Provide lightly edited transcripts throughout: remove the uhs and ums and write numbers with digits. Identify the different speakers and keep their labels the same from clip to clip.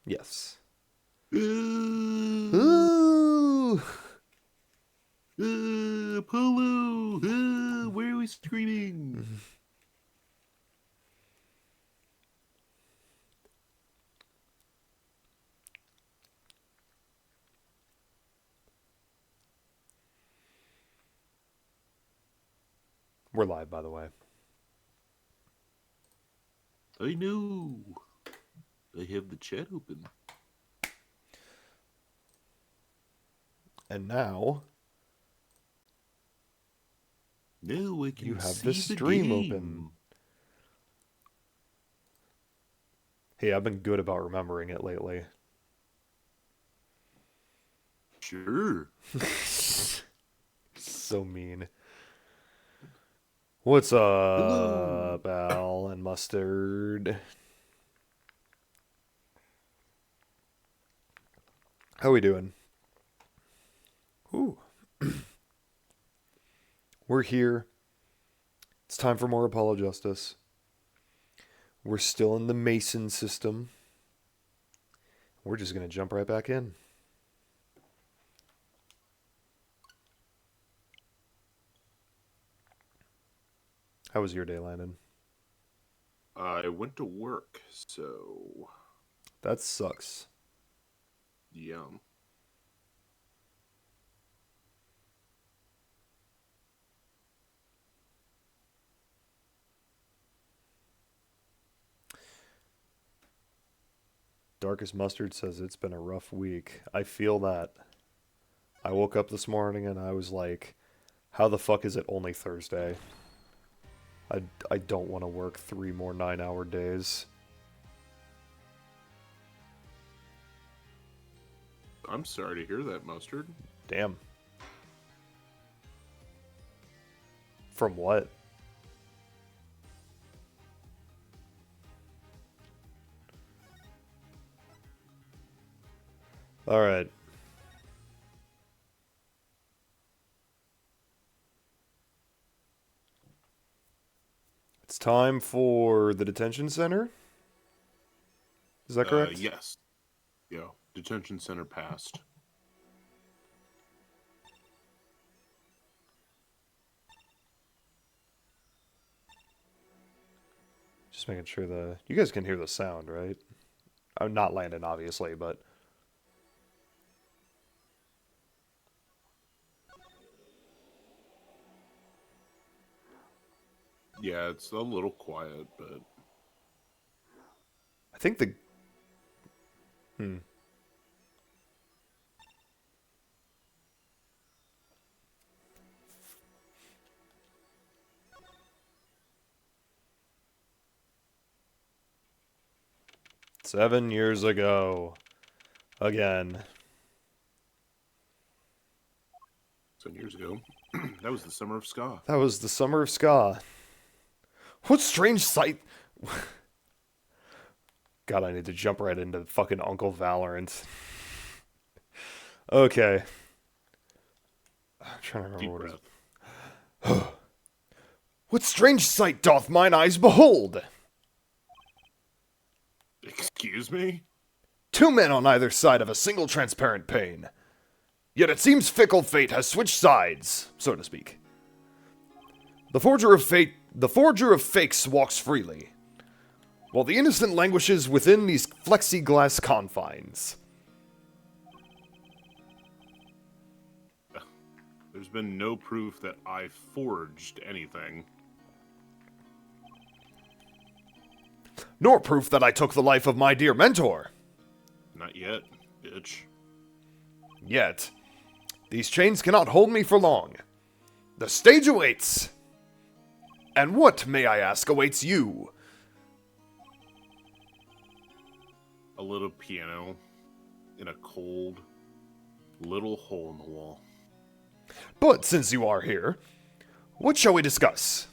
Speaker 1: Yes.
Speaker 2: Uh,
Speaker 1: Ooh!
Speaker 2: Pulu! Where are we screening?
Speaker 1: We're live, by the way.
Speaker 2: I know. I have the chat open.
Speaker 1: And now
Speaker 2: Now I
Speaker 1: you
Speaker 2: can
Speaker 1: have the
Speaker 2: see the
Speaker 1: stream open.
Speaker 2: game.
Speaker 1: Hey, I've been good about remembering it lately.
Speaker 2: Sure.
Speaker 1: So mean. What's
Speaker 2: Hello.
Speaker 1: up, Al and Mustard? How we doing? Ooh. We're here. It's time for more Apolojustice. We're still in the Mason system. We're just going to jump right back in. How was your day, Landon?
Speaker 2: I went to work, so
Speaker 1: That sucks.
Speaker 2: yeah.
Speaker 1: Darkest Mustard says it's been a rough week. I feel that. I woke up this morning and I was like, how the fuck is it only Thursday? I don't want to work 3 more 9-hour days.
Speaker 2: I'm sorry to hear that, Mustard.
Speaker 1: Damn. From what? Alright. It's time for the detention center? Is that correct?
Speaker 2: Yes. Yeah. Detention center passed.
Speaker 1: Just making sure the... You guys can hear the sound, right? I'm not Landon, obviously, but...
Speaker 2: Yeah, it's a little quiet, but
Speaker 1: I think the... Hmm. Seven years ago. Again.
Speaker 2: 7 years ago. That was the summer of ska.
Speaker 1: That was the summer of ska. What strange sight... God, I need to jump right into fucking Uncle Valorant. Okay. I'm trying to remember
Speaker 2: Deep
Speaker 1: what it
Speaker 2: breath.
Speaker 1: is. What strange sight doth mine eyes behold?
Speaker 2: Excuse me?
Speaker 1: Two men on either side of a single transparent pane. Yet it seems fickle fate has switched sides, so to speak. The forger of fakes walks freely, while the innocent languishes within these plexiglass confines.
Speaker 2: There's been no proof that I forged anything.
Speaker 1: Nor proof that I took the life of my dear mentor.
Speaker 2: Not yet, bitch.
Speaker 1: Yet, these chains cannot hold me for long. The stage awaits! And what, may I ask, awaits you?
Speaker 2: A little piano in a cold little hole in the wall.
Speaker 1: But since you are here, what shall we discuss?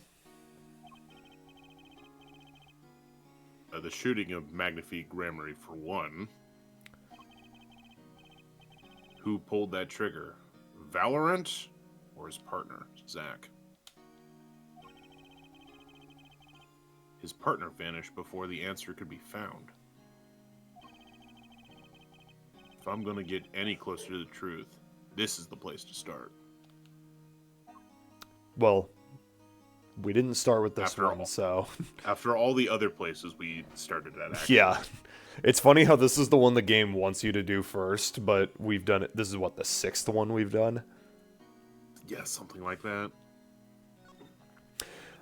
Speaker 2: The shooting of Magnifique Grammary, for one. Who pulled that trigger? Valorant or his partner, Zach? His partner vanished before the answer could be found. if I'm going to get any closer to the truth, this is the place to start.
Speaker 1: Well, we didn't start with this
Speaker 2: After
Speaker 1: one,
Speaker 2: all.
Speaker 1: so...
Speaker 2: After all the other places we started at, actually.
Speaker 1: Yeah. It's funny how this is the one the game wants you to do first, but we've done it... This is, what, the 6th one we've done?
Speaker 2: Yeah, something like that.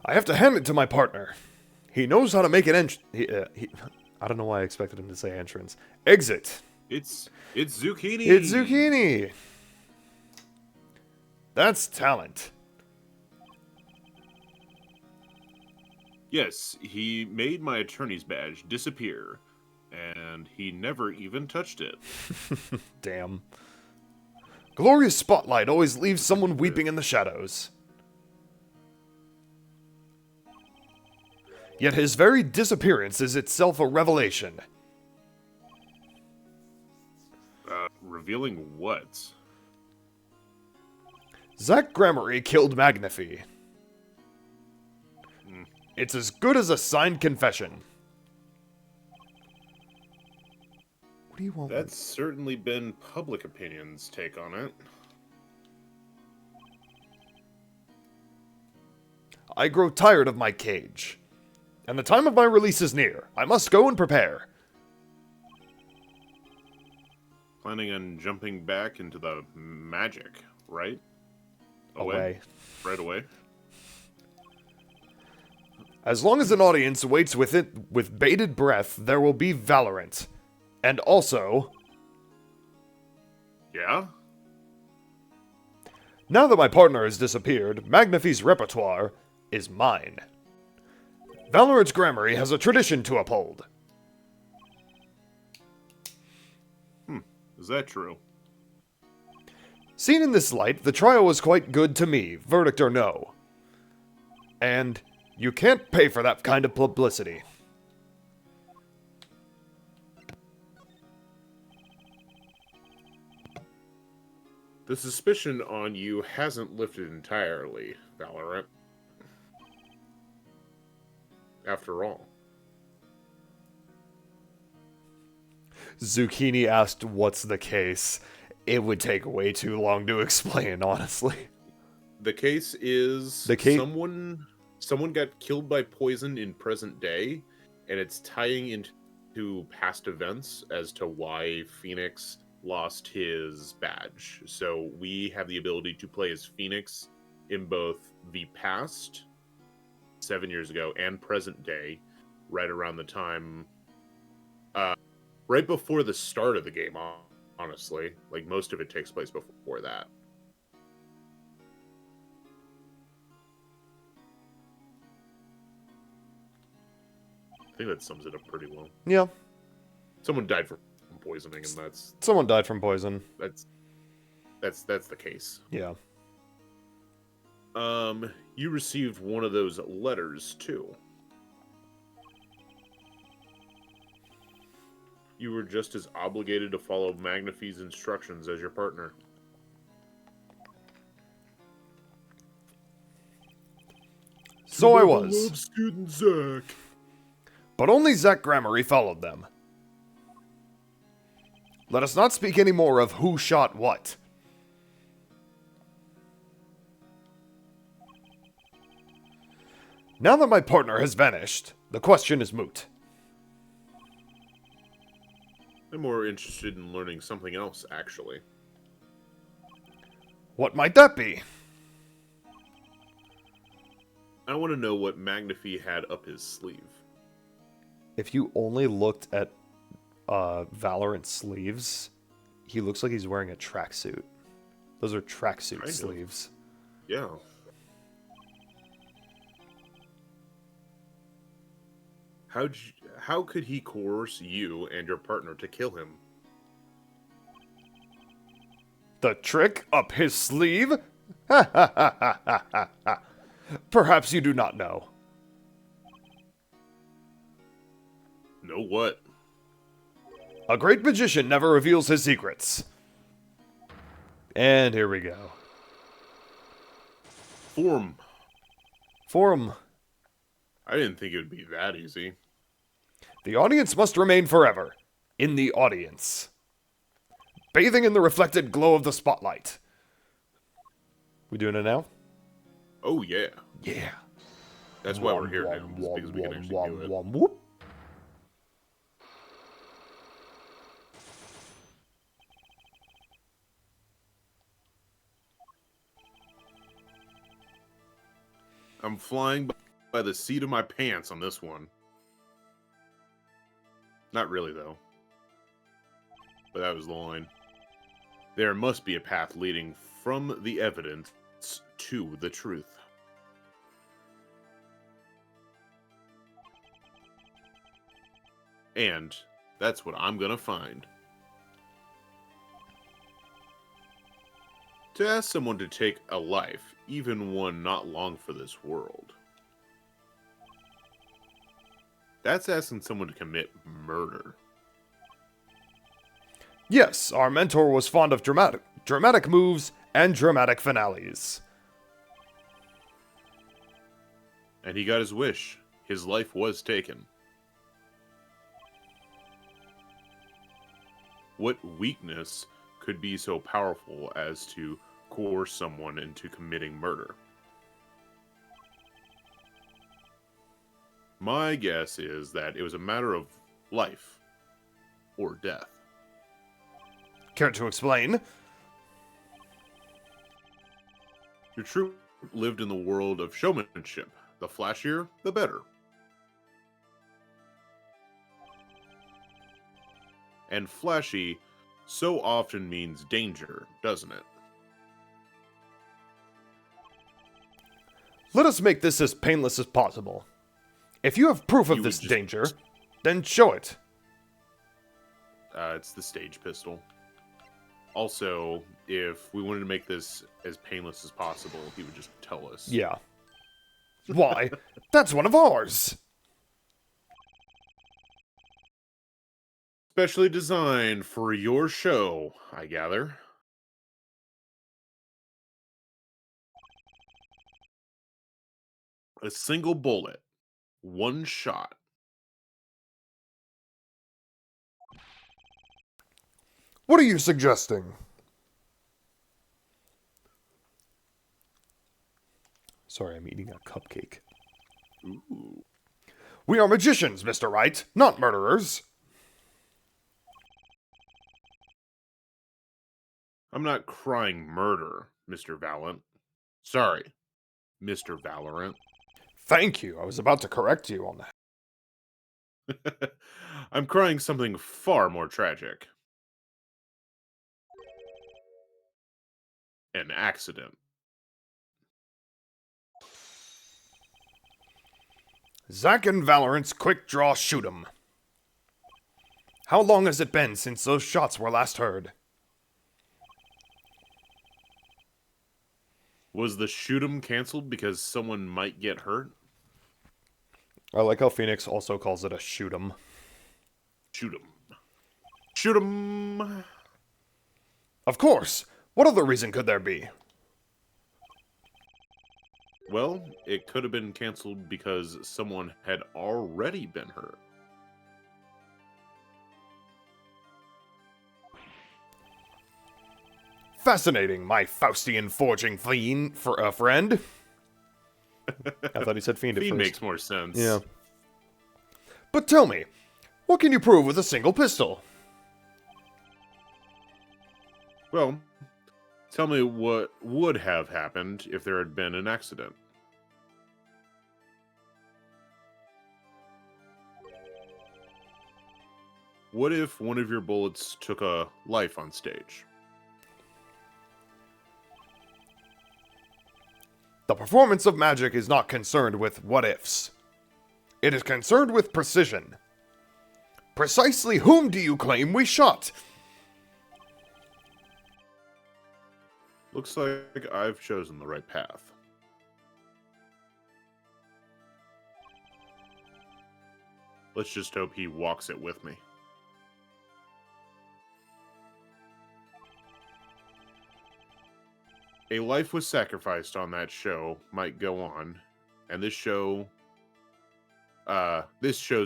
Speaker 1: I have to hand it to my partner. He knows how to make an I don't know why I expected him to say entrance. Exit.
Speaker 2: It's Zucchini!
Speaker 1: It's Zucchini! That's talent.
Speaker 2: Yes, he made my attorney's badge disappear, and he never even touched it.
Speaker 1: Damn. Glorious spotlight always leaves someone weeping in the shadows. Yet his very disappearance is itself a revelation.
Speaker 2: Revealing what?
Speaker 1: Zach Gramarye killed Magnify. It's as good as a signed confession. What do you want?
Speaker 2: That's certainly been public opinion's take on it.
Speaker 1: I grow tired of my cage. And the time of my release is near. I must go and prepare.
Speaker 2: Planning on jumping back into the magic, right?
Speaker 1: Away.
Speaker 2: Right away.
Speaker 1: As long as an audience waits with bated breath, there will be Valorant. And also...
Speaker 2: Yeah?
Speaker 1: Now that my partner has disappeared, Magnify's repertoire is mine. Valorant's Gramarye has a tradition to uphold.
Speaker 2: Is that true?
Speaker 1: Seen in this light, the trial was quite good to me, verdict or no. And you can't pay for that kind of publicity.
Speaker 2: The suspicion on you hasn't lifted entirely, Valorant. After all.
Speaker 1: Zucchini asked what's the case. It would take way too long to explain, honestly.
Speaker 2: The case is someone got killed by poison in present day, and it's tying into past events as to why Phoenix lost his badge. So we have the ability to play as Phoenix in both the past, 7 years ago, and present day, right around the time, right before the start of the game, honestly. Like, most of it takes place before that. I think that sums it up pretty well.
Speaker 1: Yeah.
Speaker 2: Someone died from poisoning, and that's
Speaker 1: Someone died from poison.
Speaker 2: that's the case.
Speaker 1: Yeah.
Speaker 2: You received one of those letters too. You were just as obligated to follow Magnify's instructions as your partner.
Speaker 1: So I was.
Speaker 2: Student Zach.
Speaker 1: But only Zach Gramarye followed them. Let us not speak any more of who shot what. Now that my partner has vanished, the question is moot.
Speaker 2: I'm more interested in learning something else, actually.
Speaker 1: What might that be?
Speaker 2: I want to know what Magnify had up his sleeve.
Speaker 1: If you only looked at Valorant sleeves, he looks like he's wearing a tracksuit. Those are tracksuit
Speaker 2: Kind of.
Speaker 1: sleeves.
Speaker 2: Yeah. How could he coerce you and your partner to kill him?
Speaker 1: The trick up his sleeve? Ha ha ha ha ha ha ha. Perhaps you do not know.
Speaker 2: Know what?
Speaker 1: A great magician never reveals his secrets. And here we go.
Speaker 2: Form.
Speaker 1: Forum.
Speaker 2: I didn't think it would be that easy.
Speaker 1: The audience must remain forever. In the audience. bathing in the reflected glow of the spotlight. We doing it now?
Speaker 2: Oh, yeah.
Speaker 1: Yeah.
Speaker 2: That's why we're here now, is because we can actually do it.
Speaker 1: Whoop.
Speaker 2: I'm flying by the seat of my pants on this one. Not really, though. But that was the line. There must be a path leading from the evidence to the truth. And that's what I'm gonna find. To ask someone to take a life, even one not long for this world, that's asking someone to commit murder.
Speaker 1: Yes, our mentor was fond of dramatic moves and dramatic finales.
Speaker 2: And he got his wish. His life was taken. What weakness could be so powerful as to coerce someone into committing murder? My guess is that it was a matter of life or death.
Speaker 1: Care to explain?
Speaker 2: Your troop lived in the world of showmanship. The flashier, the better. And flashy so often means danger, doesn't it?
Speaker 1: Let us make this as painless as possible. If you have proof of this danger, then show it.
Speaker 2: It's the stage pistol. Also, if we wanted to make this as painless as possible, he would just tell us.
Speaker 1: Yeah. Why? That's one of ours!
Speaker 2: Specially designed for your show, I gather. A single bullet. One shot.
Speaker 1: What are you suggesting? Sorry, I'm eating a cupcake.
Speaker 2: Ooh.
Speaker 1: We are magicians, Mr. Wright, not murderers.
Speaker 2: I'm not crying murder, Mr. Valent. Sorry, Mr. Valorant.
Speaker 1: Thank you, I was about to correct you on that.
Speaker 2: I'm crying something far more tragic. An accident.
Speaker 1: Zack and Valorant's quick draw shoot 'em. How long has it been since those shots were last heard?
Speaker 2: Was the shoot 'em canceled because someone might get hurt?
Speaker 1: I like how Phoenix also calls it a shoot 'em.
Speaker 2: Shoot 'em. Shoot 'em!
Speaker 1: Of course! What other reason could there be?
Speaker 2: Well, it could have been canceled because someone had already been hurt.
Speaker 1: Fascinating, my Faustian forging friend. I thought he said fiend at
Speaker 2: Fiend
Speaker 1: first.
Speaker 2: makes more sense.
Speaker 1: Yeah. But tell me, what can you prove with a single pistol?
Speaker 2: Well, tell me what would have happened if there had been an accident. What if one of your bullets took a life on stage?
Speaker 1: The performance of magic is not concerned with what-ifs. It is concerned with precision. Precisely whom do you claim we shot?
Speaker 2: Looks like I've chosen the right path. Let's just hope he walks it with me. A life was sacrificed on that show might go on, and this shows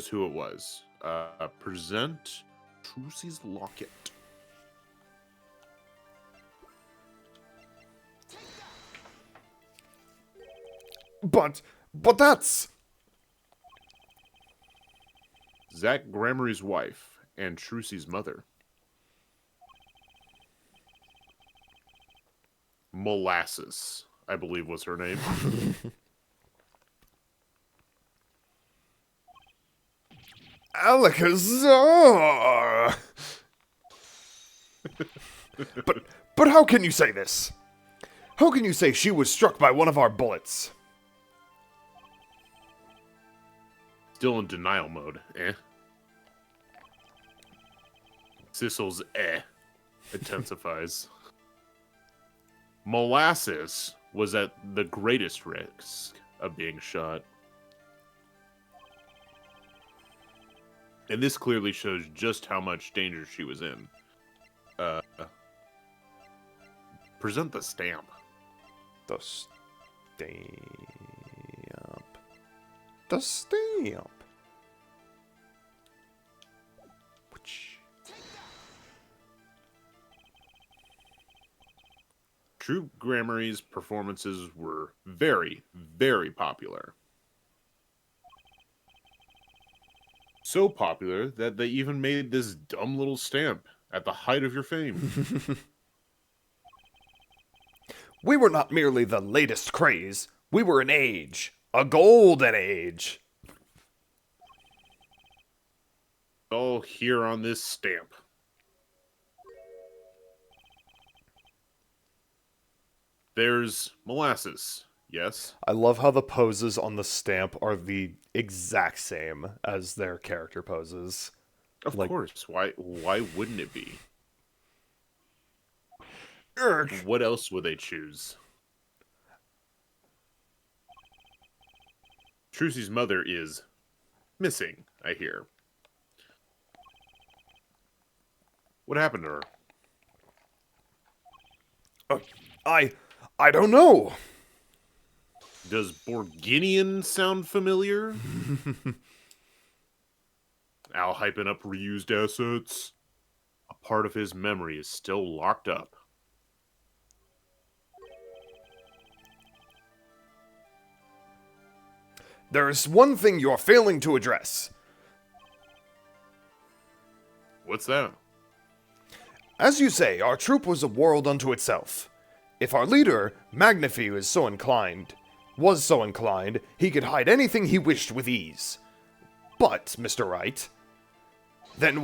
Speaker 2: who it was. Present Trucy's locket.
Speaker 1: But that's...
Speaker 2: Zach Gramery's wife and Trucy's mother. Molasses, I believe was her name.
Speaker 1: Alakazar! But how can you say this? How can you say she was struck by one of our bullets?
Speaker 2: Still in denial mode, eh? Sissel's intensifies. Molasses was at the greatest risk of being shot. And this clearly shows just how much danger she was in. Present the stamp.
Speaker 1: The stamp. The stamp.
Speaker 2: True Gramery's performances were very, very popular. So popular that they even made this dumb little stamp at the height of your fame.
Speaker 1: We were not merely the latest craze. We were an age. A golden age.
Speaker 2: All here on this stamp. There's Molasses, yes?
Speaker 1: I love how the poses on the stamp are the exact same as their character poses.
Speaker 2: Of course. Why wouldn't it be? What else would they choose? Trucy's mother is missing, I hear. What happened to her?
Speaker 1: I don't know.
Speaker 2: Does Borginian sound familiar? Al hyping up reused assets. A part of his memory is still locked up.
Speaker 1: There is one thing you're failing to address.
Speaker 2: What's that?
Speaker 1: As you say, our troop was a world unto itself. If our leader, Magnify, was so inclined, he could hide anything he wished with ease. But, Mr. Wright, then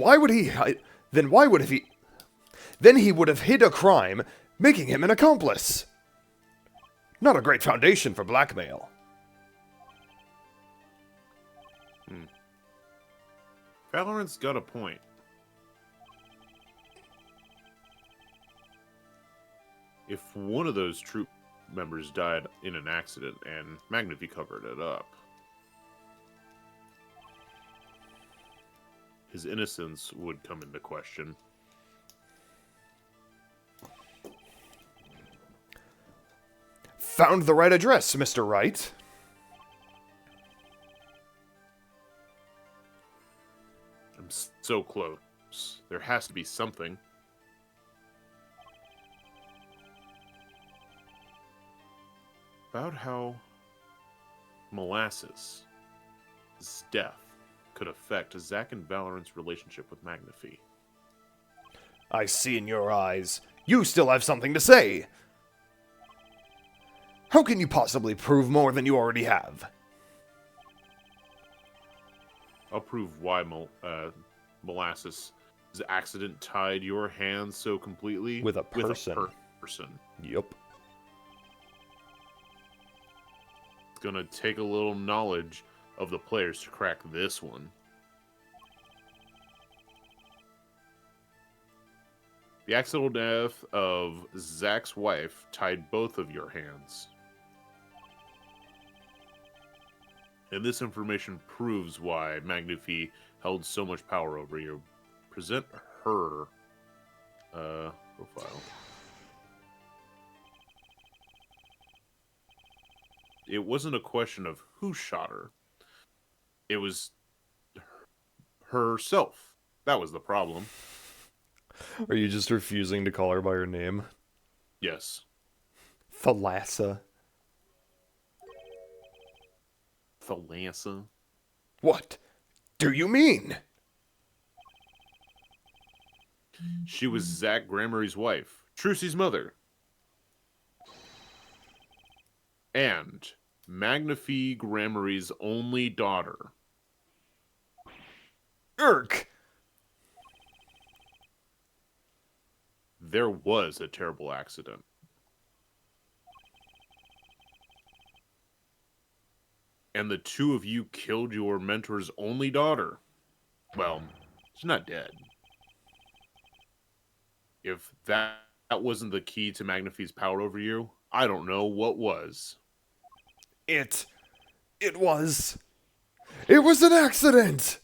Speaker 1: he would have hid a crime, making him an accomplice. Not a great foundation for blackmail.
Speaker 2: Valorant's got a point. If one of those troop members died in an accident and Magnify covered it up, his innocence would come into question.
Speaker 1: Found the right address, Mr. Wright.
Speaker 2: I'm so close. There has to be something. About how Molasses' death could affect Zack and Valorant's relationship with Magnify.
Speaker 1: I see in your eyes. You still have something to say. How can you possibly prove more than you already have?
Speaker 2: I'll prove why Molasses' accident tied your hands so completely.
Speaker 1: With a person. Yep.
Speaker 2: It's gonna take a little knowledge of the players to crack this one. The accidental death of Zack's wife tied both of your hands. And this information proves why Magnify held so much power over you. Present her profile. It wasn't a question of who shot her. It was herself. That was the problem.
Speaker 1: Are you just refusing to call her by her name?
Speaker 2: Yes.
Speaker 1: Thalassa.
Speaker 2: Thalassa.
Speaker 1: What do you mean?
Speaker 2: She was Zach Gramarye's wife, Trucy's mother. And Magnifi Gramarye's only daughter.
Speaker 1: Irk!
Speaker 2: There was a terrible accident. And the two of you killed your mentor's only daughter. Well, she's not dead. If that wasn't the key to Magnifi's power over you, I don't know what was.
Speaker 1: It was an accident!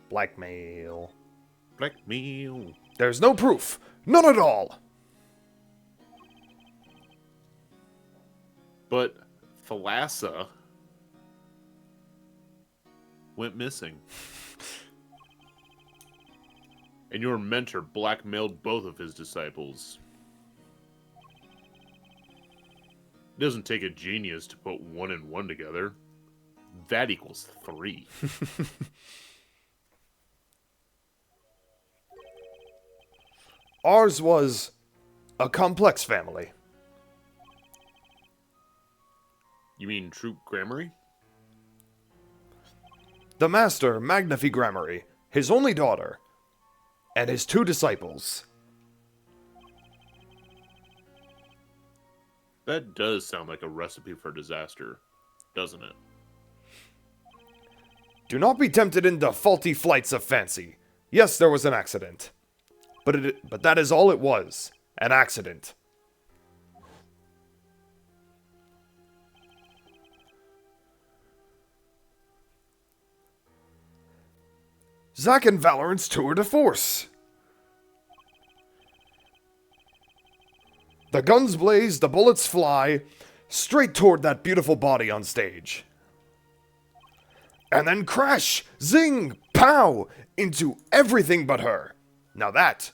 Speaker 1: Blackmail.
Speaker 2: Blackmail.
Speaker 1: There's no proof. None at all.
Speaker 2: But Thalassa went missing. And your mentor blackmailed both of his disciples. It doesn't take a genius to put 1 and 1 together. That equals 3.
Speaker 1: Ours was a complex family.
Speaker 2: You mean Troop Gramarye?
Speaker 1: The master, Magnifi Gramarye, his only daughter, and his 2 disciples.
Speaker 2: That does sound like a recipe for disaster, doesn't it?
Speaker 1: Do not be tempted into faulty flights of fancy. Yes, there was an accident. But that is all it was. An accident. Zack and Valorant's tour de force. The guns blaze, the bullets fly, straight toward that beautiful body on stage. And then crash, zing, pow, into everything but her. Now that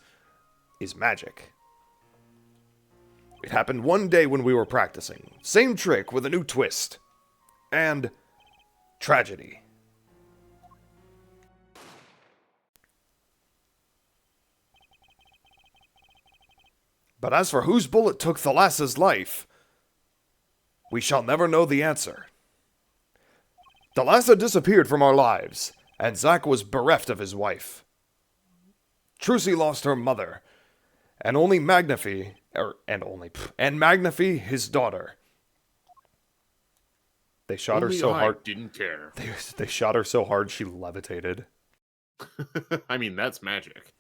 Speaker 1: is magic. It happened one day when we were practicing. Same trick with a new twist. And tragedy. But as for whose bullet took Thalassa's life, we shall never know the answer. Thalassa disappeared from our lives, and Zack was bereft of his wife. Trucy lost her mother, and only Magnifi, and Magnifi, his daughter. They shot her so hard.
Speaker 2: Didn't care.
Speaker 1: They shot her so hard she levitated.
Speaker 2: I mean, that's magic.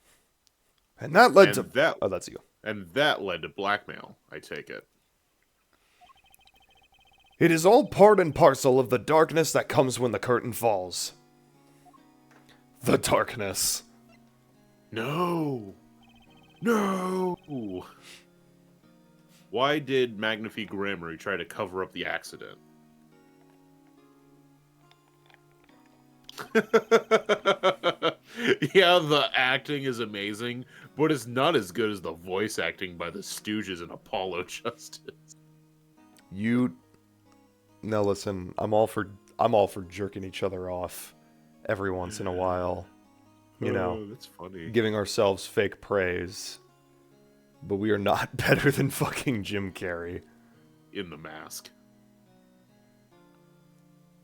Speaker 1: And that led to... Oh, that's you.
Speaker 2: And that led to blackmail, I take it.
Speaker 1: It is all part and parcel of the darkness that comes when the curtain falls. The darkness.
Speaker 2: No! No! Why did Magnifi Gramarye try to cover up the accident? Yeah, the acting is amazing, but it's not as good as the voice acting by the Stooges and Apollo Justice.
Speaker 1: No, listen, I'm all for jerking each other off every once in a while. You know,
Speaker 2: that's funny.
Speaker 1: Giving ourselves fake praise. But we are not better than fucking Jim Carrey.
Speaker 2: In The Mask.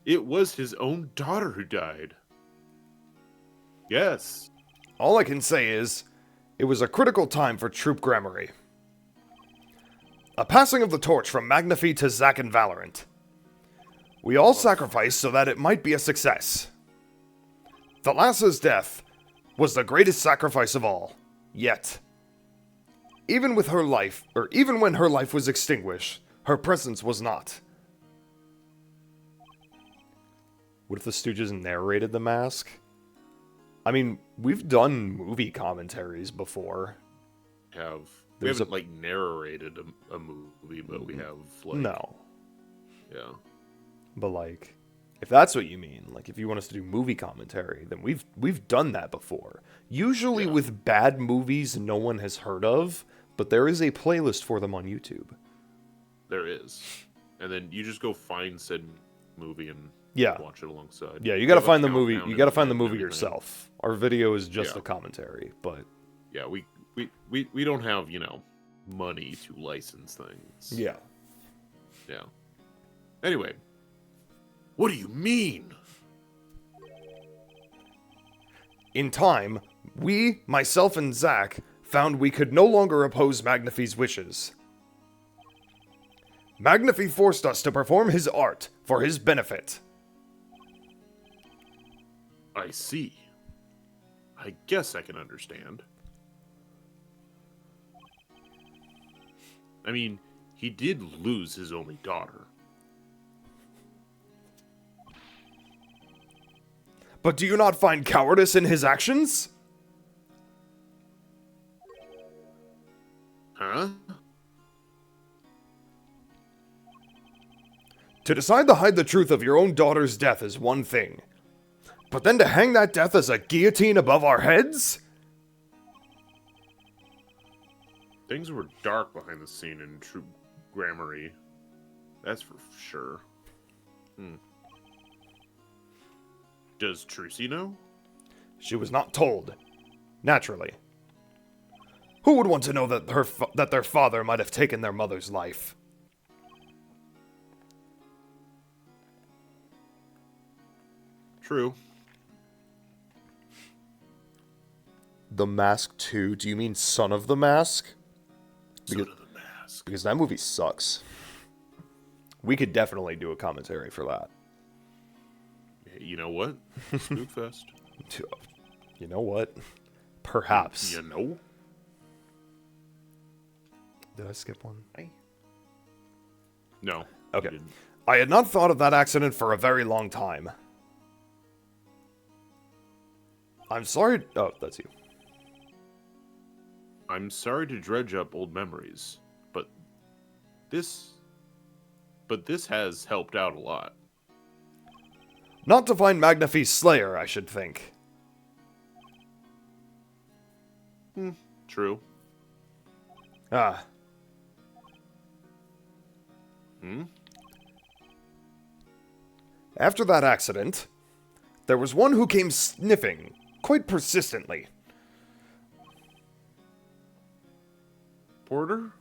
Speaker 2: It was his own daughter who died. Yes.
Speaker 1: All I can say is, it was a critical time for Troop Gramarye. A passing of the torch from Magnifi to Zack and Valorant. We all sacrificed so that it might be a success. Thalassa's death was the greatest sacrifice of all. Yet, even when her life was extinguished, her presence was not. What if the Stooges narrated The Mask? I mean, we've done movie commentaries before.
Speaker 2: We haven't, like, narrated a movie, but we have, like...
Speaker 1: No.
Speaker 2: Yeah.
Speaker 1: But, like, If that's what you mean, like if you want us to do movie commentary, then we've done that before. Usually with bad movies no one has heard of, but there is a playlist for them on YouTube.
Speaker 2: There is. And then you just go find said movie and watch it alongside.
Speaker 1: Yeah, you got to find the movie. You got to find the movie yourself. Our video is just a commentary, but
Speaker 2: yeah, we don't have, you know, money to license things.
Speaker 1: Yeah.
Speaker 2: Yeah. Anyway, what do you mean?
Speaker 1: In time, we, myself and Zach, found we could no longer oppose Magnafy's wishes. Magnafy forced us to perform his art for his benefit.
Speaker 2: I see. I guess I can understand. I mean, he did lose his only daughter.
Speaker 1: But do you not find cowardice in his actions?
Speaker 2: Huh?
Speaker 1: To decide to hide the truth of your own daughter's death is one thing. But then to hang that death as a guillotine above our heads?
Speaker 2: Things were dark behind the scene in Troop Grammary. That's for sure. Does Trucy know?
Speaker 1: She was not told. Naturally. Who would want to know that that their father might have taken their mother's life?
Speaker 2: True.
Speaker 1: The Mask 2? Do you mean Son of the Mask?
Speaker 2: Son of the Mask.
Speaker 1: Because that movie sucks. We could definitely do a commentary for that.
Speaker 2: You know what? Spookfest.
Speaker 1: You know what? Perhaps.
Speaker 2: You know?
Speaker 1: Did I skip one?
Speaker 2: No.
Speaker 1: Okay. I had not thought of that accident for a very long time. I'm sorry... Oh, that's you.
Speaker 2: I'm sorry to dredge up old memories, but this has helped out a lot.
Speaker 1: Not to find Magnafy's slayer, I should think.
Speaker 2: True.
Speaker 1: Ah. After that accident, there was one who came sniffing quite persistently.
Speaker 2: Porter?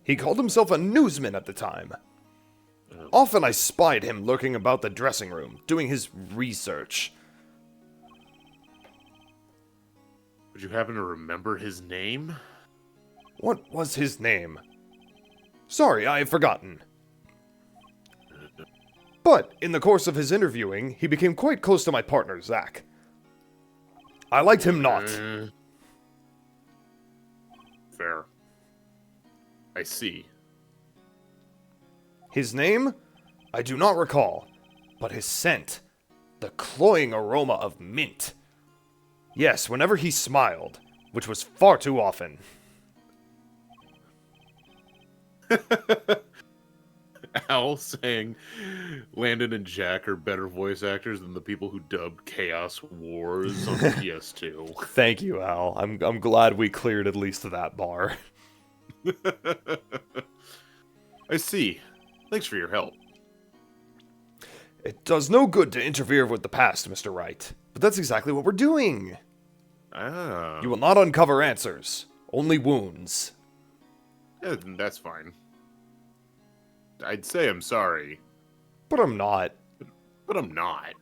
Speaker 1: He called himself a newsman at the time. Often I spied him lurking about the dressing room, doing his research.
Speaker 2: Would you happen to remember his name?
Speaker 1: What was his name? Sorry, I have forgotten. But, in the course of his interviewing, he became quite close to my partner, Zach. I liked him not.
Speaker 2: Fair. I see.
Speaker 1: His name? I do not recall, but his scent, the cloying aroma of mint. Yes, whenever he smiled, which was far too often.
Speaker 2: Al saying Landon and Jack are better voice actors than the people who dubbed Chaos Wars on PS2.
Speaker 1: Thank you, Al. I'm glad we cleared at least that bar.
Speaker 2: I see. Thanks for your help.
Speaker 1: It does no good to interfere with the past, Mr. Wright. But that's exactly what we're doing.
Speaker 2: Ah.
Speaker 1: You will not uncover answers, only wounds.
Speaker 2: Yeah, that's fine. I'd say I'm sorry.
Speaker 1: But I'm not.
Speaker 2: But I'm not.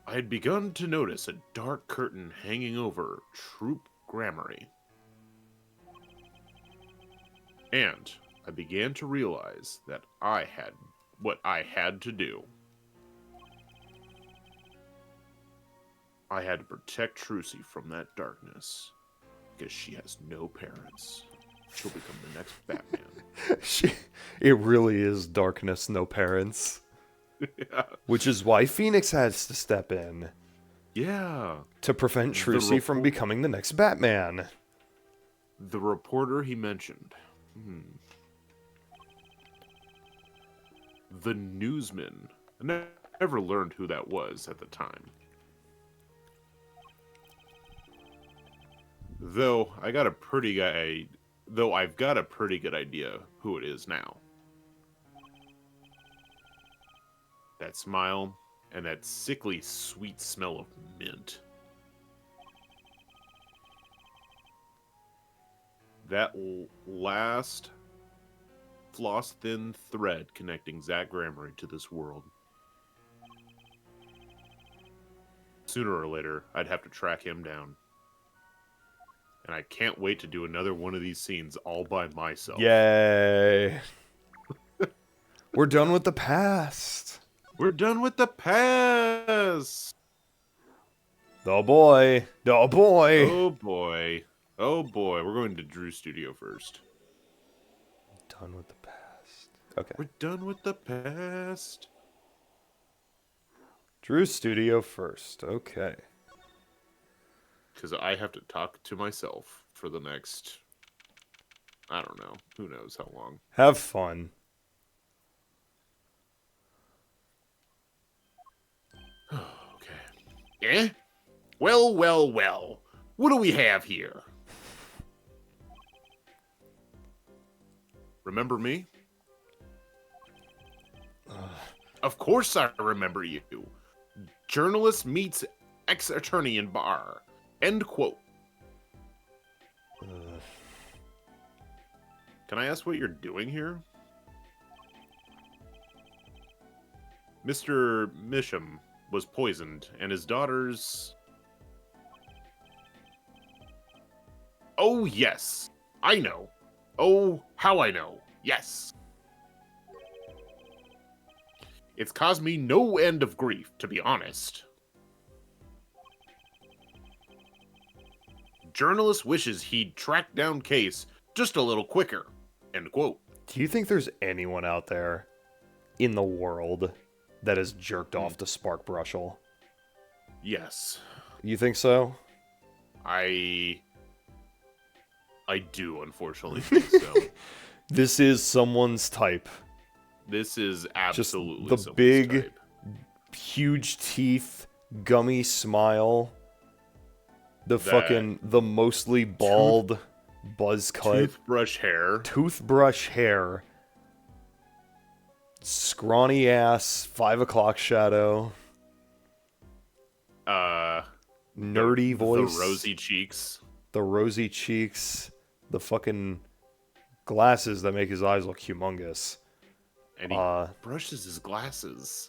Speaker 2: I had begun to notice a dark curtain hanging over Troop Grammary. And I began to realize that I had what I had to do. I had to protect Trucy from that darkness, because she has no parents. She'll become the next Batman.
Speaker 1: It really is darkness, no parents.
Speaker 2: Yeah.
Speaker 1: Which is why Phoenix has to step in.
Speaker 2: Yeah.
Speaker 1: To prevent Trucy from becoming the next Batman.
Speaker 2: The reporter he mentioned. the newsman. I never learned who that was at the time. Though I've got a pretty good idea who it is now. That smile and that sickly sweet smell of mint. That last floss-thin thread connecting Zach Gramery to this world. Sooner or later, I'd have to track him down. And I can't wait to do another one of these scenes all by myself.
Speaker 1: Yay. We're done with the past.
Speaker 2: We're done with the past.
Speaker 1: Oh boy. Oh boy.
Speaker 2: Oh boy. Oh boy. We're going to Drew's studio first.
Speaker 1: Done with the past. Okay.
Speaker 2: We're done with the past.
Speaker 1: Drew's studio first. Okay.
Speaker 2: Because I have to talk to myself for the next, I don't know, who knows how long.
Speaker 1: Have fun.
Speaker 2: Okay. Eh? Well, well, well. What do we have here? Remember me? Of course I remember you. Journalist meets ex-attorney in bar. End quote. Can I ask what you're doing here? Mr. Misham was poisoned, and his daughters... Oh, yes. I know. Oh, how I know. Yes. It's caused me no end of grief, to be honest. Journalist wishes he'd tracked down Case just a little quicker. End quote.
Speaker 1: Do you think there's anyone out there in the world that has jerked off to Spark Brushel?
Speaker 2: Yes.
Speaker 1: You think so?
Speaker 2: I do, unfortunately, think so.
Speaker 1: This is someone's type.
Speaker 2: This is absolutely
Speaker 1: just the
Speaker 2: someone's
Speaker 1: big,
Speaker 2: type.
Speaker 1: huge teeth, gummy smile, the mostly bald buzz cut,
Speaker 2: toothbrush hair,
Speaker 1: scrawny ass 5 o'clock shadow, nerdy voice,
Speaker 2: the rosy
Speaker 1: cheeks, the fucking glasses that make his eyes look humongous.
Speaker 2: And he brushes his glasses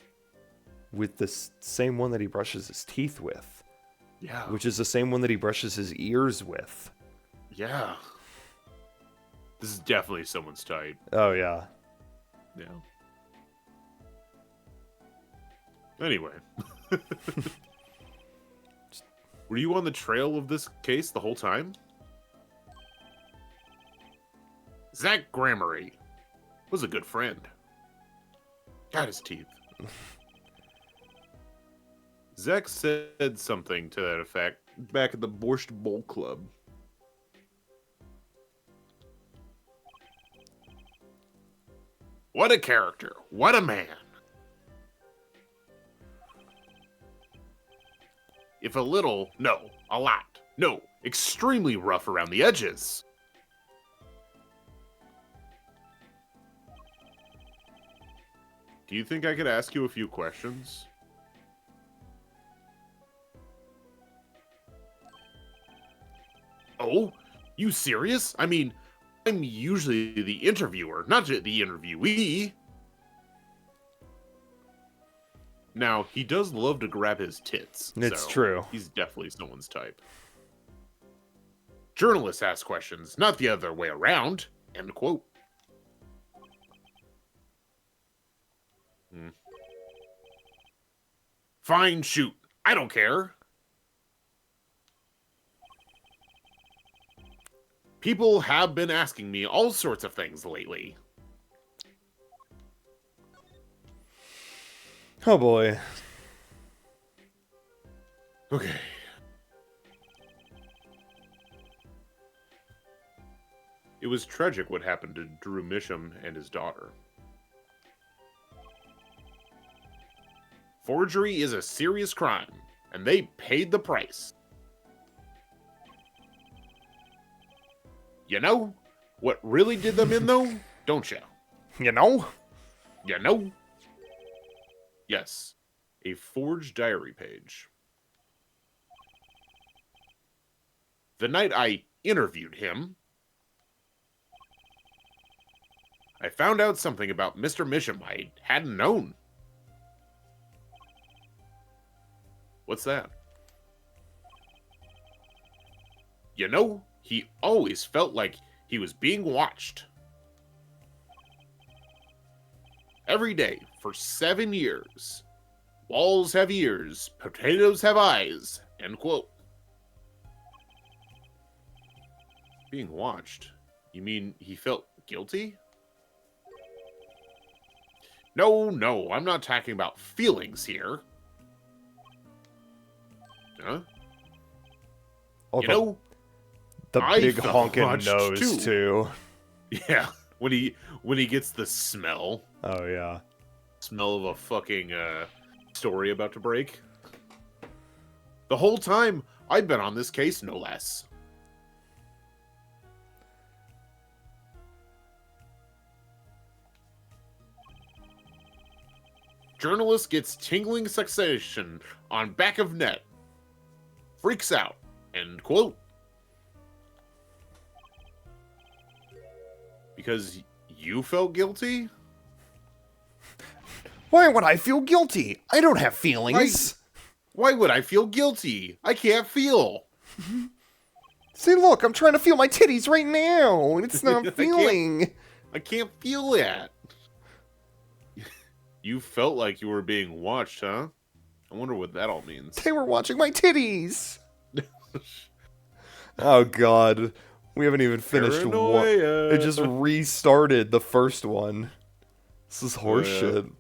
Speaker 1: with the same one that he brushes his teeth with.
Speaker 2: Yeah.
Speaker 1: Which is the same one that he brushes his ears with.
Speaker 2: Yeah. This is definitely someone's type.
Speaker 1: Oh, yeah.
Speaker 2: Yeah. Anyway. Were you on the trail of this case the whole time? Zach Gramery was a good friend. Got his teeth. Zach said something to that effect back at the Borscht Bowl Club. What a character. What a man. If a little, no, a lot, no, extremely rough around the edges. Do you think I could ask you a few questions? Oh, you serious? I mean, I'm usually the interviewer, not the interviewee. Now, he does love to grab his tits.
Speaker 1: It's true.
Speaker 2: He's definitely someone's type. Journalists ask questions, not the other way around. End quote. Fine, shoot. I don't care. People have been asking me all sorts of things lately.
Speaker 1: Oh boy.
Speaker 2: Okay. It was tragic what happened to Drew Misham and his daughter. Forgery is a serious crime, and they paid the price. You know what really did them in, though? Don't you?
Speaker 1: You know?
Speaker 2: You know? Yes, a forged diary page. The night I interviewed him, I found out something about Mr. Misham I hadn't known. What's that? You know, he always felt like he was being watched. Every day for 7 years. Walls have ears, potatoes have eyes. End quote. Being watched? You mean he felt guilty? No, I'm not talking about feelings here. Huh?
Speaker 1: Oh,
Speaker 2: you know,
Speaker 1: the
Speaker 2: I
Speaker 1: big
Speaker 2: felt
Speaker 1: honking
Speaker 2: watched
Speaker 1: nose too.
Speaker 2: Yeah, when he gets the smell.
Speaker 1: Oh yeah.
Speaker 2: Smell of a fucking story about to break. The whole time I've been on this case, no less. Journalist gets tingling sensation on back of net. Freaks out. End quote. Because you felt guilty?
Speaker 1: Why would I feel guilty? I don't have feelings.
Speaker 2: Why would I feel guilty? I can't feel.
Speaker 1: See, look, I'm trying to feel my titties right now, and it's not feeling.
Speaker 2: I can't feel that. You felt like you were being watched, huh? I wonder what that all means.
Speaker 1: They were watching my titties. Oh, God. We haven't even finished one. It just restarted the first one. This is horseshit.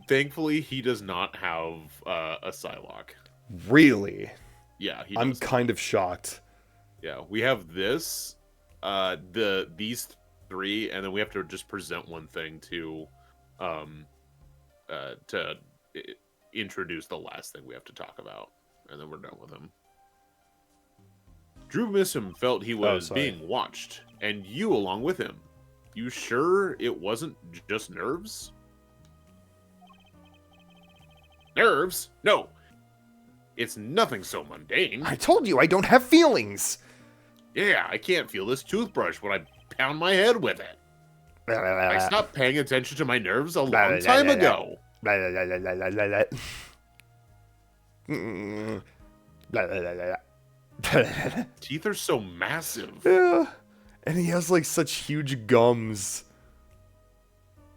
Speaker 2: Thankfully, he does not have a Psylocke.
Speaker 1: Really?
Speaker 2: Yeah, he does.
Speaker 1: I'm kind of shocked.
Speaker 2: Yeah, we have this, these three, and then we have to just present one thing to introduce the last thing we have to talk about, and then we're done with him. Drew Missum felt he was being watched, and you along with him. You sure it wasn't just nerves? Nerves? No. It's nothing so mundane.
Speaker 1: I told you I don't have feelings.
Speaker 2: Yeah, I can't feel this toothbrush when I pound my head with it. I stopped paying attention to my nerves a long time ago. Teeth are so massive.
Speaker 1: Yeah. And he has like such huge gums.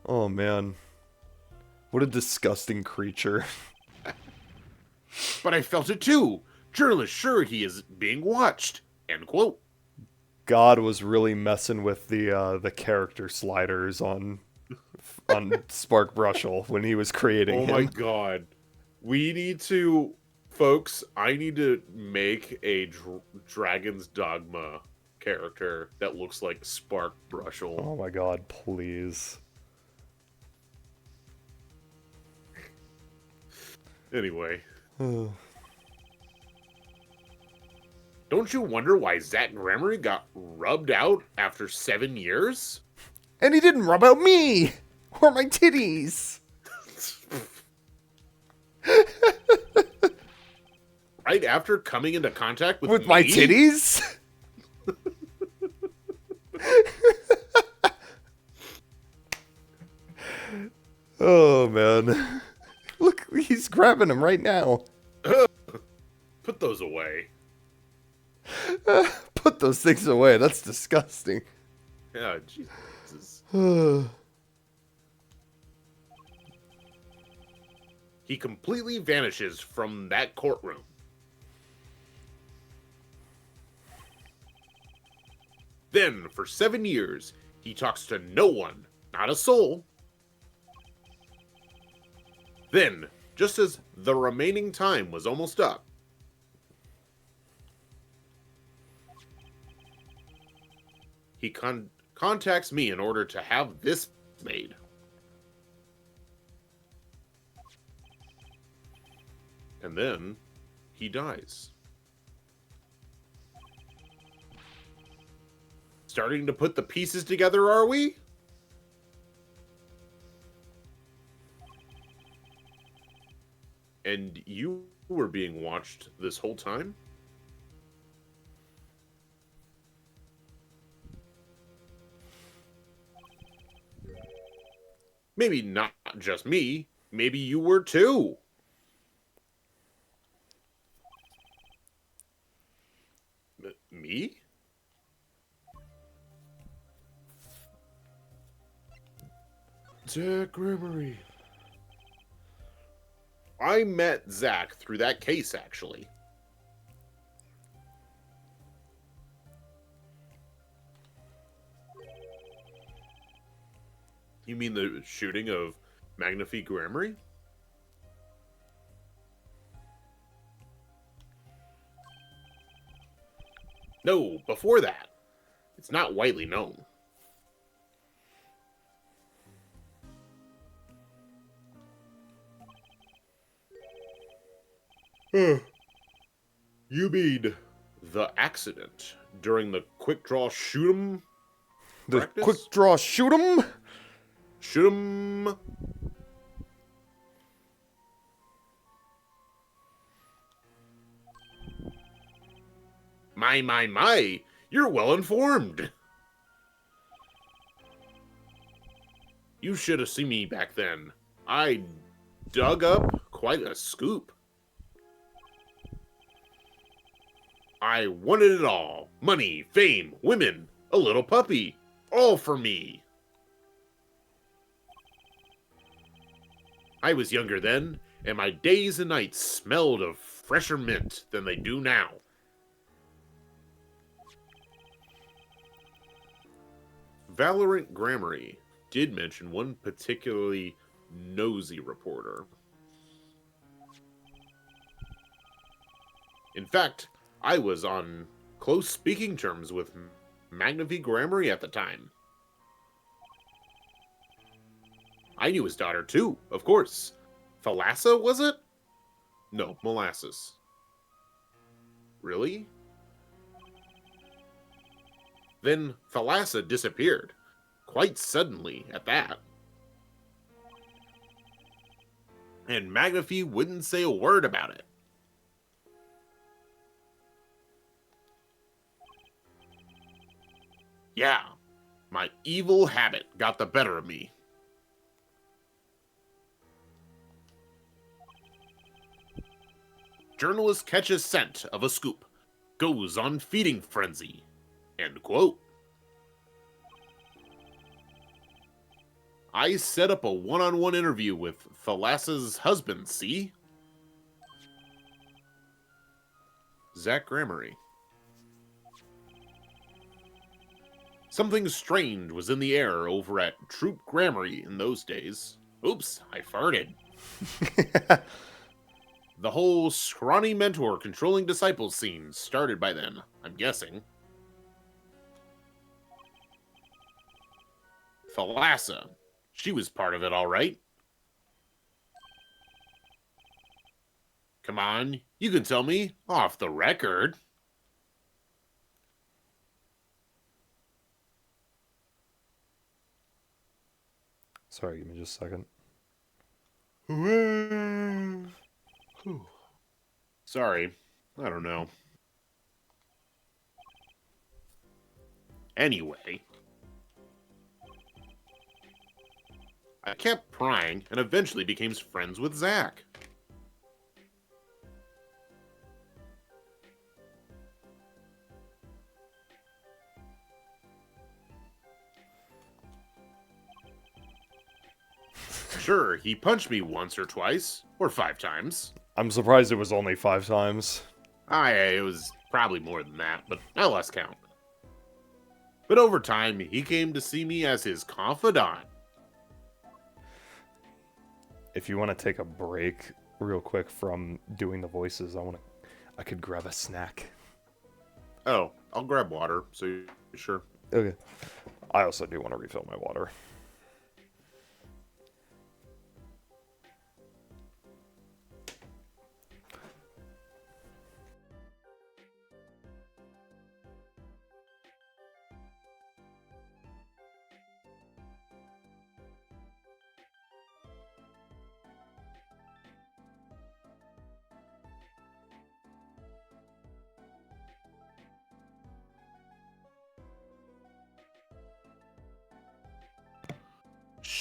Speaker 1: Oh man. What a disgusting creature.
Speaker 2: But I felt it too. Journalist sure he is being watched. End quote.
Speaker 1: God was really messing with the character sliders on Spark Brushel when he was creating him.
Speaker 2: Oh my god. We need to, folks, I need to make a Dragon's Dogma character that looks like Spark Brushel.
Speaker 1: Oh my god, please.
Speaker 2: Anyway. Don't you wonder why Zach Gremory got rubbed out after 7 years?
Speaker 1: And he didn't rub out me! Or my titties!
Speaker 2: Right after coming into contact with me?
Speaker 1: My titties? Oh, man. Look, he's grabbing him right now.
Speaker 2: Put those away.
Speaker 1: Put those things away. That's disgusting.
Speaker 2: Yeah, Jesus. He completely vanishes from that courtroom. Then, for 7 years, he talks to no one, not a soul. Then, just as the remaining time was almost up, he contacts me in order to have this made. And then he dies. Starting to put the pieces together, are we? And you were being watched this whole time? Maybe not just me. Maybe you were too. Me?
Speaker 1: Zach Gregory.
Speaker 2: I met Zach through that case, actually. You mean the shooting of Magnifique Grammary? No, before that. It's not widely known. You mean the accident during the quick draw shoot 'em
Speaker 1: The
Speaker 2: practice?
Speaker 1: quick draw shoot 'em?
Speaker 2: Shoot 'em. My. You're well informed. You should have seen me back then. I dug up quite a scoop. I wanted it all. Money, fame, women, a little puppy. All for me. I was younger then, and my days and nights smelled of fresher mint than they do now. Valorant Grammary did mention one particularly nosy reporter. In fact, I was on close speaking terms with Magnifique Grammary at the time. I knew his daughter too, of course. Thalassa, was it? No, Molasses. Really? Then Thalassa disappeared. Quite suddenly, at that. And Magnifique wouldn't say a word about it. Yeah, my evil habit got the better of me. Journalist catches scent of a scoop, goes on feeding frenzy. End quote. I set up a one-on-one interview with Thalassa's husband, see? Zach Grammary. Something strange was in the air over at Troop Grammary in those days. Oops, I farted. The whole scrawny mentor controlling disciples scene started by then, I'm guessing. Thalassa. She was part of it, all right. Come on, you can tell me off the record.
Speaker 1: Sorry, give me just a second.
Speaker 2: Sorry, I don't know. Anyway, I kept prying and eventually became friends with Zach. Sure, he punched me once or twice, or 5 times.
Speaker 1: I'm surprised it was only 5 times.
Speaker 2: It was probably more than that, but I lost count. But over time, he came to see me as his confidant.
Speaker 1: If you want to take a break real quick from doing the voices, I could grab a snack.
Speaker 2: Oh, I'll grab water, so you're sure?
Speaker 1: Okay. I also do want to refill my water.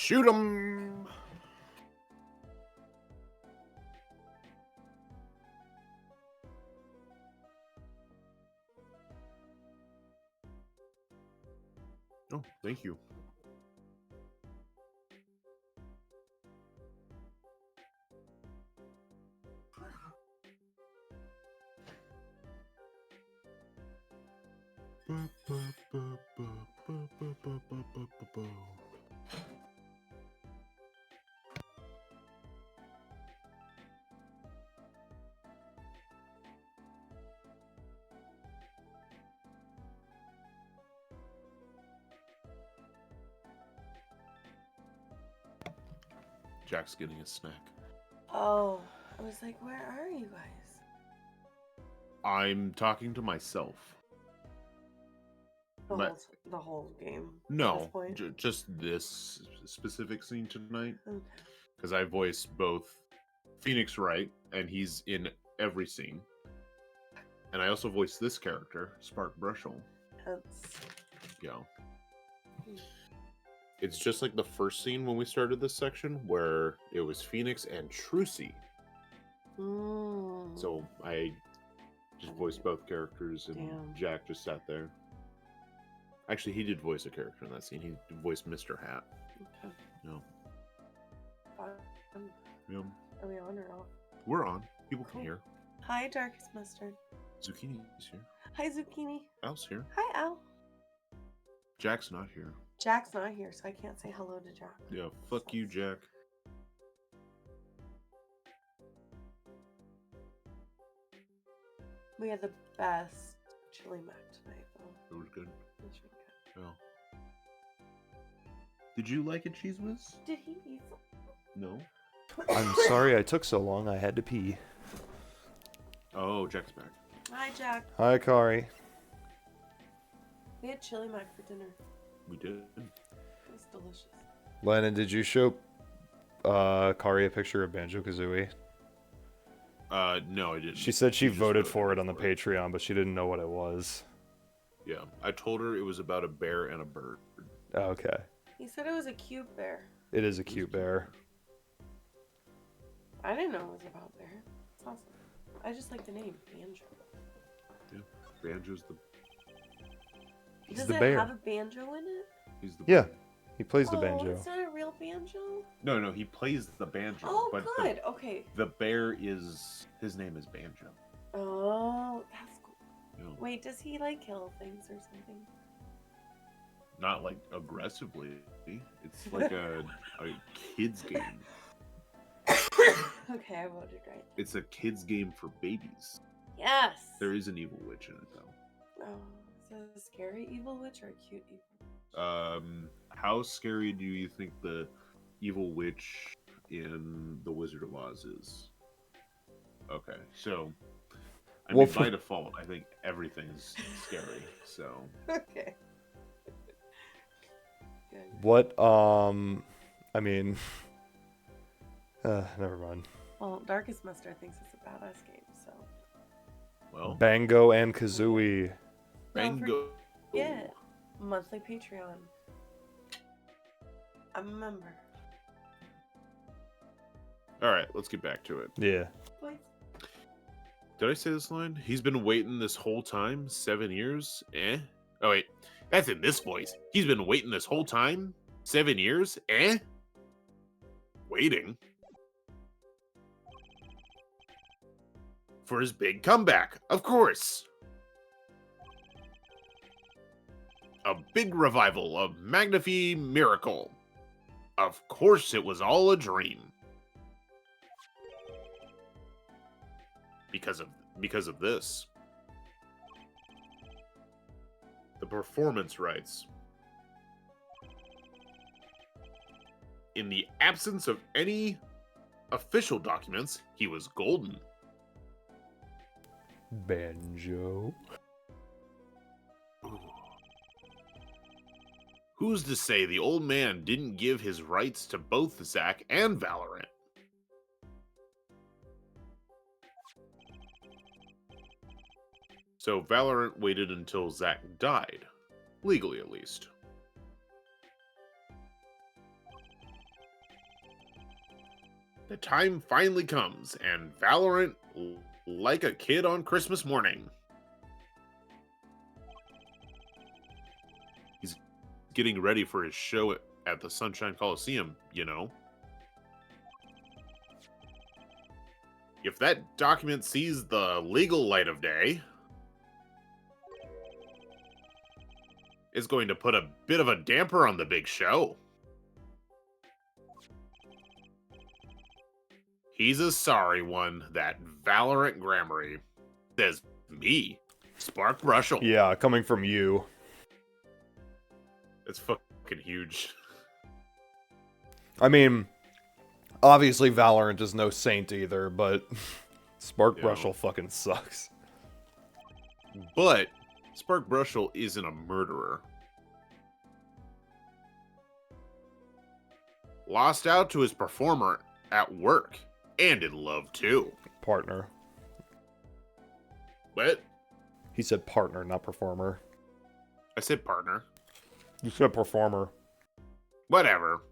Speaker 2: Shoot him! Oh, thank you. Jack's getting a snack.
Speaker 3: Oh, I was like, where are you guys?
Speaker 2: I'm talking to myself.
Speaker 3: The whole game.
Speaker 2: No, just this specific scene tonight.
Speaker 3: Okay.
Speaker 2: Because I voice both Phoenix Wright, and he's in every scene. And I also voice this character, Spark Brushel. Yeah. It's just like the first scene when we started this section, where it was Phoenix and Trucy. So I just voiced both characters, and Jack just sat there. Actually, he did voice a character in that scene. He voiced Mr. Hat.
Speaker 3: Okay.
Speaker 2: No.
Speaker 3: Yeah. Are we on or off?
Speaker 2: We're on. People can hear.
Speaker 3: Hi, Darkest Mustard.
Speaker 2: Zucchini's here.
Speaker 3: Hi, Zucchini.
Speaker 2: Al's here.
Speaker 3: Hi, Al.
Speaker 2: Jack's not here.
Speaker 3: Jack's not here, so I can't say hello to Jack.
Speaker 2: Yeah, fuck you, Jack.
Speaker 3: We had the best chili mac tonight, though.
Speaker 2: It was good.
Speaker 3: It was really good.
Speaker 2: Yeah. Did you like a Cheese Whiz?
Speaker 3: Did he eat some?
Speaker 2: No.
Speaker 1: I'm sorry I took so long. I had to pee.
Speaker 2: Oh, Jack's back.
Speaker 3: Hi, Jack.
Speaker 1: Hi, Kari.
Speaker 3: We had chili mac for dinner.
Speaker 2: We did.
Speaker 3: It was delicious.
Speaker 1: Lennon, did you show Kari a picture of Banjo-Kazooie?
Speaker 2: No, I didn't.
Speaker 1: She said she voted for it on the Patreon, but she didn't know what it was.
Speaker 2: Yeah, I told her it was about a bear and a bird.
Speaker 1: Oh, okay.
Speaker 3: He said it was a cute bear.
Speaker 1: It is a cute bear.
Speaker 3: I didn't know it was about bear. It's awesome. I just like the name, Banjo.
Speaker 2: Yeah, Banjo's the...
Speaker 3: Does
Speaker 1: the
Speaker 3: it
Speaker 1: bear.
Speaker 3: have a banjo in it?
Speaker 2: He's the...
Speaker 1: Yeah, he plays the
Speaker 3: Oh,
Speaker 1: banjo.
Speaker 3: it's not a real banjo?
Speaker 2: No, he plays the banjo.
Speaker 3: Oh,
Speaker 2: but
Speaker 3: good. Okay.
Speaker 2: The bear is... His name is Banjo.
Speaker 3: Oh, that's cool.
Speaker 2: Yeah.
Speaker 3: Wait, does he, like, kill things or something?
Speaker 2: Not, like, aggressively. It's like a kid's game.
Speaker 3: Okay, I voted right.
Speaker 2: It's a kid's game for babies.
Speaker 3: Yes!
Speaker 2: There is an evil witch in it, though.
Speaker 3: Oh, is it a scary evil witch or a cute evil witch?
Speaker 2: How scary do you think the evil witch in The Wizard of Oz is? Okay, so... I mean, by default, I think everything's scary, so...
Speaker 3: Okay. Good.
Speaker 1: What, I mean... never mind.
Speaker 3: Well, Darkest Mustard thinks it's a badass game, so...
Speaker 2: Well...
Speaker 1: Bango and Kazooie.
Speaker 2: Bango!
Speaker 3: Yeah. Monthly Patreon. I'm a member.
Speaker 2: Alright, let's get back to it.
Speaker 1: Yeah.
Speaker 3: Boys.
Speaker 2: Did I say this line? He's been waiting this whole time? 7 years? Eh? Oh, wait. That's in this voice. He's been waiting this whole time? 7 years? Eh? Waiting? For his big comeback, of course. A big revival of Magnify Miracle. Of course it was all a dream. Because of this. The performance rights. In the absence of any official documents, he was golden.
Speaker 1: Banjo.
Speaker 2: Who's to say the old man didn't give his rights to both Zack and Valorant? So Valorant waited until Zack died. Legally, at least. The time finally comes, and Valorant, like a kid on Christmas morning. He's getting ready for his show at the Sunshine Coliseum, you know. If that document sees the legal light of day, it's going to put a bit of a damper on the big show. He's a sorry one, that Valorant Grammary. Says me, Spark Brushel.
Speaker 1: Yeah, coming from you.
Speaker 2: It's fucking huge.
Speaker 1: I mean, obviously Valorant is no saint either, but Spark Brushel fucking sucks.
Speaker 2: But Spark Brushel isn't a murderer. Lost out to his performer at work, and in love too.
Speaker 1: Partner.
Speaker 2: What?
Speaker 1: He said partner, not performer.
Speaker 2: I said partner.
Speaker 1: You said performer.
Speaker 2: Whatever.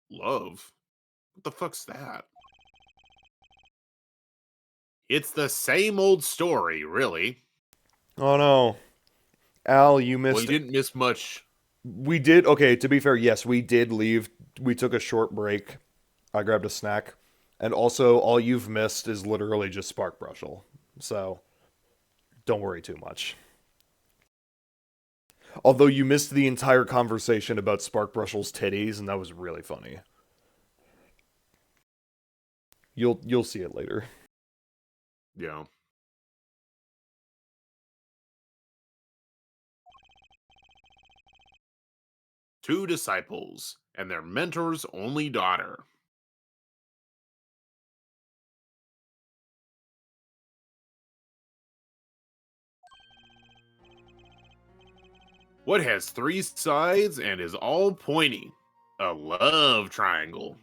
Speaker 2: Love? What the fuck's that? It's the same old story, really.
Speaker 1: Oh no. Al, you missed
Speaker 2: Well, you didn't miss much.
Speaker 1: We did. Okay, to be fair, yes, we did leave. We took a short break. I grabbed a snack. And also, all you've missed is literally just Spark Brushel. So, don't worry too much. Although you missed the entire conversation about Spark Brushel's titties, and that was really funny. You'll see it later.
Speaker 2: Yeah. Two disciples and their mentor's only daughter. What has three sides and is all pointy? A love triangle.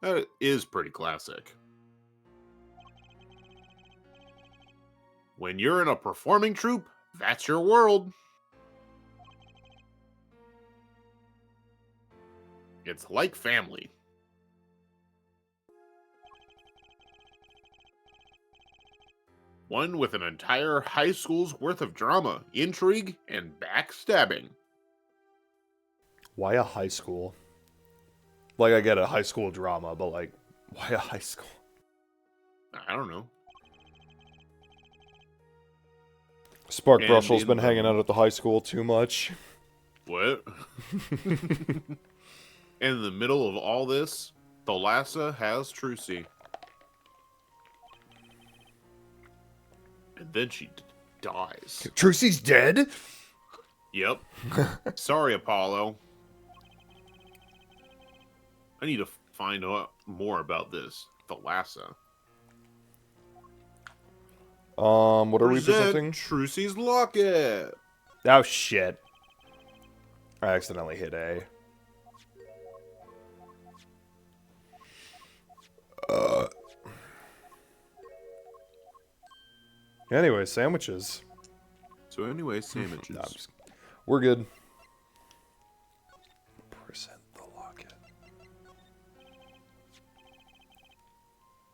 Speaker 2: That is pretty classic. When you're in a performing troupe, that's your world. It's like family. One with an entire high school's worth of drama, intrigue, and backstabbing.
Speaker 1: Why a high school? Like, I get a high school drama, but like, why a high school?
Speaker 2: I don't know.
Speaker 1: Spark Brushel's been hanging out at the high school too much.
Speaker 2: What? In the middle of all this, Thalassa has Trucy. And then she dies.
Speaker 1: Trucy's dead?
Speaker 2: Yep. Sorry, Apollo. I need to find out more about this Thalassa.
Speaker 1: What are we presenting?
Speaker 2: Trucy's locket.
Speaker 1: Oh shit. I accidentally hit A. Anyway, sandwiches.
Speaker 2: So anyway, sandwiches.
Speaker 1: No, we're good. Present the locket.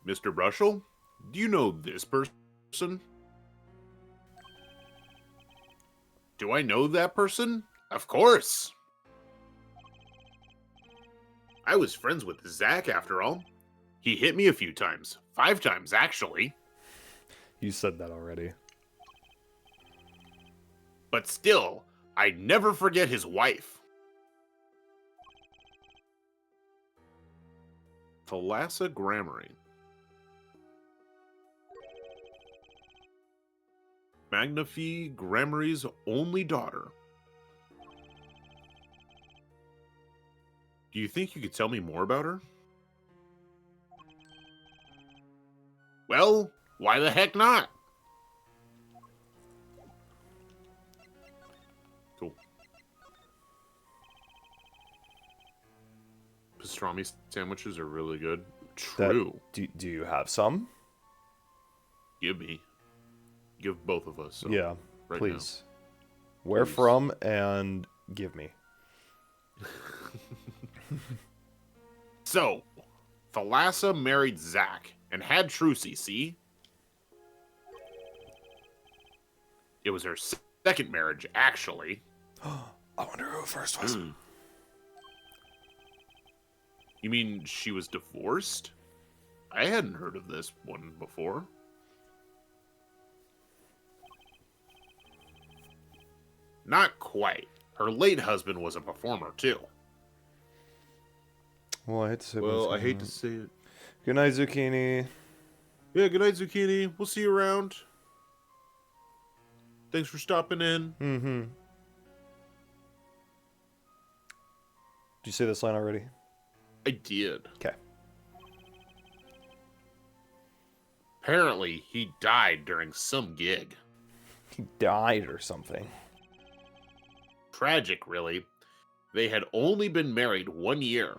Speaker 2: Mr. Brushel, do you know this person? Do I know that person? Of course. I was friends with Zach after all. He hit me a few times. 5 times, actually.
Speaker 1: You said that already.
Speaker 2: But still, I never forget his wife. Thalassa Grammary. Magnifi Grammary's only daughter. Do you think you could tell me more about her? Well, why the heck not? Cool. Pastrami sandwiches are really good. True.
Speaker 1: Do you have some?
Speaker 2: Give both of us.
Speaker 1: Yeah,
Speaker 2: right
Speaker 1: please.
Speaker 2: Now.
Speaker 1: Where
Speaker 2: Please.
Speaker 1: from and give me.
Speaker 2: So, Thalassa married Zack and had Trucy, see? It was her second marriage, actually.
Speaker 1: I wonder who first was.
Speaker 2: You mean she was divorced? I hadn't heard of this one before. Not quite. Her late husband was a performer, too.
Speaker 1: Well, I hate to say
Speaker 2: Well, I hate to say it.
Speaker 1: Good night, Zucchini.
Speaker 2: Yeah, good night, Zucchini. We'll see you around. Thanks for stopping in.
Speaker 1: Mm-hmm. Did you say this line already?
Speaker 2: I did.
Speaker 1: Okay.
Speaker 2: Apparently, he died during some gig.
Speaker 1: He died or something.
Speaker 2: Tragic, really. They had only been married 1 year.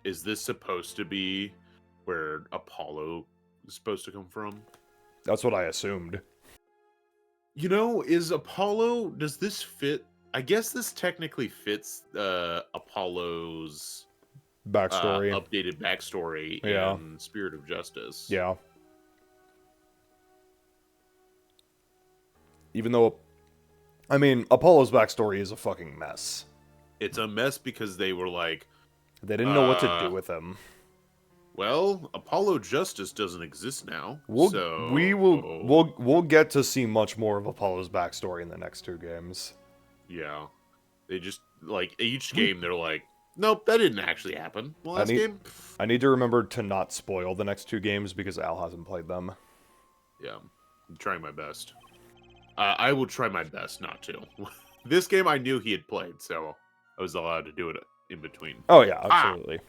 Speaker 2: Is this supposed to be where Apollo is supposed to come from?
Speaker 1: That's what I assumed.
Speaker 2: You know, is Apollo, does this fit? I guess this technically fits Apollo's
Speaker 1: Backstory.
Speaker 2: updated backstory
Speaker 1: Yeah.
Speaker 2: in Spirit of Justice.
Speaker 1: Yeah. Even though, I mean, Apollo's backstory is a fucking mess.
Speaker 2: It's a mess because they were like,
Speaker 1: They didn't know what to do with him.
Speaker 2: well, Apollo Justice doesn't exist now.
Speaker 1: We'll get to see much more of Apollo's backstory in the next 2 games.
Speaker 2: Yeah. They just, like, each game, they're like, nope, that didn't actually happen. The last game?
Speaker 1: I need to remember to not spoil the next 2 games because Al hasn't played them.
Speaker 2: Yeah, I'm trying my best. I will try my best not to. This game I knew he had played, so I was allowed to do it in between.
Speaker 1: Oh, yeah, absolutely.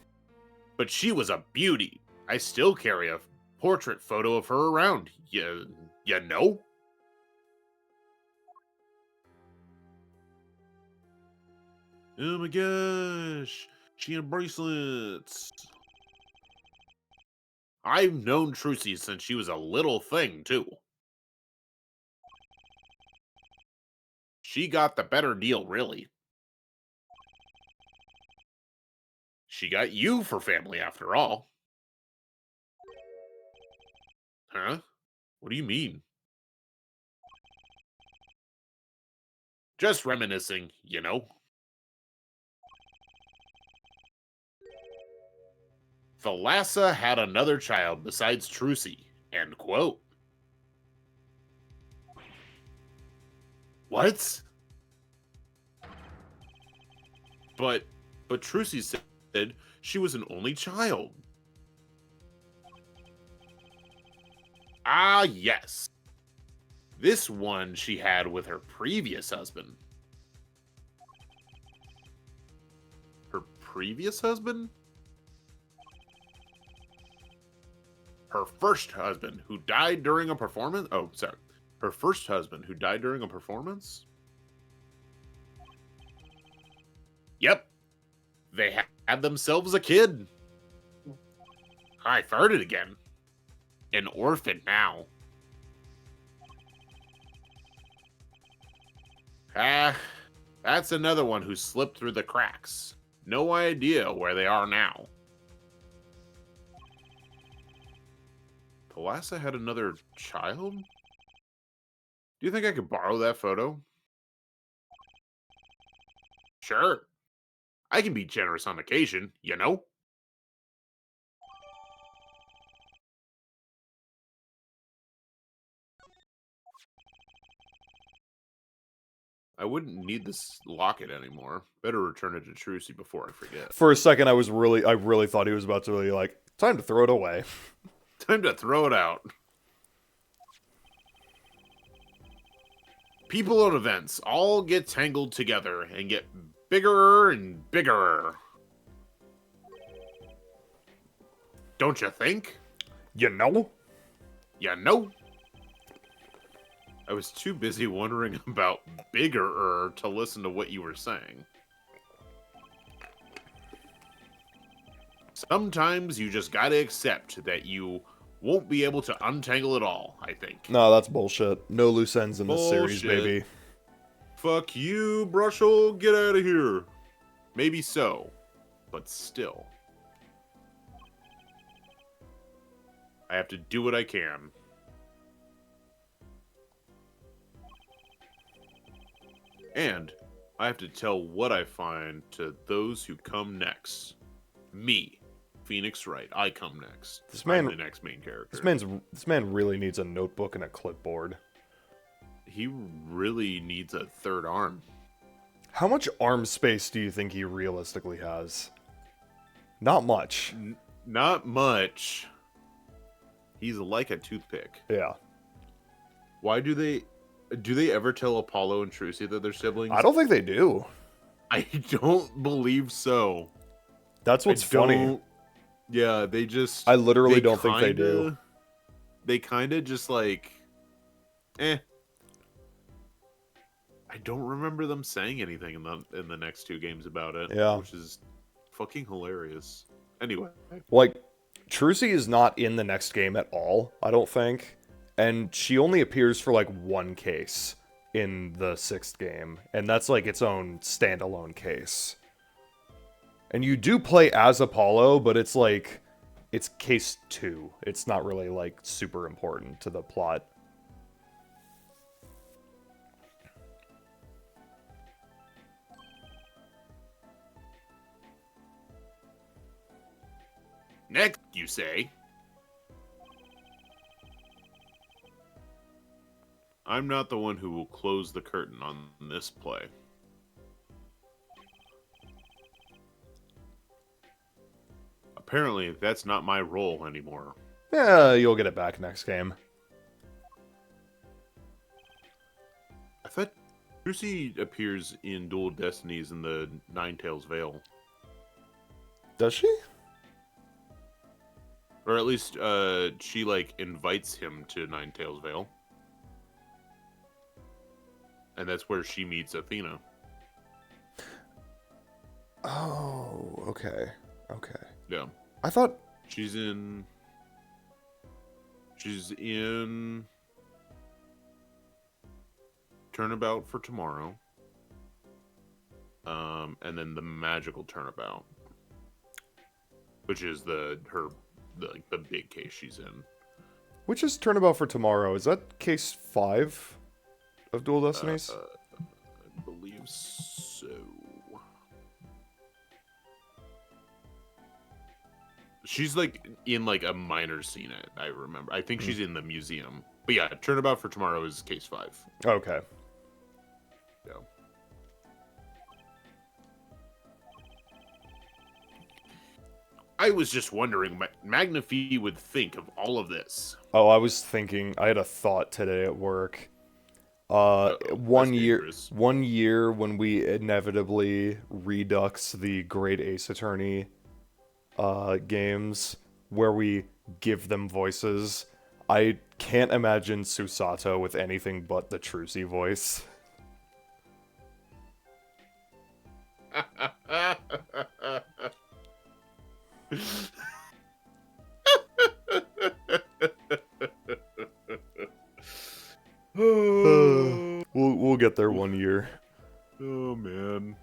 Speaker 2: But she was a beauty. I still carry a portrait photo of her around. You know? Oh my gosh. She had bracelets. I've known Trucy since she was a little thing, too. She got the better deal, really. She got you for family, after all. Huh? What do you mean? Just reminiscing, you know? Thalassa had another child besides Trucy. End quote. What? But Trucy said she was an only child. Ah, yes. This one she had with her previous husband. Her previous husband? Her first husband who died during a performance? Oh, sorry. Her first husband who died during a performance? Yep. They had themselves a kid. I farted again. An orphan now. That's another one who slipped through the cracks. No idea where they are now. Thalassa had another child? Do you think I could borrow that photo? Sure. I can be generous on occasion, you know? I wouldn't need this locket anymore. Better return it to Trucy before I forget.
Speaker 1: For a second, I really thought he was about to be like, time to throw it away.
Speaker 2: Time to throw it out. People and events all get tangled together and get bigger and bigger. Don't you think?
Speaker 1: You know?
Speaker 2: You know? I was too busy wondering about bigger to listen to what you were saying. Sometimes you just gotta accept that you won't be able to untangle it all, I think.
Speaker 1: No, that's bullshit. No loose ends in this series,
Speaker 2: Bullshit.
Speaker 1: baby.
Speaker 2: Fuck you, Brushel. Get out of here. Maybe so, but still. I have to do what I can. And I have to tell what I find to those who come next. Me, Phoenix Wright. I come next. I'm the next main character.
Speaker 1: This man really needs a notebook and a clipboard.
Speaker 2: He really needs a third arm.
Speaker 1: How much arm space do you think he realistically has? Not much.
Speaker 2: Not much. He's like a toothpick.
Speaker 1: Yeah.
Speaker 2: Why do they ever tell Apollo and Trucy that they're siblings?
Speaker 1: I don't think they do.
Speaker 2: I don't believe so.
Speaker 1: That's what's funny.
Speaker 2: Yeah, they just...
Speaker 1: I literally don't think they do.
Speaker 2: They kind of just like... I don't remember them saying anything in the next two games about it.
Speaker 1: Yeah.
Speaker 2: Which is fucking hilarious. Anyway.
Speaker 1: Like, Trucy is not in the next game at all, I don't think. And she only appears for, like, one case in the 6th game. And that's, like, its own standalone case. And you do play as Apollo, but it's, like, it's case 2. It's not really, like, super important to the plot.
Speaker 2: Next, you say? I'm not the one who will close the curtain on this play. Apparently, that's not my role anymore.
Speaker 1: Yeah, you'll get it back next game.
Speaker 2: I thought Trucy appears in Dual Destinies in the Ninetales Vale.
Speaker 1: Does she?
Speaker 2: Or at least, she, like, invites him to Ninetales Vale. And that's where she meets Athena.
Speaker 1: Oh, okay. Okay.
Speaker 2: Yeah.
Speaker 1: I thought...
Speaker 2: She's in Turnabout for Tomorrow. And then the Magical Turnabout. Which is the big case she's in.
Speaker 1: Which is Turnabout for Tomorrow? Is that case 5 of Dual Destinies?
Speaker 2: I believe so. She's like in like a minor scene, I remember. I think she's in the museum. But yeah, Turnabout for Tomorrow is case 5.
Speaker 1: Okay.
Speaker 2: Yeah. I was just wondering what Magnafee would think of all of this.
Speaker 1: Oh, I was thinking, I had a thought today at work. One year when we inevitably redux the Great Ace Attorney games where we give them voices. I can't imagine Susato with anything but the Trucy voice. We'll get there one year.
Speaker 2: Oh man.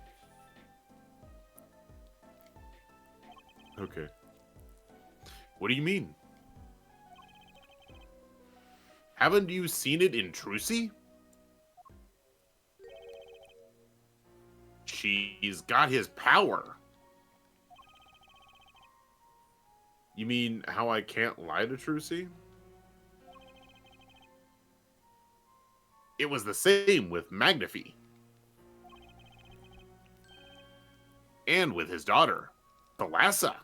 Speaker 2: Okay. What do you mean? Haven't you seen it in Trucy? She's got his power. You mean how I can't lie to Trucy? It was the same with Magnafee. And with his daughter, Thalassa.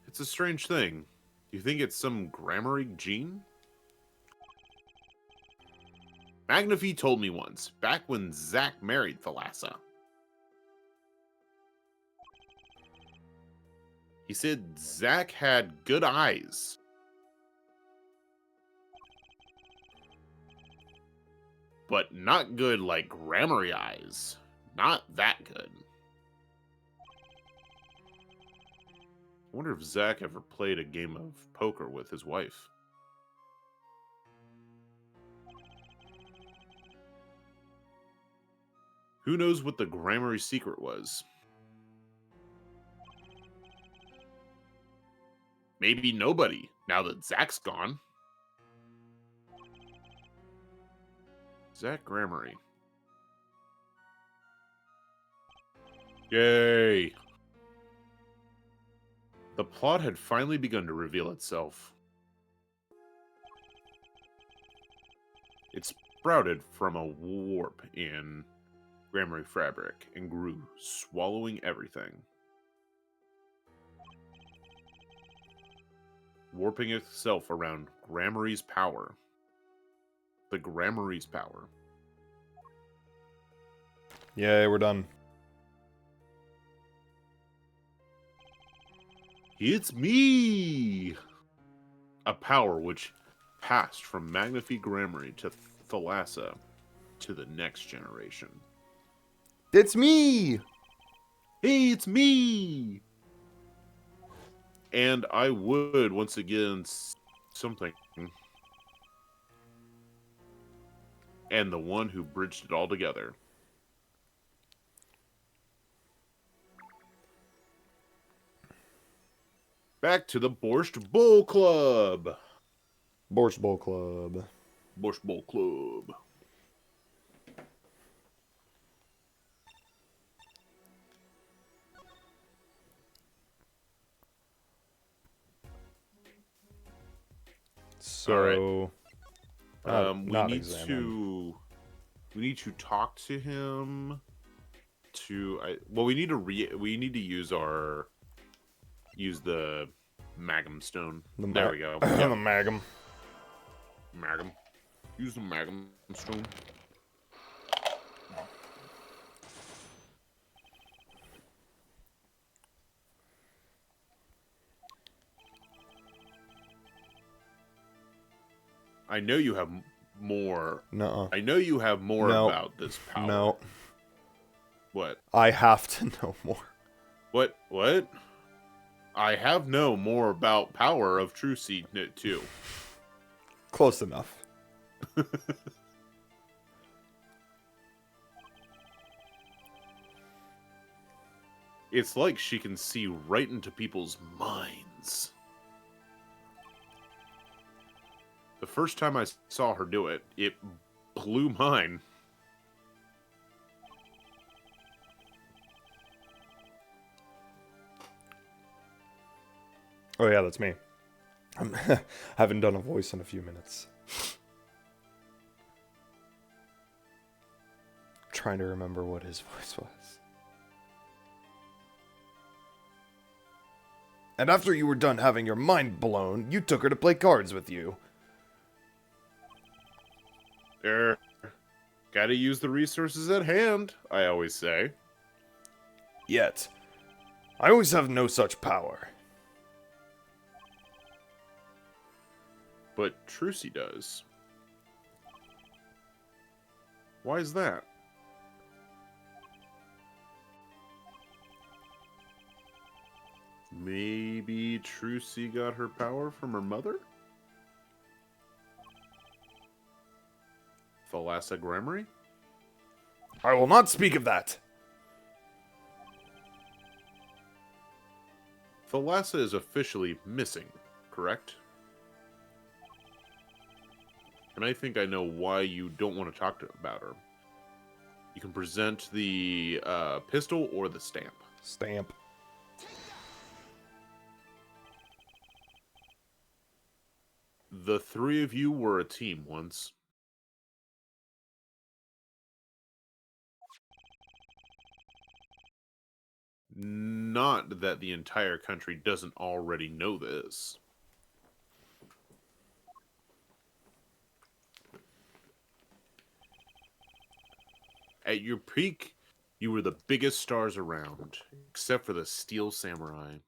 Speaker 2: It's a strange thing. You think it's some Grammary gene? Magnafee told me once, back when Zack married Thalassa. He said Zack had good eyes. But not good like Grammary eyes. Not that good. I wonder if Zach ever played a game of poker with his wife. Who knows what the Grammary secret was? Maybe nobody, now that Zach's gone. Zach Grammary. Yay! The plot had finally begun to reveal itself. It sprouted from a warp in Grammary fabric and grew, swallowing everything. Warping itself around Grammary's power. The Grammary's power.
Speaker 1: Yay, we're done.
Speaker 2: It's me! A power which passed from Magnifique Grammary to Thalassa to the next generation.
Speaker 1: It's me!
Speaker 2: Hey, it's me! And I would, once again, something. And the one who bridged it all together. Back to the Borscht Bowl Club.
Speaker 1: Borscht Bowl Club.
Speaker 2: Borscht Bowl Club.
Speaker 1: So,
Speaker 2: we need to talk to him. We need to use the Magum Stone. There we go.
Speaker 1: The Magum.
Speaker 2: Magum. Use the Magum Stone. I know you have more.
Speaker 1: No.
Speaker 2: I know you have more about this power.
Speaker 1: No.
Speaker 2: What?
Speaker 1: I have to know more.
Speaker 2: What? I have know more about power of True Seed too.
Speaker 1: Close enough.
Speaker 2: It's like she can see right into people's minds. The first time I saw her do it, it blew mine.
Speaker 1: Oh yeah, that's me. I haven't done a voice in a few minutes. Trying to remember what his voice was. And after you were done having your mind blown, you took her to play cards with you.
Speaker 2: Gotta use the resources at hand, I always say.
Speaker 1: Yet, I always have no such power.
Speaker 2: But Trucy does. Why is that? Maybe Trucy got her power from her mother? Thalassa Grammary?
Speaker 1: I will not speak of that.
Speaker 2: Thalassa is officially missing, correct? And I think I know why you don't want to talk about her. You can present the pistol or the stamp.
Speaker 1: Stamp.
Speaker 2: The three of you were a team once. Not that the entire country doesn't already know this. At your peak, you were the biggest stars around, except for the Steel Samurai.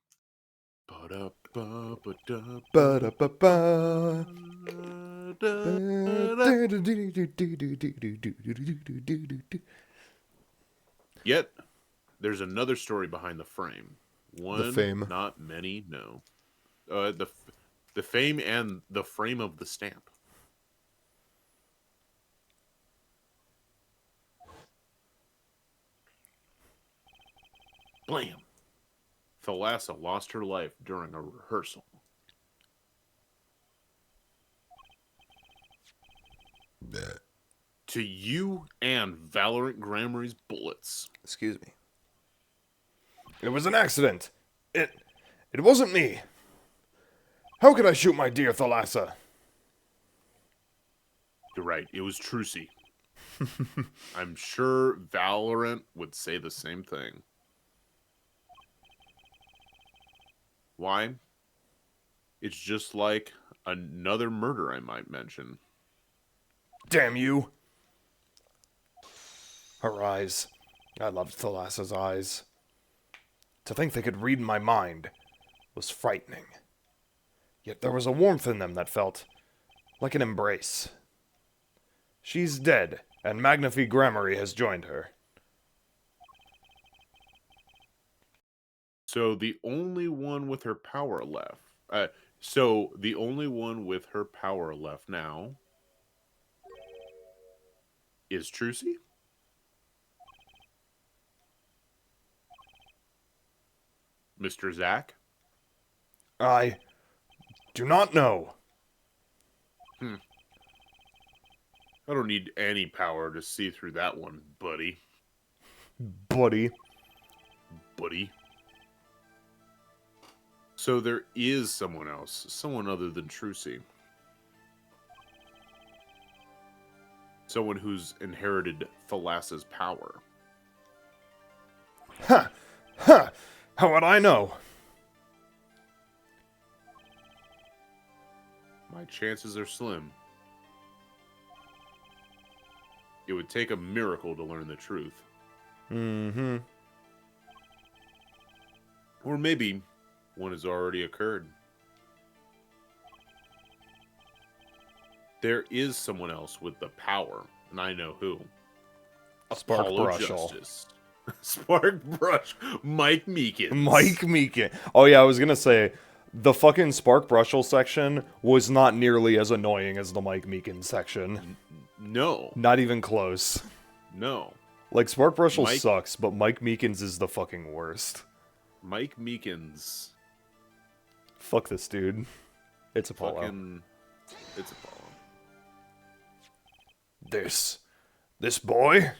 Speaker 2: Yet, there's another story behind the frame. One,
Speaker 1: fame.
Speaker 2: not many, no. The fame and the frame of the stamp. Blam! Thalassa lost her life during a rehearsal. To you and Valorant Grammary's bullets.
Speaker 1: Excuse me. It was an accident. It wasn't me. How could I shoot my dear Thalassa?
Speaker 2: You're right, it was Trucy. I'm sure Valorant would say the same thing. Why? It's just like another murder I might mention.
Speaker 1: Damn you. Her eyes. I loved Thalassa's eyes. To think they could read my mind was frightening. Yet there was a warmth in them that felt like an embrace. She's dead, and Magnifi Grammary has joined her.
Speaker 2: So the only one with her power left. The only one with her power left now is Trucy? Mr. Zach?
Speaker 1: I do not know.
Speaker 2: I don't need any power to see through that one, buddy.
Speaker 1: Buddy.
Speaker 2: So there is someone else, someone other than Trucy. Someone who's inherited Thalassa's power.
Speaker 1: Ha! Ha! How would I know?
Speaker 2: My chances are slim. It would take a miracle to learn the truth.
Speaker 1: Mm-hmm.
Speaker 2: Or maybe one has already occurred. There is someone else with the power, and I know who.
Speaker 1: Spark
Speaker 2: Apollo
Speaker 1: Brushel.
Speaker 2: Justice. Spark Brush. Mike Meekins.
Speaker 1: Mike Meekins. Oh yeah, I was gonna say, the fucking Spark Brushel section was not nearly as annoying as the Mike Meekins section.
Speaker 2: No.
Speaker 1: Not even close.
Speaker 2: No.
Speaker 1: Like, Spark Brushel sucks, but Mike Meekins is the fucking worst.
Speaker 2: Mike Meekins.
Speaker 1: Fuck this dude. It's Apollo.
Speaker 2: It's Apollo.
Speaker 1: This boy?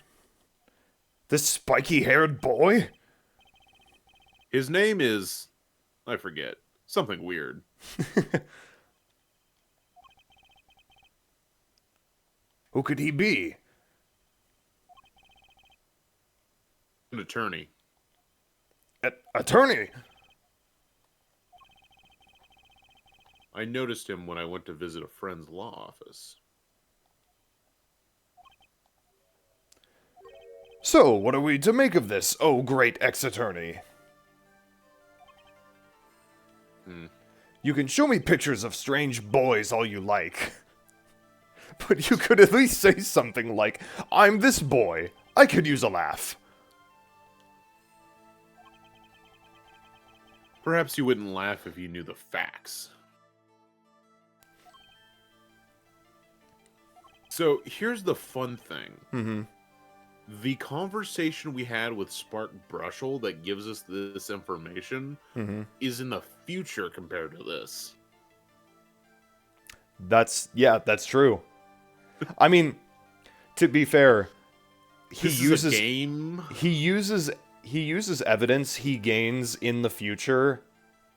Speaker 1: This spiky-haired boy?
Speaker 2: His name is, I forget, something weird.
Speaker 1: Who could he be?
Speaker 2: An attorney.
Speaker 1: Attorney?
Speaker 2: I noticed him when I went to visit a friend's law office.
Speaker 1: So, what are we to make of this, oh great ex-attorney? You can show me pictures of strange boys all you like. But you could at least say something like, I'm this boy. I could use a laugh.
Speaker 2: Perhaps you wouldn't laugh if you knew the facts. So, here's the fun thing.
Speaker 1: Mm-hmm.
Speaker 2: The conversation we had with Spark Brushel that gives us this information is in the future compared to this.
Speaker 1: That's true. I mean, to be fair, he uses evidence he gains in the future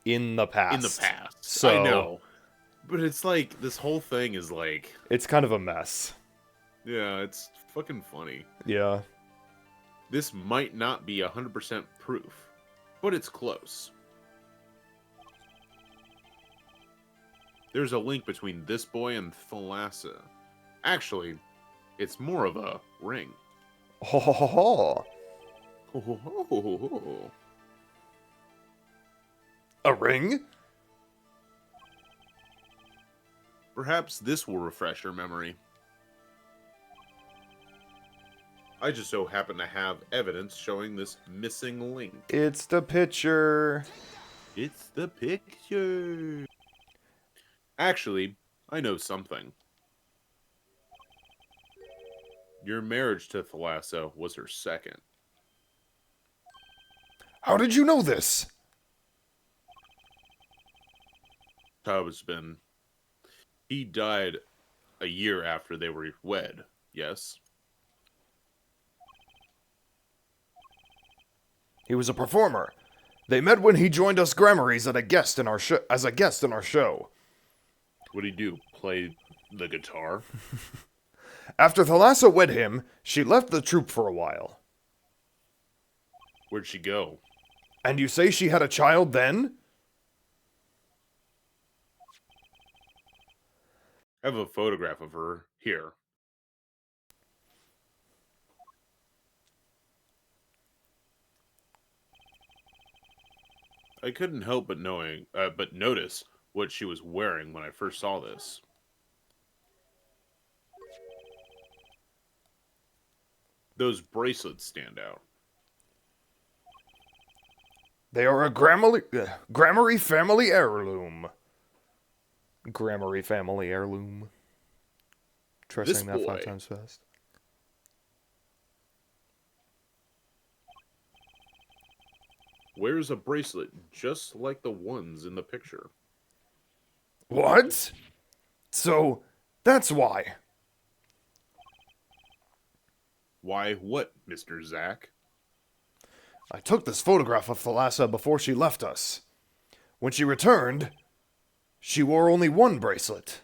Speaker 1: in the past.
Speaker 2: In the past.
Speaker 1: So,
Speaker 2: I know. But it's like, this whole thing is like...
Speaker 1: It's kind of a mess.
Speaker 2: Yeah, it's fucking funny.
Speaker 1: Yeah.
Speaker 2: This might not be 100% proof, but it's close. There's a link between this boy and Thalassa. Actually, it's more of a ring.
Speaker 1: Ho ho ho ho.
Speaker 2: Ho, ho, ho, ho, ho, ho.
Speaker 1: A ring?
Speaker 2: Perhaps this will refresh your memory. I just so happen to have evidence showing this missing link.
Speaker 1: It's the picture.
Speaker 2: It's the picture. Actually, I know something. Your marriage to Thalassa was her second.
Speaker 1: How did you know this?
Speaker 2: Husband. He died a year after they were wed, yes?
Speaker 1: He was a performer. They met when he joined us Grammaries as a guest in our show.
Speaker 2: What'd he do? Play the guitar?
Speaker 1: After Thalassa wed him, she left the troupe for a while.
Speaker 2: Where'd she go?
Speaker 1: And you say she had a child then?
Speaker 2: I have a photograph of her here. I couldn't help but notice what she was wearing when I first saw this. Those bracelets stand out.
Speaker 1: They are a Grammary family heirloom. Grammary family heirloom. Try saying that 5 times fast.
Speaker 2: Wears a bracelet just like the ones in the picture.
Speaker 1: What? So, that's why.
Speaker 2: Why what, Mr. Zack?
Speaker 1: I took this photograph of Thalassa before she left us. When she returned, she wore only one bracelet.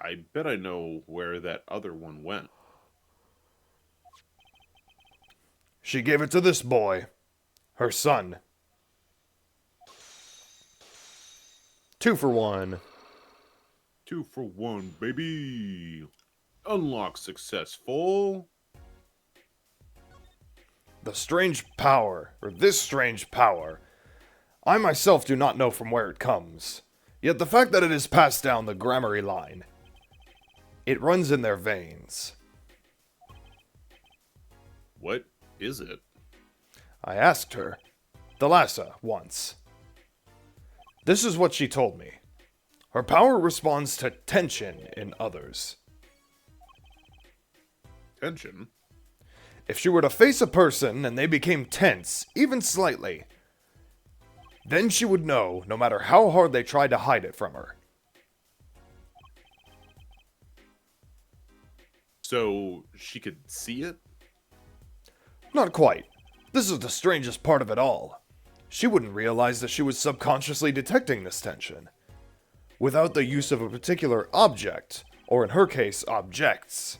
Speaker 2: I bet I know where that other one went.
Speaker 1: She gave it to this boy, her son. 2 for 1.
Speaker 2: 2 for 1, baby. Unlock successful.
Speaker 1: This strange power. I myself do not know from where it comes. Yet the fact that it is passed down the Grammary line, it runs in their veins.
Speaker 2: What is it?
Speaker 1: I asked her, Thalassa, once. This is what she told me. Her power responds to tension in others.
Speaker 2: Tension?
Speaker 1: If she were to face a person and they became tense, even slightly, then she would know, no matter how hard they tried to hide it from her.
Speaker 2: So she could see it?
Speaker 1: Not quite. This is the strangest part of it all. She wouldn't realize that she was subconsciously detecting this tension, without the use of a particular object, or in her case, objects.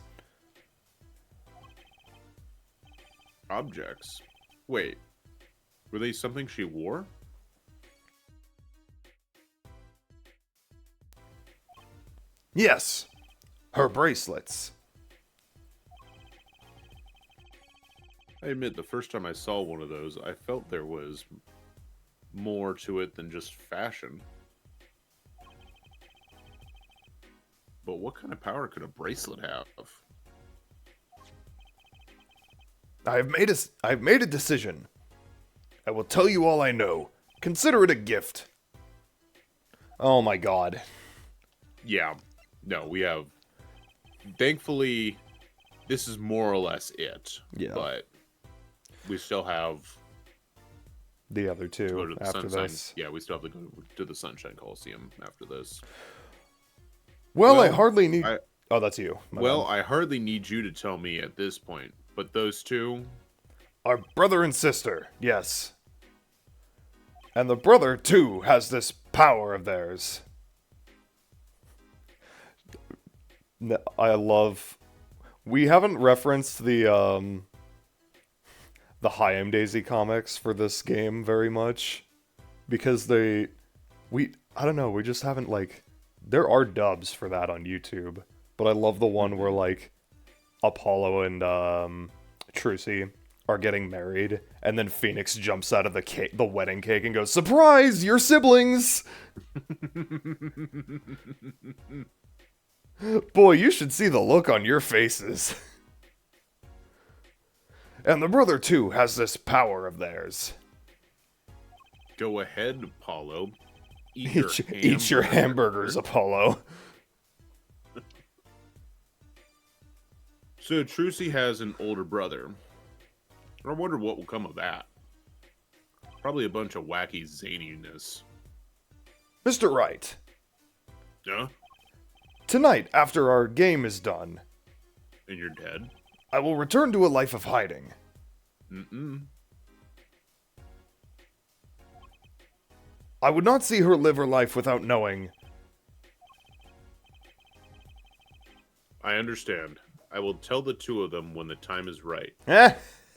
Speaker 2: Objects? Wait, were they something she wore?
Speaker 1: Yes, her bracelets.
Speaker 2: I admit, the first time I saw one of those, I felt there was more to it than just fashion. But what kind of power could a bracelet have?
Speaker 1: I've made a decision. I will tell you all I know. Consider it a gift. Oh my god.
Speaker 2: Yeah. No, we have... Thankfully, this is more or less it.
Speaker 1: Yeah.
Speaker 2: But we still have...
Speaker 1: The other two
Speaker 2: go to the
Speaker 1: after
Speaker 2: Sunshine.
Speaker 1: this.
Speaker 2: Yeah, we still have to go to the Sunshine Coliseum after this.
Speaker 1: Well, I hardly need...
Speaker 2: I
Speaker 1: Oh, that's you. My bad.
Speaker 2: I hardly need you to tell me at this point. But those two...
Speaker 1: Are brother and sister, yes. And the brother, too, has this power of theirs. I love... We haven't referenced the Hi, I'm Daisy comics for this game very much. Because I don't know, we just haven't, like... There are dubs for that on YouTube. But I love the one where, like, Apollo and Trucy are getting married, and then Phoenix jumps out of the wedding cake and goes, "Surprise! Your siblings!" Boy, you should see the look on your faces. And the brother, too, has this power of theirs.
Speaker 2: Go ahead, Apollo.
Speaker 1: Eat your hamburgers, Apollo.
Speaker 2: So Trucy has an older brother. I wonder what will come of that. Probably a bunch of wacky zaniness.
Speaker 1: Mr. Wright.
Speaker 2: Yeah?
Speaker 1: Tonight, after our game is done...
Speaker 2: And you're dead?
Speaker 1: I will return to a life of hiding.
Speaker 2: Mm-mm.
Speaker 1: I would not see her live her life without knowing.
Speaker 2: I understand. I will tell the two of them when the time is right.
Speaker 1: Eh?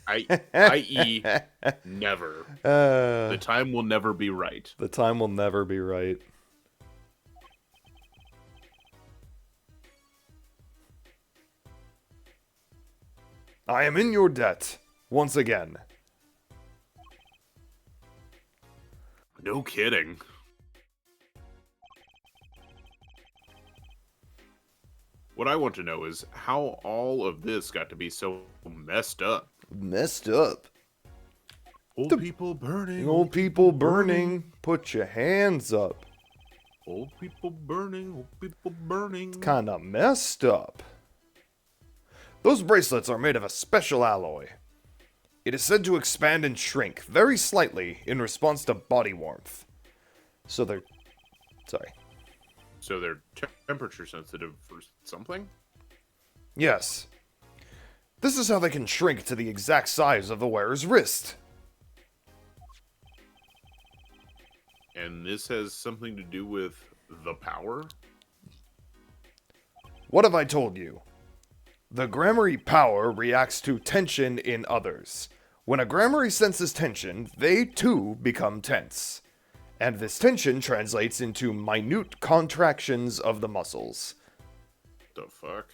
Speaker 2: I.e. never. The time will never be right.
Speaker 1: The time will never be right. I am in your debt, once again.
Speaker 2: No kidding. What I want to know is how all of this got to be so messed up.
Speaker 1: Messed up?
Speaker 2: Old people burning.
Speaker 1: Old people burning. Put your hands up.
Speaker 2: Old people burning. Old people burning.
Speaker 1: It's kind of messed up. Those bracelets are made of a special alloy. It is said to expand and shrink very slightly in response to body warmth. So they're... Sorry.
Speaker 2: So they're temperature sensitive for something?
Speaker 1: Yes. This is how they can shrink to the exact size of the wearer's wrist.
Speaker 2: And this has something to do with the power?
Speaker 1: What have I told you? The Grammary power reacts to tension in others. When a Grammary senses tension, they too become tense. And this tension translates into minute contractions of the muscles.
Speaker 2: The fuck?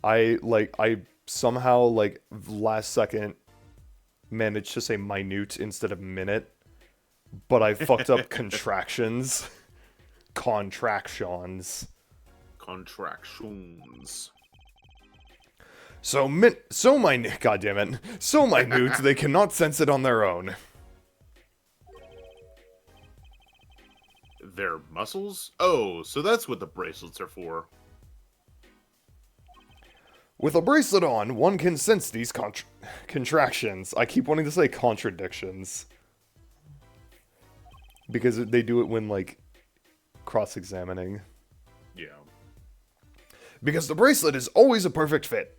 Speaker 1: I somehow, last second managed to say minute instead of minute. But I fucked up contractions. Contractions.
Speaker 2: Contractions.
Speaker 1: So minute, they cannot sense it on their own.
Speaker 2: Their muscles? Oh, so that's what the bracelets are for.
Speaker 1: With a bracelet on, one can sense these contractions. I keep wanting to say contradictions. Because they do it when, cross-examining.
Speaker 2: Yeah.
Speaker 1: Because the bracelet is always a perfect fit.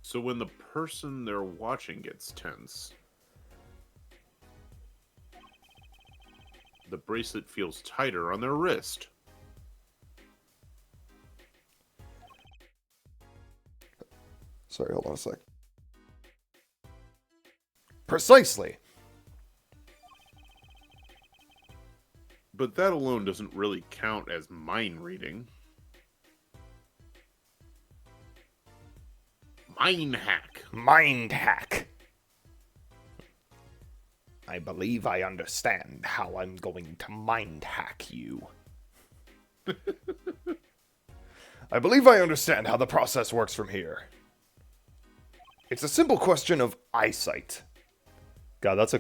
Speaker 2: So when the person they're watching gets tense, the bracelet feels tighter on their wrist.
Speaker 1: Sorry, hold on a sec. Precisely.
Speaker 2: But that alone doesn't really count as mind reading. Mind hack.
Speaker 1: Mind hack. I believe I understand how I'm going to mind hack you. I believe I understand how the process works from here. It's a simple question of eyesight. God, that's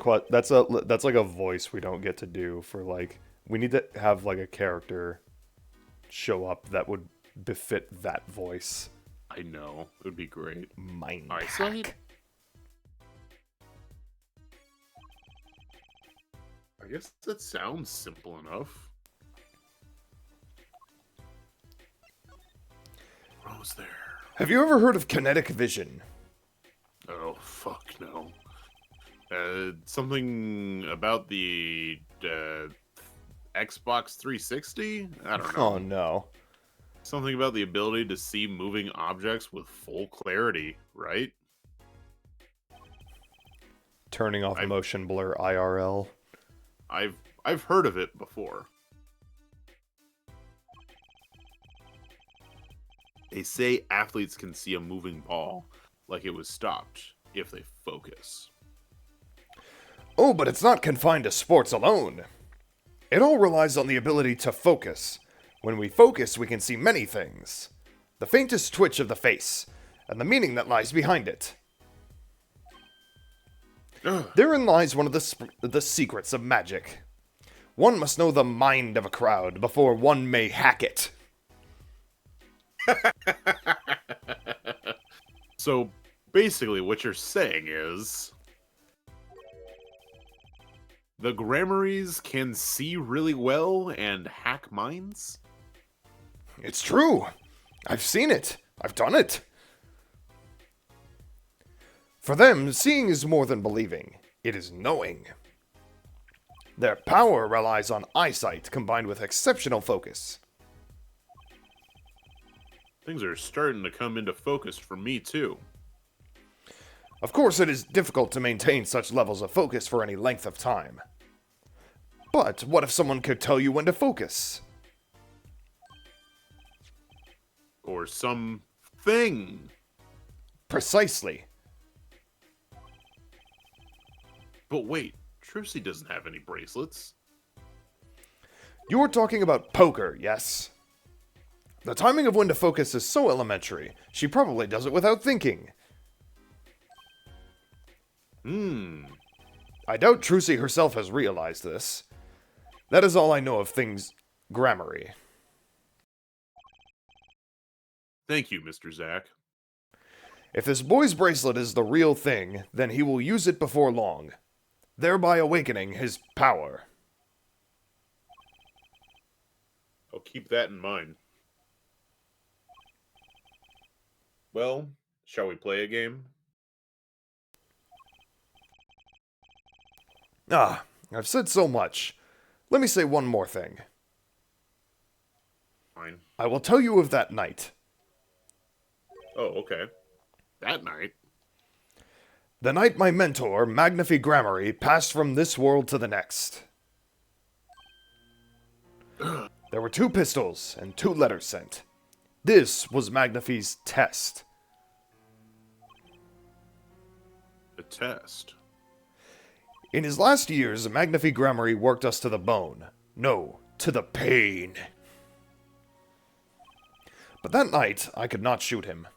Speaker 1: like a voice we don't get to do for we need to have a character show up that would befit that voice.
Speaker 2: I know. It would be great.
Speaker 1: Mind
Speaker 2: eyesight?
Speaker 1: hack.
Speaker 2: I guess that sounds simple enough. What was there?
Speaker 1: Have you ever heard of kinetic vision?
Speaker 2: Oh, fuck no. Something about the Xbox 360? I don't know.
Speaker 1: Oh, no.
Speaker 2: Something about the ability to see moving objects with full clarity, right?
Speaker 1: Turning off motion blur IRL.
Speaker 2: I've heard of it before. They say athletes can see a moving ball like it was stopped if they focus.
Speaker 1: Oh, but it's not confined to sports alone. It all relies on the ability to focus. When we focus, we can see many things. The faintest twitch of the face, and the meaning that lies behind it. Therein lies one of the secrets of magic. One must know the mind of a crowd before one may hack it.
Speaker 2: So, basically what you're saying is... the Grammarys can see really well and hack minds?
Speaker 1: It's true. I've seen it. I've done it. For them, seeing is more than believing. It is knowing. Their power relies on eyesight combined with exceptional focus.
Speaker 2: Things are starting to come into focus for me, too.
Speaker 1: Of course, it is difficult to maintain such levels of focus for any length of time. But what if someone could tell you when to focus?
Speaker 2: Or something.
Speaker 1: Precisely.
Speaker 2: But wait, Trucy doesn't have any bracelets.
Speaker 1: You're talking about poker, yes? The timing of when to focus is so elementary, she probably does it without thinking. I doubt Trucy herself has realized this. That is all I know of things Grammary.
Speaker 2: Thank you, Mr. Zack.
Speaker 1: If this boy's bracelet is the real thing, then he will use it before long, thereby awakening his power.
Speaker 2: I'll keep that in mind. Well, shall we play a game?
Speaker 1: I've said so much. Let me say one more thing.
Speaker 2: Fine.
Speaker 1: I will tell you of that night.
Speaker 2: Oh, okay. That night?
Speaker 1: The night my mentor, Magnify Grammary, passed from this world to the next. There were 2 pistols and 2 letters sent. This was Magnify's test.
Speaker 2: A test?
Speaker 1: In his last years, Magnify Grammary worked us to the bone. No, to the pain. But that night, I could not shoot him.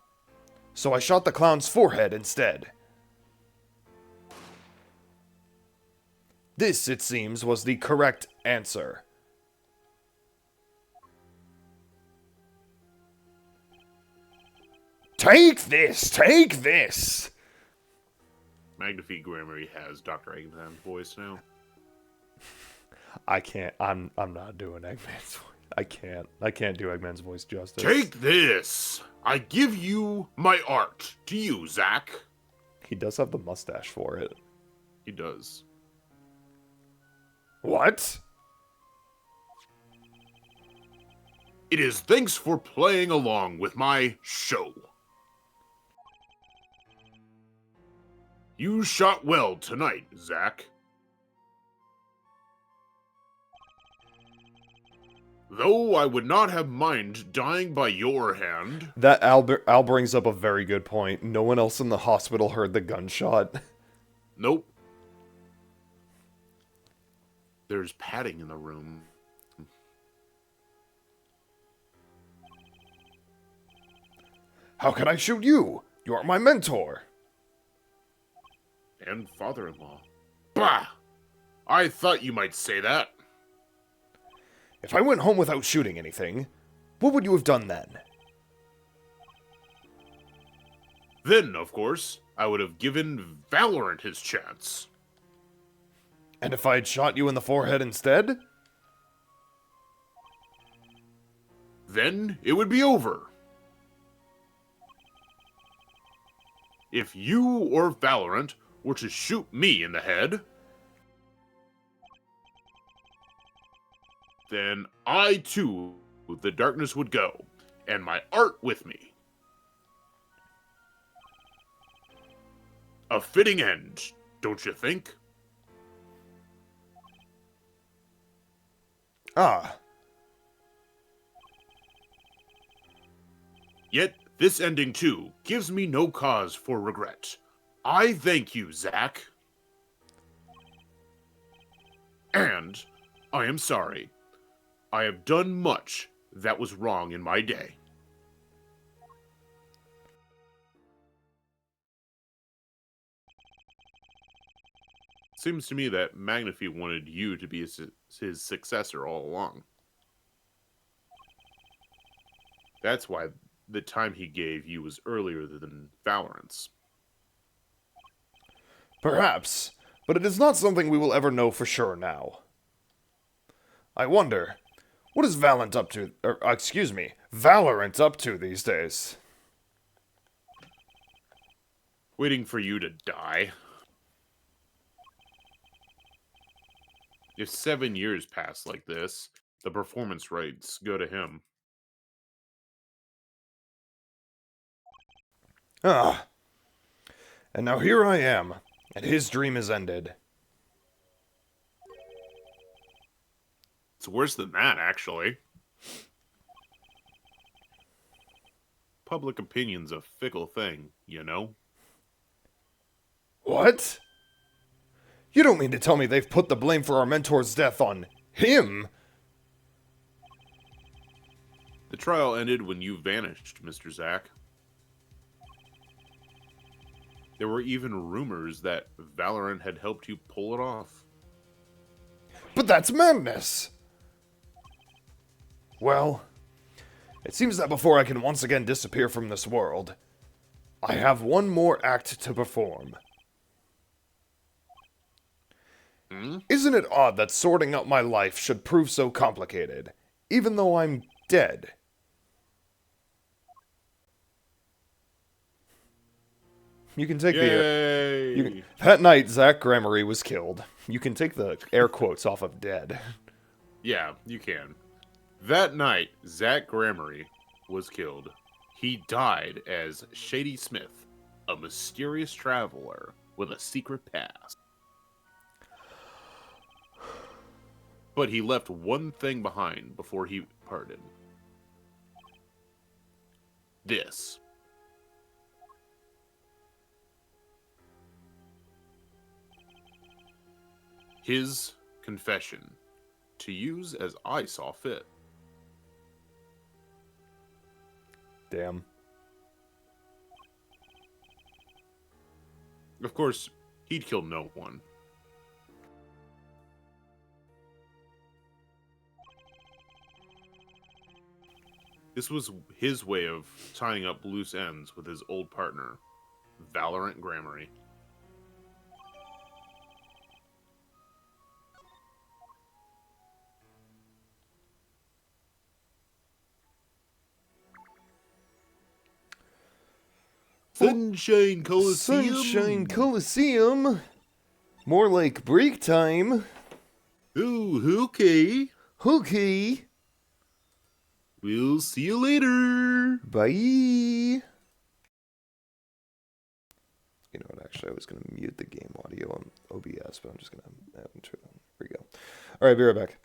Speaker 1: So I shot the clown's forehead instead. This, it seems, was the correct answer. Take this! Take this!
Speaker 2: Magnify Grammary has Dr. Eggman's voice now.
Speaker 1: I can't. I'm not doing Eggman's voice. I can't do Eggman's voice justice.
Speaker 2: Take this! I give you my art. To you, Zack.
Speaker 1: He does have the mustache for it.
Speaker 2: He does.
Speaker 1: What?
Speaker 2: It is thanks for playing along with my show. You shot well tonight, Zack. Though I would not have mind dying by your hand.
Speaker 1: That Al brings up a very good point. No one else in the hospital heard the gunshot.
Speaker 2: Nope. There's padding in the room.
Speaker 1: How can I shoot you? You are my mentor.
Speaker 2: And father-in-law. Bah! I thought you might say that.
Speaker 1: If I went home without shooting anything, what would you have done then?
Speaker 2: Then, of course, I would have given Valorant his chance.
Speaker 1: And if I had shot you in the forehead instead?
Speaker 2: Then it would be over. If you or Valorant were to shoot me in the head, then I too, the darkness would go, and my art with me. A fitting end, don't you think?
Speaker 1: Ah.
Speaker 2: Yet, this ending too gives me no cause for regret. I thank you, Zack. And I am sorry. I have done much that was wrong in my day. Seems to me that Magnifi wanted you to be his successor all along. That's why the time he gave you was earlier than Valorant's.
Speaker 1: Perhaps, but it is not something we will ever know for sure now. I wonder, what is Valorant up to these days?
Speaker 2: Waiting for you to die. If 7 years pass like this, the performance rates go to him.
Speaker 1: Ah. And now here I am, and his dream is ended.
Speaker 2: It's worse than that, actually. Public opinion's a fickle thing, you know?
Speaker 1: What? You don't mean to tell me they've put the blame for our mentor's death on him?
Speaker 2: The trial ended when you vanished, Mr. Zack. There were even rumors that Valorant had helped you pull it off.
Speaker 1: But that's madness! Well, it seems that before I can once again disappear from this world, I have one more act to perform. Isn't it odd that sorting out my life should prove so complicated, even though I'm dead? You can take that night, Zach Gramery was killed. You can take the air quotes off of dead.
Speaker 2: Yeah, you can. That night, Zach Gramery was killed. He died as Shady Smith, a mysterious traveler with a secret past. But he left one thing behind before he parted. This. His confession, to use as I saw fit.
Speaker 1: Damn.
Speaker 2: Of course, he'd killed no one. This was his way of tying up loose ends with his old partner, Valorant Gramery. Sunshine Coliseum.
Speaker 1: Sunshine Coliseum. More like break time.
Speaker 2: Ooh, okay.
Speaker 1: Okay.
Speaker 2: We'll see you later.
Speaker 1: Bye. You know what, actually, I was going to mute the game audio on OBS, but I'm just going to... Here we go. All right, be right back.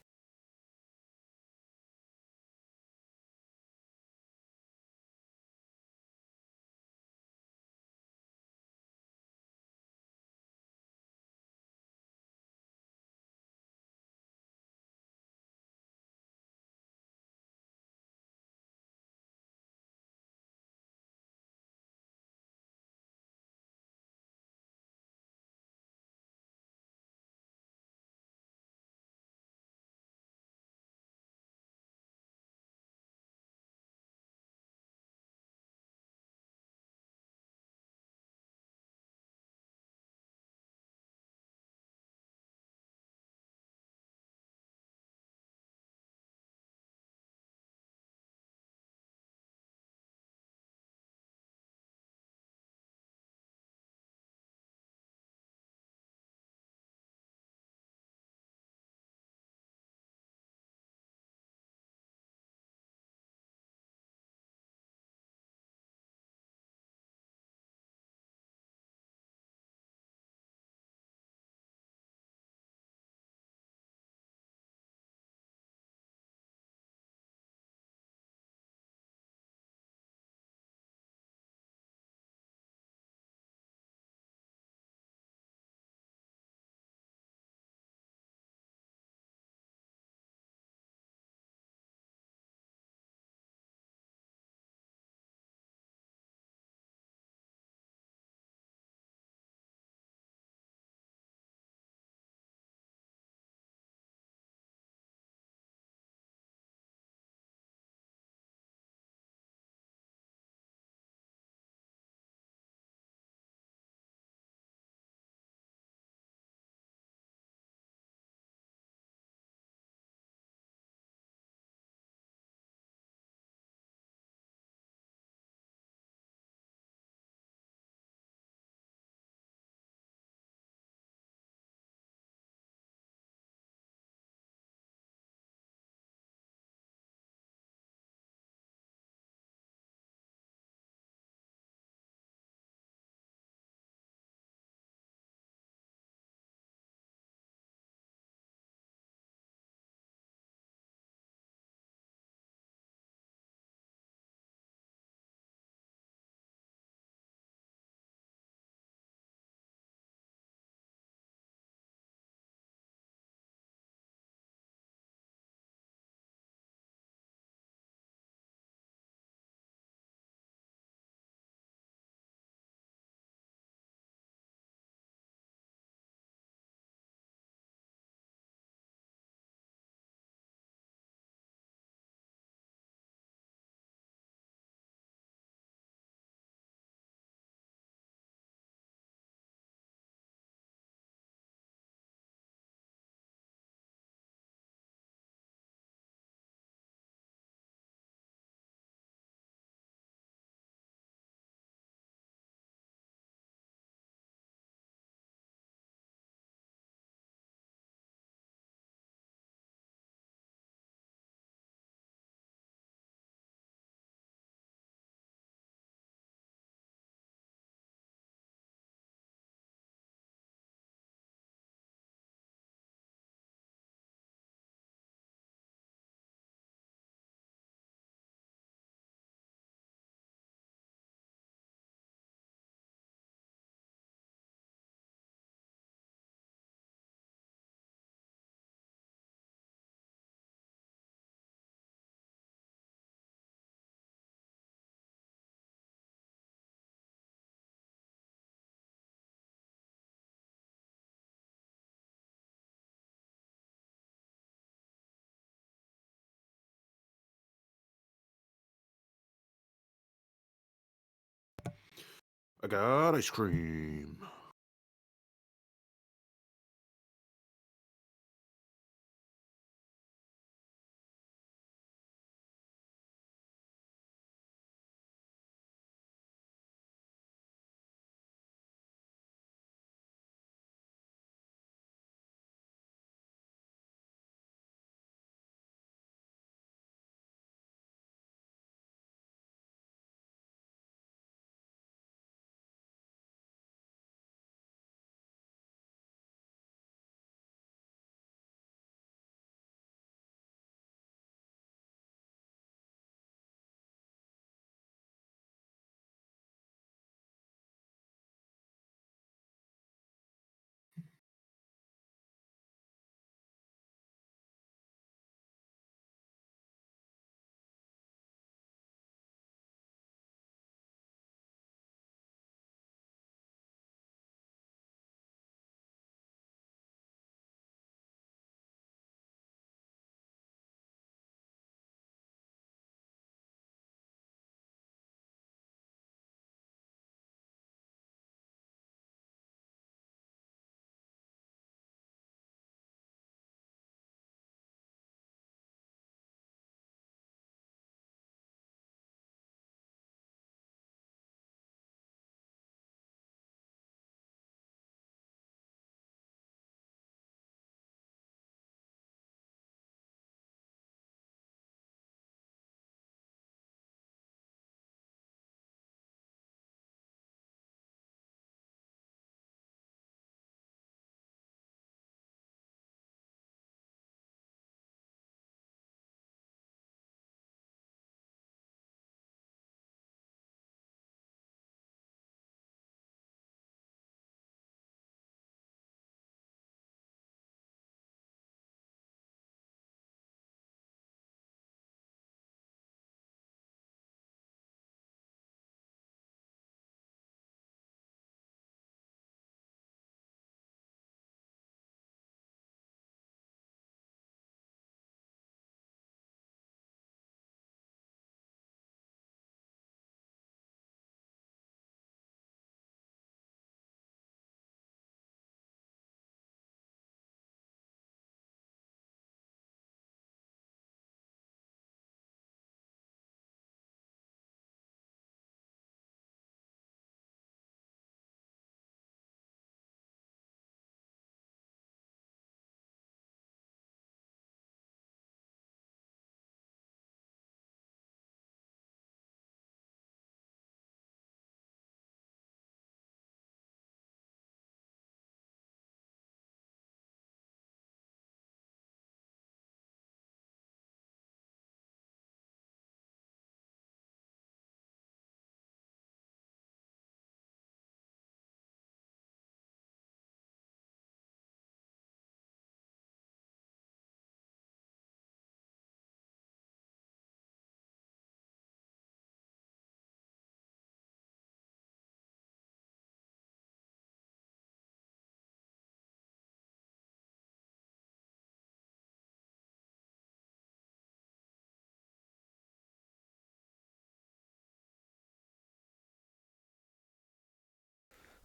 Speaker 2: I got ice cream.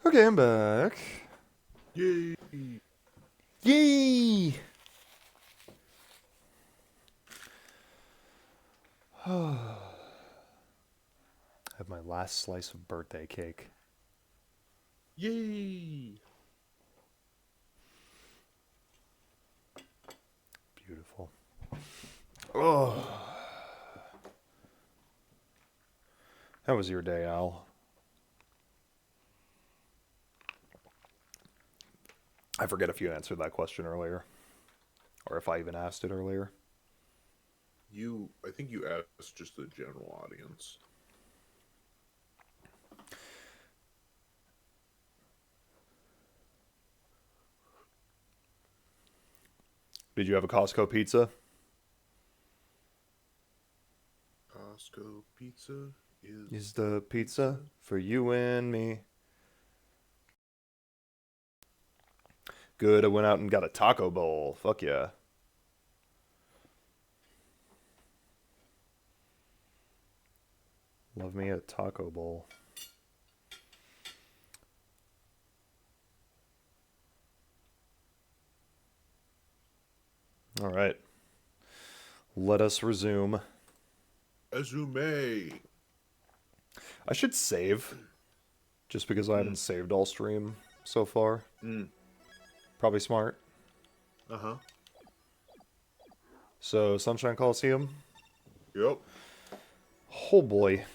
Speaker 1: Okay, I'm back.
Speaker 2: Yay!
Speaker 1: Yay! I have my last slice of birthday cake.
Speaker 2: Yay!
Speaker 1: Beautiful. Oh. How was your day, Al? I forget if you answered that question earlier, or if I even asked it earlier.
Speaker 2: I think you asked just the general audience.
Speaker 1: Did you have a Costco pizza?
Speaker 2: Costco pizza
Speaker 1: Is the pizza for you and me? Good, I went out and got a taco bowl. Fuck yeah. Love me a taco bowl. All right. Let us resume.
Speaker 2: As you may.
Speaker 1: I should save. Just because I haven't saved all stream so far. Probably smart.
Speaker 2: Uh-huh.
Speaker 1: So, Sunshine Coliseum.
Speaker 2: Yep.
Speaker 1: Oh boy.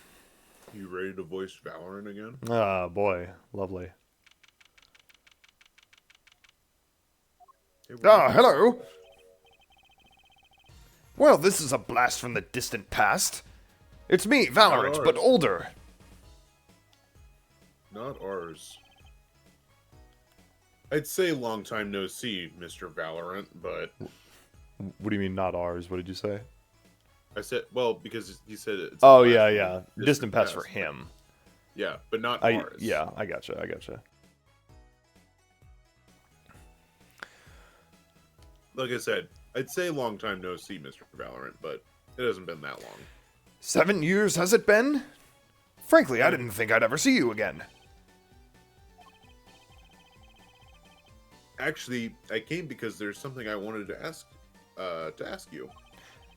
Speaker 2: You ready to voice Valorant again?
Speaker 1: Ah, boy. Lovely.
Speaker 2: Hey,
Speaker 1: hello! Well, this is a blast from the distant past. It's me, Valorant, but older.
Speaker 2: Not ours. I'd say long time no see, Mr. Valorant, but...
Speaker 1: What do you mean, not ours? What did you say?
Speaker 2: I said, well, because you said it's...
Speaker 1: Oh, yeah. Distant past for him.
Speaker 2: Yeah, but not ours.
Speaker 1: Yeah, I gotcha.
Speaker 2: Like I said, I'd say long time no see, Mr. Valorant, but it hasn't been that long.
Speaker 1: 7 years has it been? Frankly, I didn't think I'd ever see you again.
Speaker 2: Actually, I came because there's something I wanted to ask you.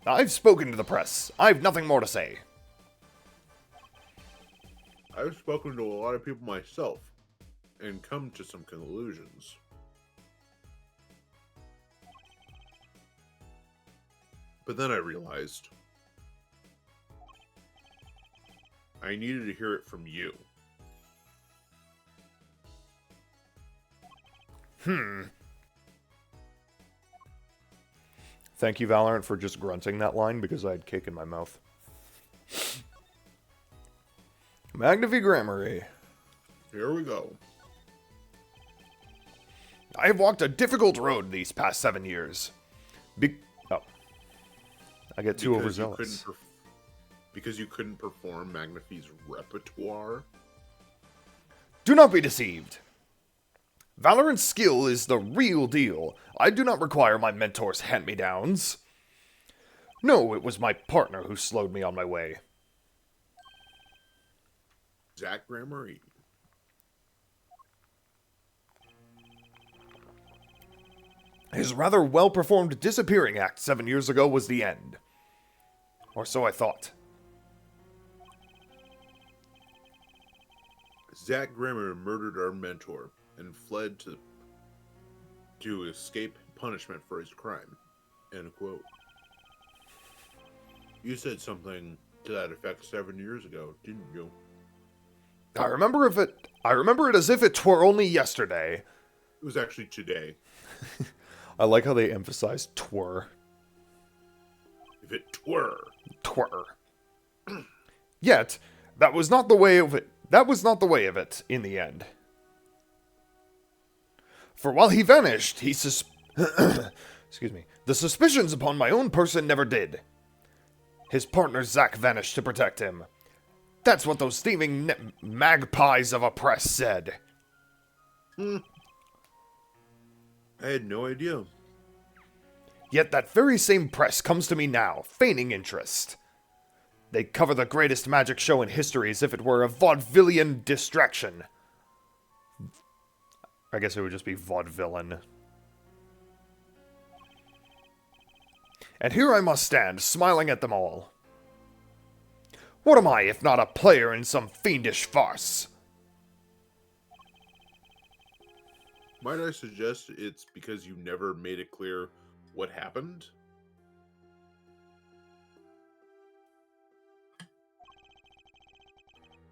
Speaker 1: I've spoken to the press. I've nothing more to say.
Speaker 2: I've spoken to a lot of people myself and come to some conclusions. But then I realized I needed to hear it from you.
Speaker 1: Thank you, Valorant, for just grunting that line because I had cake in my mouth. Magnifi Grammary.
Speaker 2: Here we go.
Speaker 1: I have walked a difficult road these past 7 years. I get too overzealous.
Speaker 2: Because you couldn't perform Magnifi's repertoire?
Speaker 1: Do not be deceived. Valorant's skill is the real deal. I do not require my mentor's hand-me-downs. No, it was my partner who slowed me on my way.
Speaker 2: Zach Grammary.
Speaker 1: His rather well-performed disappearing act 7 years ago was the end. Or so I thought.
Speaker 2: Zach Grammar murdered our mentor and fled to escape punishment for his crime. End quote. You said something to that effect 7 years ago, didn't you?
Speaker 1: I remember it as if it were only yesterday.
Speaker 2: It was actually today.
Speaker 1: I like how they emphasize twere.
Speaker 2: If it twere.
Speaker 1: Twere. Yet, that was not the way of it. That was not the way of it in the end. For while he vanished, excuse me, the suspicions upon my own person never did. His partner Zack vanished to protect him. That's what those thieving magpies of a press said.
Speaker 2: I had no idea.
Speaker 1: Yet that very same press comes to me now, feigning interest. They cover the greatest magic show in history as if it were a vaudevillian distraction. I guess it would just be vaudevillain. And here I must stand, smiling at them all. What am I if not a player in some fiendish farce?
Speaker 2: Might I suggest it's because you never made it clear what happened?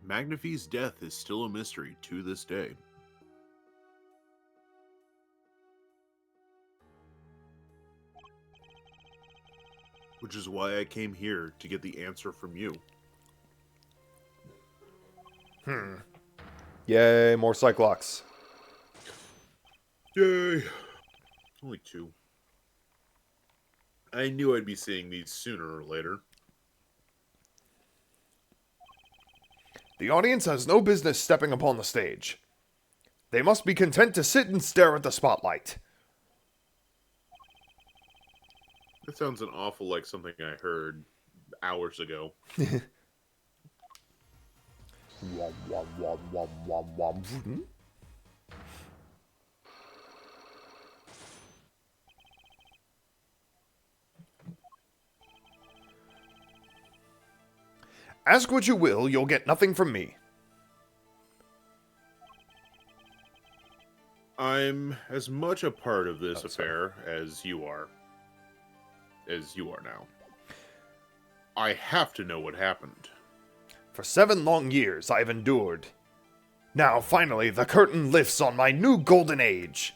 Speaker 2: Magnifi's death is still a mystery to this day. Which is why I came here to get the answer from you.
Speaker 1: Yay, more Cyclops.
Speaker 2: Yay! Only 2. I knew I'd be seeing these sooner or later.
Speaker 1: The audience has no business stepping upon the stage. They must be content to sit and stare at the spotlight.
Speaker 2: That sounds an awful like something I heard hours ago.
Speaker 1: Ask what you will, you'll get nothing from me.
Speaker 2: I'm as much a part of this affair as you are. As you are now. I have to know what happened.
Speaker 1: For 7 long years I've endured. Now, finally, the curtain lifts on my new golden age.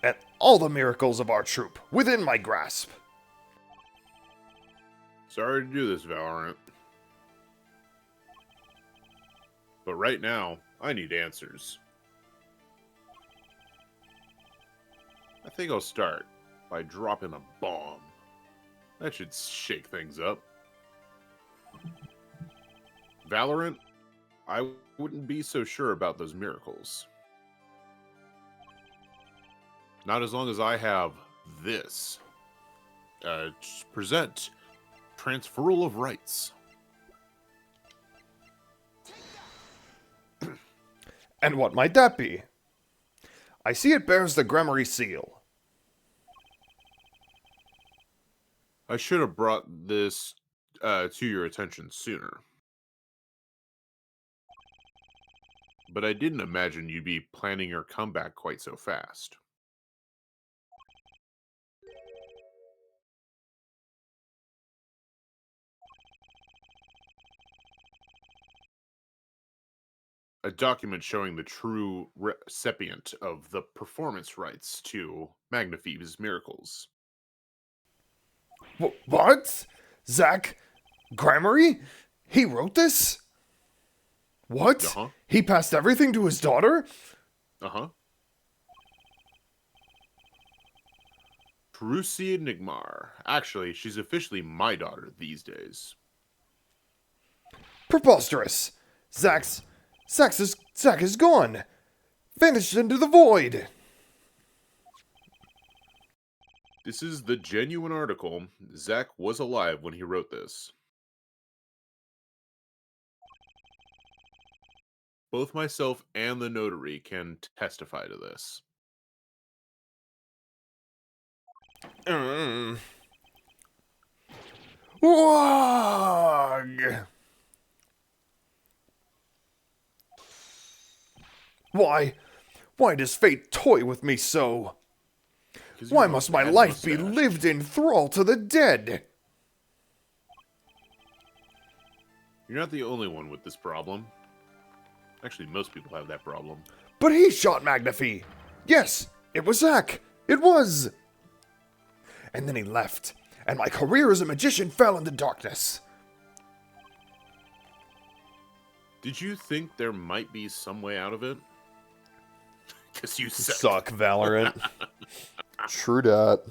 Speaker 1: And all the miracles of our troop within my grasp.
Speaker 2: Sorry to do this, Valorant. But right now, I need answers. I think I'll start by dropping a bomb. That should shake things up. Valorant, I wouldn't be so sure about those miracles. Not as long as I have this. Present transferal of rights.
Speaker 1: And what might that be? I see it bears the Gramarye seal.
Speaker 2: I should have brought this to your attention sooner. But I didn't imagine you'd be planning your comeback quite so fast. A document showing the true recipient of the performance rights to Magnafeeb's miracles.
Speaker 1: What? Zach Gramarye? He wrote this? What?
Speaker 2: Uh-huh.
Speaker 1: He passed everything to his daughter?
Speaker 2: Uh-huh. Trucia Nigmar. Actually, she's officially my daughter these days.
Speaker 1: Preposterous. Zach is gone. Vanished into the void.
Speaker 2: This is the genuine article. Zach was alive when he wrote this. Both myself and the notary can testify to this.
Speaker 1: Wog! Why does fate toy with me so? Why must my life be lived in thrall to the dead?
Speaker 2: You're not the only one with this problem. Actually, most people have that problem.
Speaker 1: But he shot Magnafee. Yes, it was Zach. It was. And then he left, and my career as a magician fell into darkness.
Speaker 2: Did you think there might be some way out of it? Because you
Speaker 1: suck, Valorant. True dat.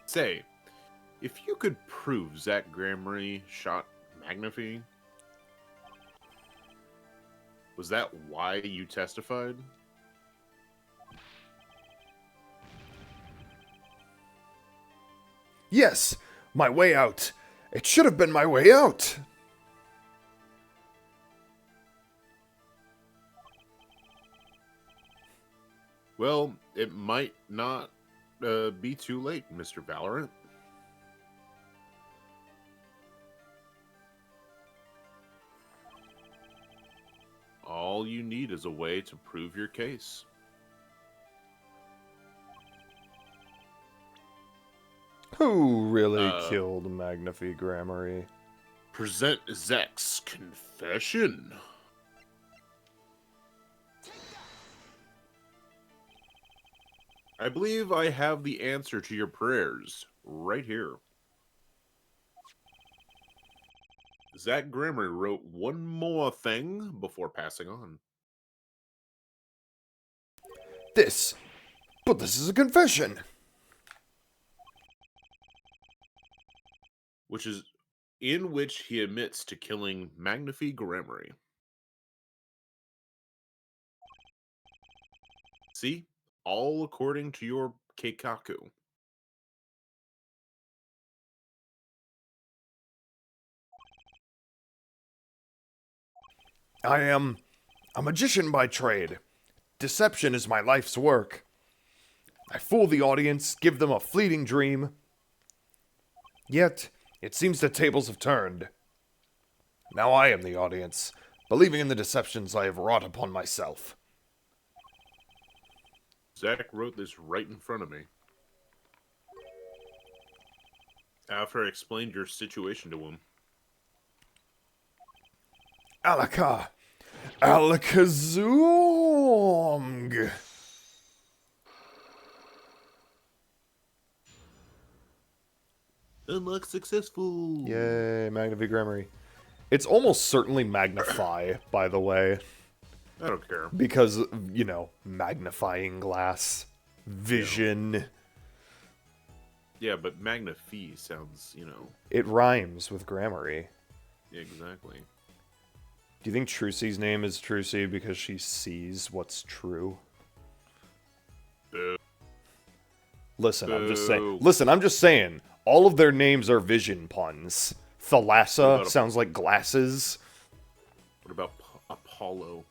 Speaker 2: Say, if you could prove Zach Gramarye shot Magnafee, was that why you testified?
Speaker 1: Yes, my way out. It should have been my way out.
Speaker 2: Well, it might not be too late, Mr. Valorant. All you need is a way to prove your case.
Speaker 1: Who really killed Magnafee Gramarye?
Speaker 2: Present Zach's confession. I believe I have the answer to your prayers right here. Zach Gramarye wrote one more thing before passing on.
Speaker 1: But this is a confession.
Speaker 2: In which he admits to killing Magnafee Gramarye. See? All according to your Keikaku.
Speaker 1: I am a magician by trade. Deception is my life's work. I fool the audience, give them a fleeting dream, Yet, it seems the tables have turned. Now I am the audience, believing in the deceptions I have wrought upon myself.
Speaker 2: Zach wrote this right in front of me. After I explained your situation to him.
Speaker 1: Alaka! Alakazong!
Speaker 2: Unlock successful!
Speaker 1: Yay, Magnify Grammary. It's almost certainly Magnify, by the way.
Speaker 2: I don't care.
Speaker 1: Because, you know, magnifying glass, vision.
Speaker 2: Yeah, but Magnify sounds, you know...
Speaker 1: It rhymes with Grammary.
Speaker 2: Exactly.
Speaker 1: Do you think Trucy's name is Trucy because she sees what's true?
Speaker 2: Boo.
Speaker 1: Listen,
Speaker 2: Boo.
Speaker 1: I'm just saying. All of their names are vision puns. Thalassa sounds like glasses.
Speaker 2: What about Apollo?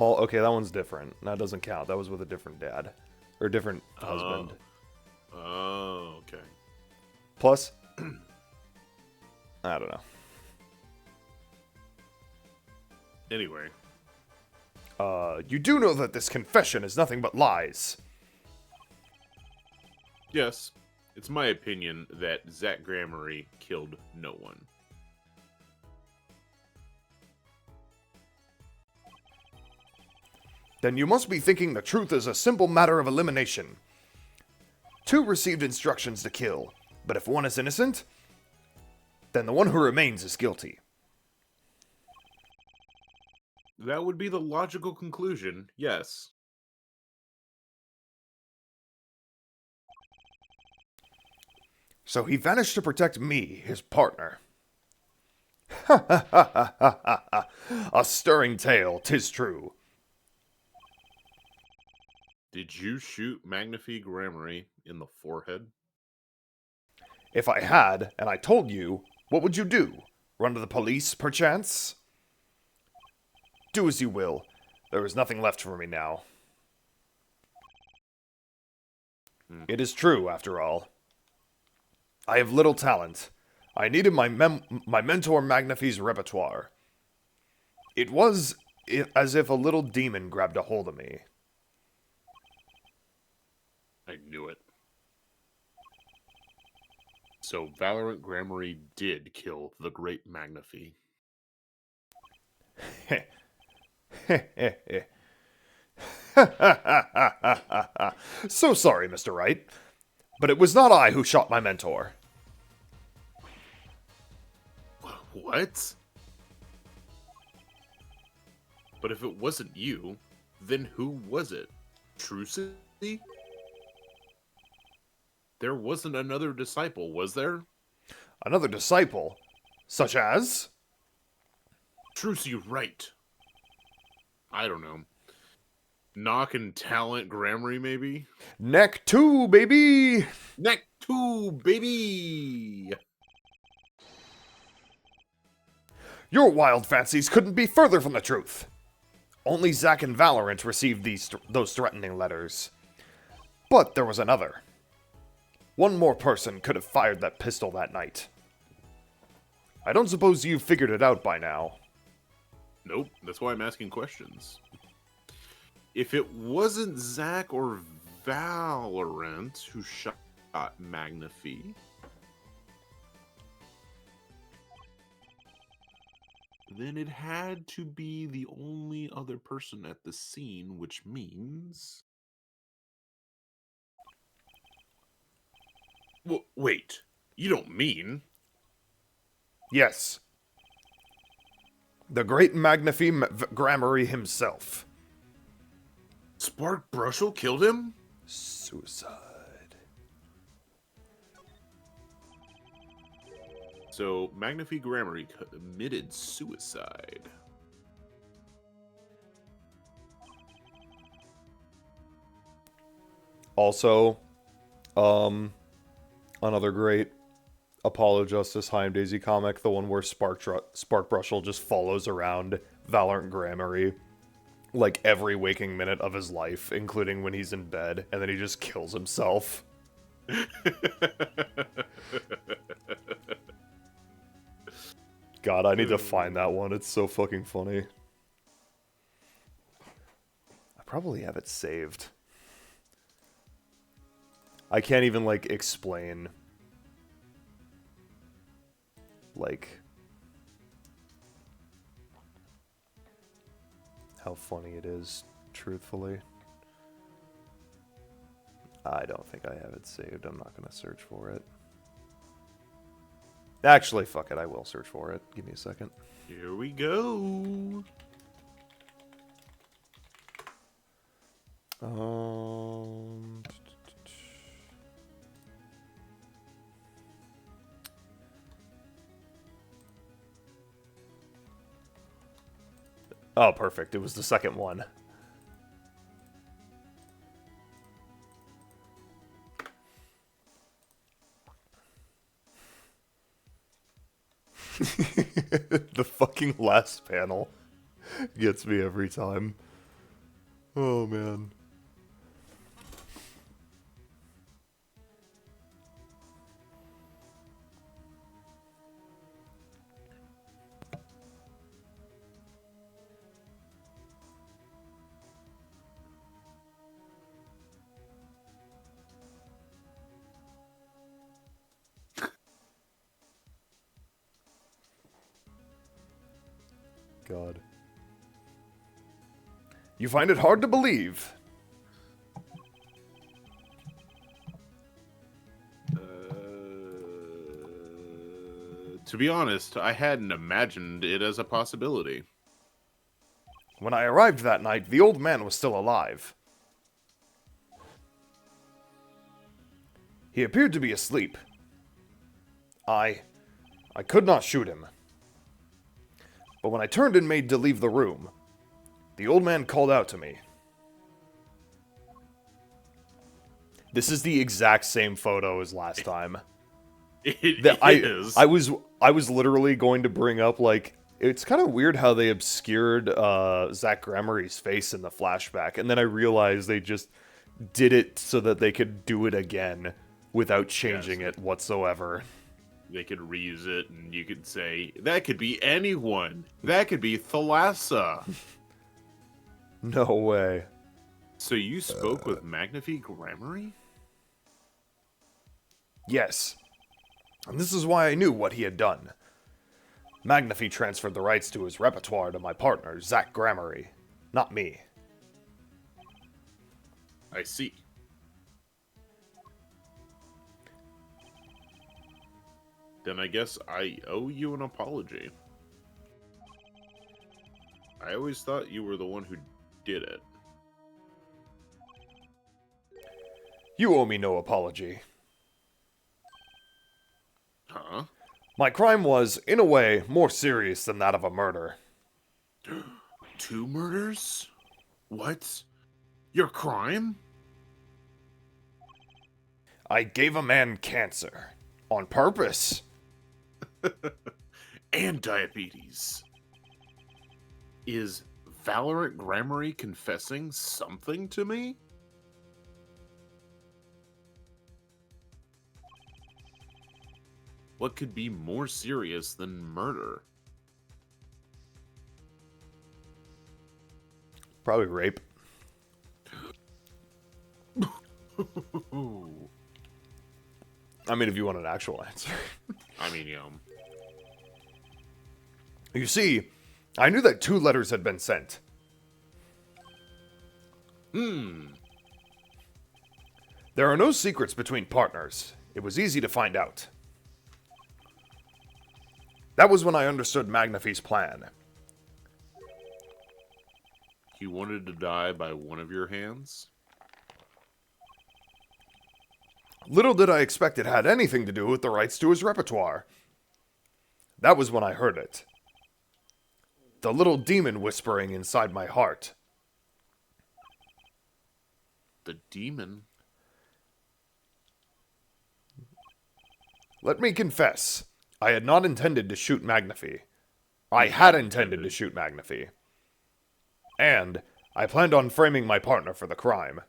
Speaker 1: Okay, that one's different. That doesn't count. That was with a different dad. Or a different husband.
Speaker 2: Oh, okay.
Speaker 1: Plus, I don't know.
Speaker 2: Anyway.
Speaker 1: You do know that this confession is nothing but lies.
Speaker 2: Yes, it's my opinion that Zach Grammary killed no one.
Speaker 1: Then you must be thinking the truth is a simple matter of elimination. 2 received instructions to kill, but if one is innocent, then the one who remains is guilty.
Speaker 2: That would be the logical conclusion, yes.
Speaker 1: So he vanished to protect me, his partner. Ha ha ha ha ha ha! A stirring tale, 'tis true.
Speaker 2: Did you shoot Magnify Grammary in the forehead?
Speaker 1: If I had, and I told you, what would you do? Run to the police, perchance? Do as you will. There is nothing left for me now. It is true, after all. I have little talent. I needed my mentor Magnify's repertoire. It was as if a little demon grabbed a hold of me.
Speaker 2: I knew it. So Valorant Grammary did kill the great Magnify.
Speaker 1: So sorry, Mr. Wright. But it was not I who shot my mentor.
Speaker 2: What? But if it wasn't you, then who was it? Trucy? There wasn't another disciple, was there?
Speaker 1: Another disciple? Such as?
Speaker 2: Trucy Wright. I don't know. Knock and Talent Grammary, maybe?
Speaker 1: Neck 2, baby!
Speaker 2: Neck 2, baby!
Speaker 1: Your wild fancies couldn't be further from the truth. Only Zack and Valorant received those threatening letters. But there was another. One more person could have fired that pistol that night. I don't suppose you've figured it out by now.
Speaker 2: Nope, that's why I'm asking questions. If it wasn't Zack or Valorant who shot Magnify, then it had to be the only other person at the scene, which means... Well, wait, you don't mean...
Speaker 1: Yes. The great Magnify Grammary himself.
Speaker 2: Spark Brushel killed him?
Speaker 1: Suicide.
Speaker 2: So, Magnify Grammary committed suicide.
Speaker 1: Also, another great Apollo Justice Haim Daisy comic, the one where Spark Brushel just follows around Valorant Grammary like every waking minute of his life, including when he's in bed, and then he just kills himself. God, I need to find that one. It's so fucking funny. I probably have it saved. I can't even, like, explain, like, how funny it is, truthfully. I don't think I have it saved. I'm not going to search for it. Actually, fuck it. I will search for it. Give me a second.
Speaker 2: Here we go.
Speaker 1: Oh, perfect. It was the second one. The fucking last panel gets me every time. Oh, man. God. You find it hard to believe.
Speaker 2: To be honest, I hadn't imagined it as a possibility.
Speaker 1: When I arrived that night, the old man was still alive. He appeared to be asleep. I could not shoot him. But when I turned and made to leave the room, the old man called out to me. This is the exact same photo as last time.
Speaker 2: It is.
Speaker 1: I was literally going to bring up, like, it's kind of weird how they obscured Zach Gramery's face in the flashback, and then I realized they just did it so that they could do it again without changing it whatsoever.
Speaker 2: They could reuse it, and you could say, that could be anyone. That could be Thalassa.
Speaker 1: No way.
Speaker 2: So you spoke with Magnifi Gramery?
Speaker 1: Yes. And this is why I knew what he had done. Magnifi transferred the rights to his repertoire to my partner, Zach Gramery, not me.
Speaker 2: I see. Then I guess I owe you an apology. I always thought you were the one who did it.
Speaker 1: You owe me no apology.
Speaker 2: Huh?
Speaker 1: My crime was, in a way, more serious than that of a murder.
Speaker 2: 2 murders? What? Your crime?
Speaker 1: I gave a man cancer. On purpose.
Speaker 2: And diabetes. Is Valorant Gramery confessing something to me? What could be more serious than murder?
Speaker 1: Probably rape. I mean, if you want an actual answer.
Speaker 2: I mean,
Speaker 1: You see, I knew that 2 letters had been sent. There are no secrets between partners. It was easy to find out. That was when I understood Magnifi's plan.
Speaker 2: He wanted to die by one of your hands?
Speaker 1: Little did I expect it had anything to do with the rights to his repertoire. That was when I heard it. The little demon whispering inside my heart.
Speaker 2: The demon?
Speaker 1: Let me confess, I had not intended to shoot Magnifi. I had intended to shoot Magnifi. And I planned on framing my partner for the crime.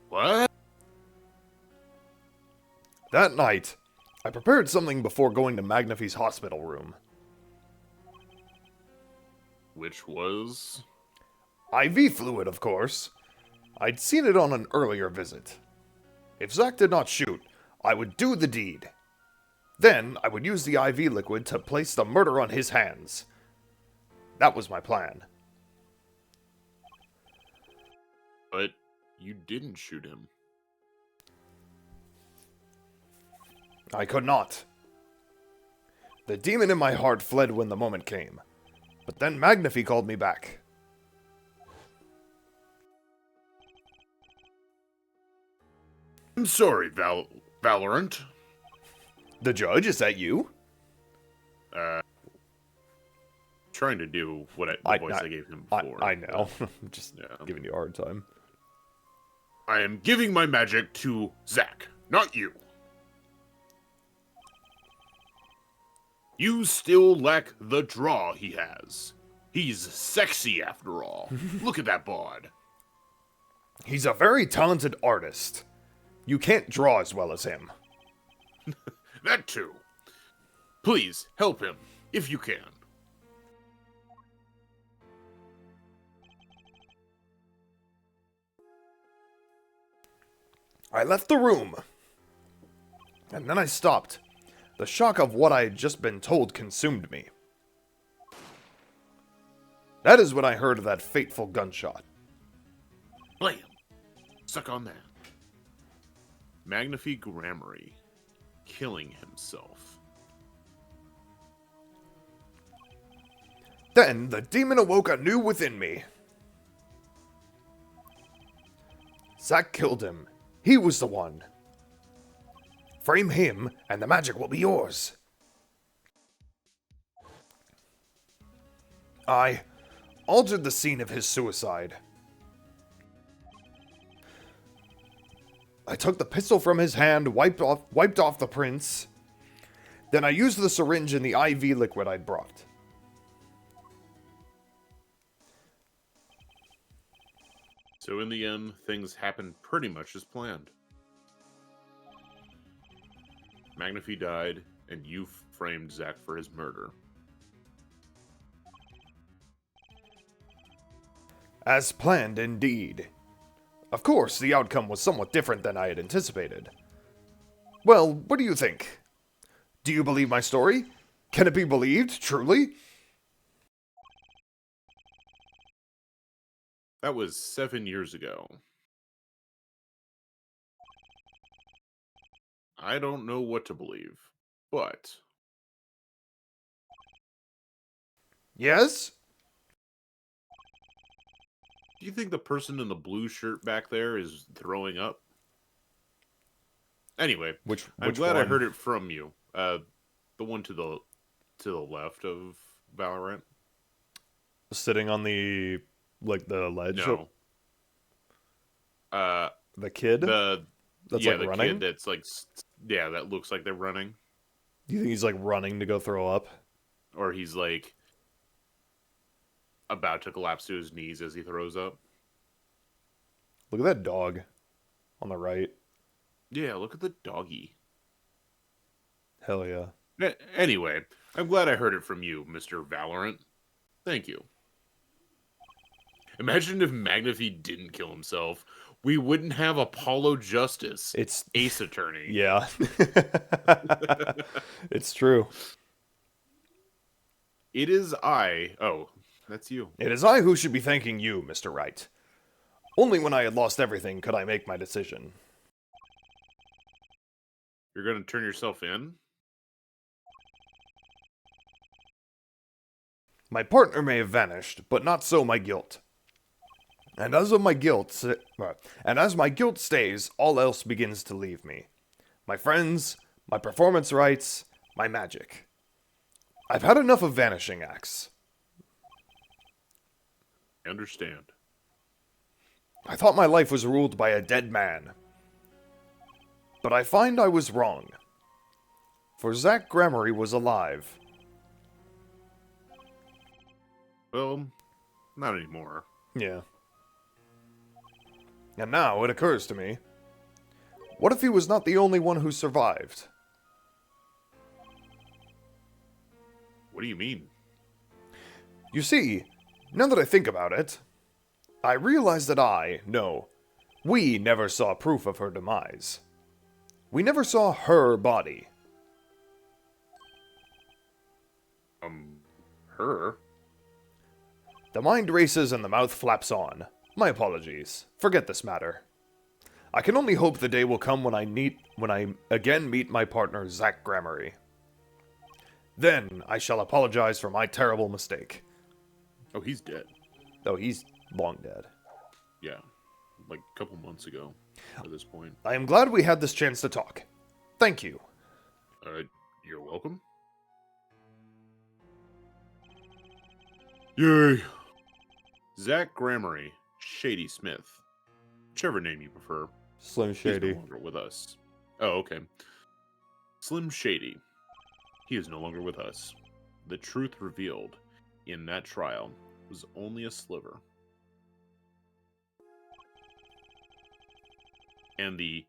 Speaker 2: What?
Speaker 1: That night, I prepared something before going to Magnafy's hospital room.
Speaker 2: Which was?
Speaker 1: IV fluid, of course. I'd seen it on an earlier visit. If Zack did not shoot, I would do the deed. Then, I would use the IV liquid to place the murder on his hands. That was my plan.
Speaker 2: But you didn't shoot him.
Speaker 1: I could not. The demon in my heart fled when the moment came. But then Magnafy called me back.
Speaker 2: I'm sorry, Valorant.
Speaker 1: The judge, is that you?
Speaker 2: Trying to do what the voice I gave him before.
Speaker 1: I know. I'm just giving you a hard time.
Speaker 2: I am giving my magic to Zack, not you. You still lack the draw he has. He's sexy after all. Look at that bod.
Speaker 1: He's a very talented artist. You can't draw as well as him.
Speaker 2: That too. Please, help him, if you can.
Speaker 1: I left the room. And then I stopped. The shock of what I had just been told consumed me. That is when I heard that fateful gunshot.
Speaker 2: Blam! Suck on that. Magnafy Grammary. Killing himself.
Speaker 1: Then the demon awoke anew within me. Zack killed him. He was the one. Frame him, and the magic will be yours. I altered the scene of his suicide. I took the pistol from his hand, wiped off the prints. Then I used the syringe and the IV liquid I'd brought.
Speaker 2: So in the end, things happened pretty much as planned. Magnafy died, and you framed Zack for his murder.
Speaker 1: As planned, indeed. Of course, the outcome was somewhat different than I had anticipated. Well, what do you think? Do you believe my story? Can it be believed, truly?
Speaker 2: That was 7 years ago. I don't know what to believe, but...
Speaker 1: Yes?
Speaker 2: Do you think the person in the blue shirt back there is throwing up? Anyway, I'm glad I heard it from you. The one to the left of Valorant.
Speaker 1: Sitting on the ledge?
Speaker 2: No.
Speaker 1: The kid? That's like running?
Speaker 2: The kid that's like, yeah, that looks like they're running.
Speaker 1: Do you think he's like running to go throw up?
Speaker 2: Or he's like about to collapse to his knees as he throws up?
Speaker 1: Look at that dog on the right.
Speaker 2: Yeah, look at the doggy.
Speaker 1: Hell yeah.
Speaker 2: Anyway, I'm glad I heard it from you, Mr. Valorant. Thank you. Imagine if Magnafy didn't kill himself. We wouldn't have Apollo Justice.
Speaker 1: It's
Speaker 2: Ace Attorney.
Speaker 1: Yeah. It's true.
Speaker 2: It is I. Oh, that's you.
Speaker 1: It is I who should be thanking you, Mr. Wright. Only when I had lost everything could I make my decision.
Speaker 2: You're going to turn yourself in?
Speaker 1: My partner may have vanished, but not so my guilt. And as my guilt stays, all else begins to leave me. My friends, my performance rights, my magic. I've had enough of vanishing acts.
Speaker 2: I understand.
Speaker 1: I thought my life was ruled by a dead man. But I find I was wrong. For Zack Grammary was alive.
Speaker 2: Well, not anymore.
Speaker 1: Yeah. And now it occurs to me, what if he was not the only one who survived?
Speaker 2: What do you mean?
Speaker 1: You see, now that I think about it, I realize that we never saw proof of her demise. We never saw her body.
Speaker 2: Her?
Speaker 1: The mind races and the mouth flaps on. My apologies. Forget this matter. I can only hope the day will come when I again meet my partner, Zach Gramarye. Then I shall apologize for my terrible mistake.
Speaker 2: Oh, he's dead.
Speaker 1: Oh, he's long dead.
Speaker 2: Yeah, like a couple months ago at this point.
Speaker 1: I am glad we had this chance to talk. Thank you.
Speaker 2: You're welcome. Yay. Zach Gramarye, Shady Smith. Whichever name you prefer.
Speaker 1: Slim Shady.
Speaker 2: He's no longer with us. Oh, okay. Slim Shady. He is no longer with us. The truth revealed in that trial was only a sliver. And the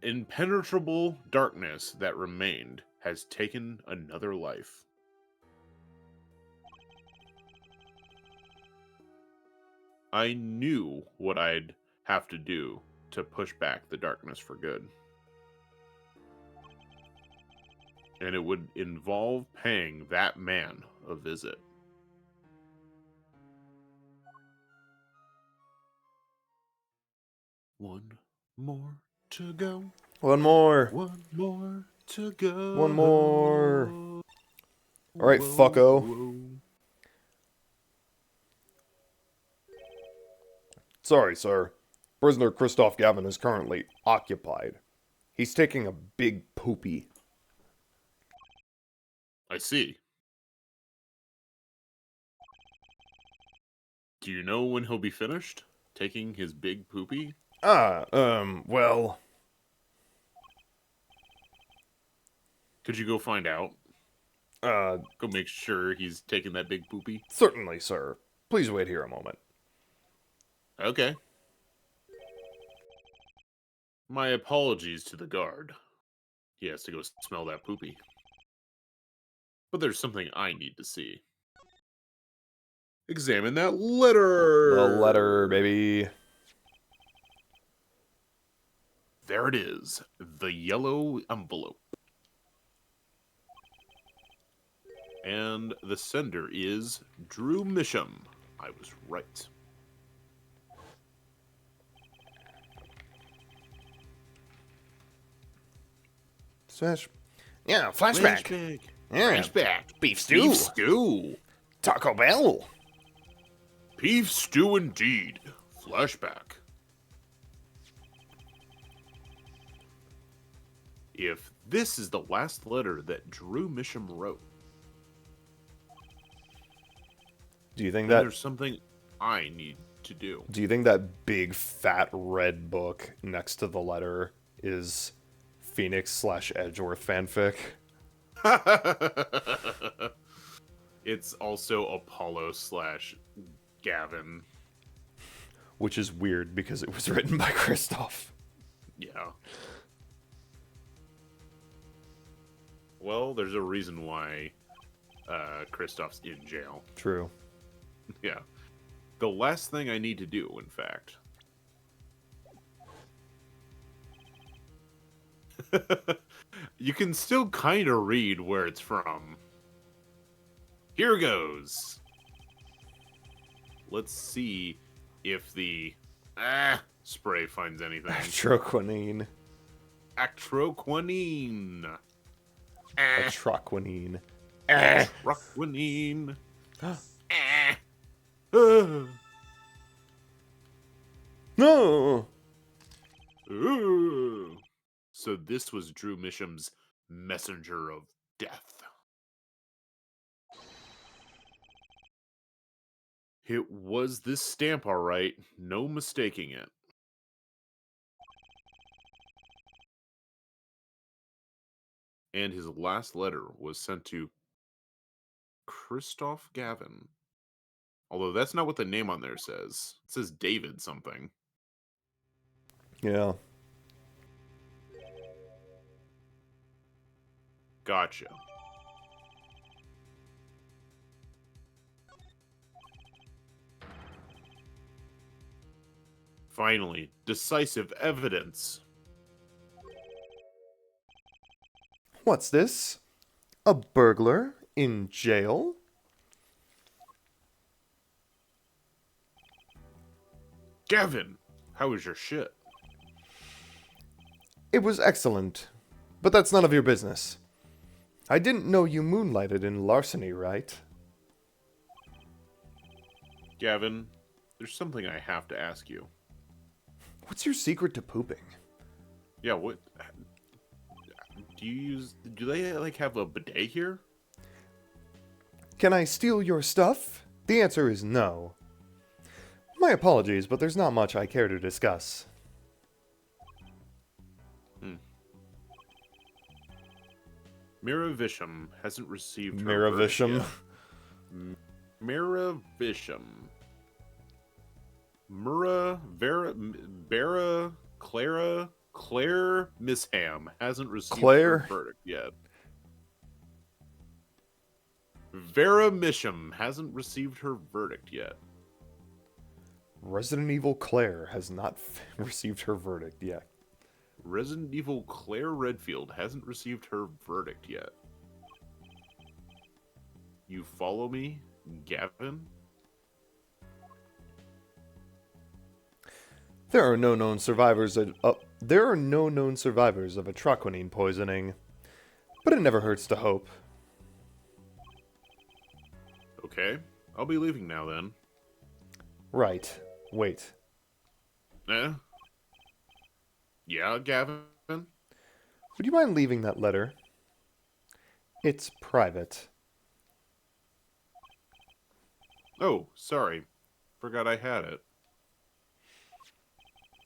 Speaker 2: impenetrable darkness that remained has taken another life. I knew what I'd have to do to push back the darkness for good. And it would involve paying that man a visit. One more to go.
Speaker 1: One more.
Speaker 2: One more to go.
Speaker 1: One more. All right, fucko.
Speaker 2: Whoa.
Speaker 1: Sorry, sir. Prisoner Christoph Gavin is currently occupied. He's taking a big poopy.
Speaker 2: I see. Do you know when he'll be finished taking his big poopy?
Speaker 1: Well...
Speaker 2: Could you go find out? Go make sure he's taking that big poopy?
Speaker 1: Certainly, sir. Please wait here a moment.
Speaker 2: Okay. My apologies to the guard. He has to go smell that poopy. But there's something I need to see. Examine that letter!
Speaker 1: The letter, baby.
Speaker 2: There it is. The yellow envelope. And the sender is Drew Misham. I was right.
Speaker 1: Smash. Yeah, flashback. Yeah.
Speaker 2: Flashback.
Speaker 1: Beef stew.
Speaker 2: Beef stew.
Speaker 1: Taco Bell.
Speaker 2: Beef stew indeed. Flashback. If this is the last letter that Drew Misham wrote,
Speaker 1: do you think
Speaker 2: then
Speaker 1: that
Speaker 2: there's something I need to do?
Speaker 1: Do you think that big fat red book next to the letter is Phoenix/Edgeworth fanfic?
Speaker 2: It's also Apollo/Gavin.
Speaker 1: Which is weird because it was written by Christoph.
Speaker 2: Yeah. Well, there's a reason why Christoph's in jail.
Speaker 1: True.
Speaker 2: Yeah. The last thing I need to do, in fact. You can still kind of read where it's from. Here goes. Let's see if the spray finds anything.
Speaker 1: Atroquinine.
Speaker 2: Atroquinine.
Speaker 1: Atroquinine.
Speaker 2: Atroquinine.
Speaker 1: No.
Speaker 2: Ooh. So this was Drew Misham's messenger of death. It was this stamp, all right. No mistaking it. And his last letter was sent to Christoph Gavin. Although that's not what the name on there says. It says David something.
Speaker 1: Yeah.
Speaker 2: Gotcha. Finally, decisive evidence.
Speaker 1: What's this? A burglar in jail?
Speaker 2: Gavin, how was your shit?
Speaker 1: It was excellent, but that's none of your business. I didn't know you moonlighted in larceny, right?
Speaker 2: Gavin, there's something I have to ask you.
Speaker 1: What's your secret to pooping?
Speaker 2: Yeah, what? Do they, like, have a bidet here?
Speaker 1: Can I steal your stuff? The answer is no. My apologies, but there's not much I care to discuss.
Speaker 2: Miravisham hasn't received her
Speaker 1: Miravisham?
Speaker 2: verdict yet. Miravisham. Claire Misham hasn't received her verdict yet. Vera Misham hasn't received her verdict yet.
Speaker 1: Resident Evil Claire has not received her verdict yet.
Speaker 2: Resident Evil Claire Redfield hasn't received her verdict yet. You follow me, Gavin?
Speaker 1: There are no known survivors of atroquinine poisoning, but it never hurts to hope.
Speaker 2: Okay, I'll be leaving now then.
Speaker 1: Right. Wait.
Speaker 2: Yeah, Gavin?
Speaker 1: Would you mind leaving that letter? It's private.
Speaker 2: Oh, sorry. Forgot I had it.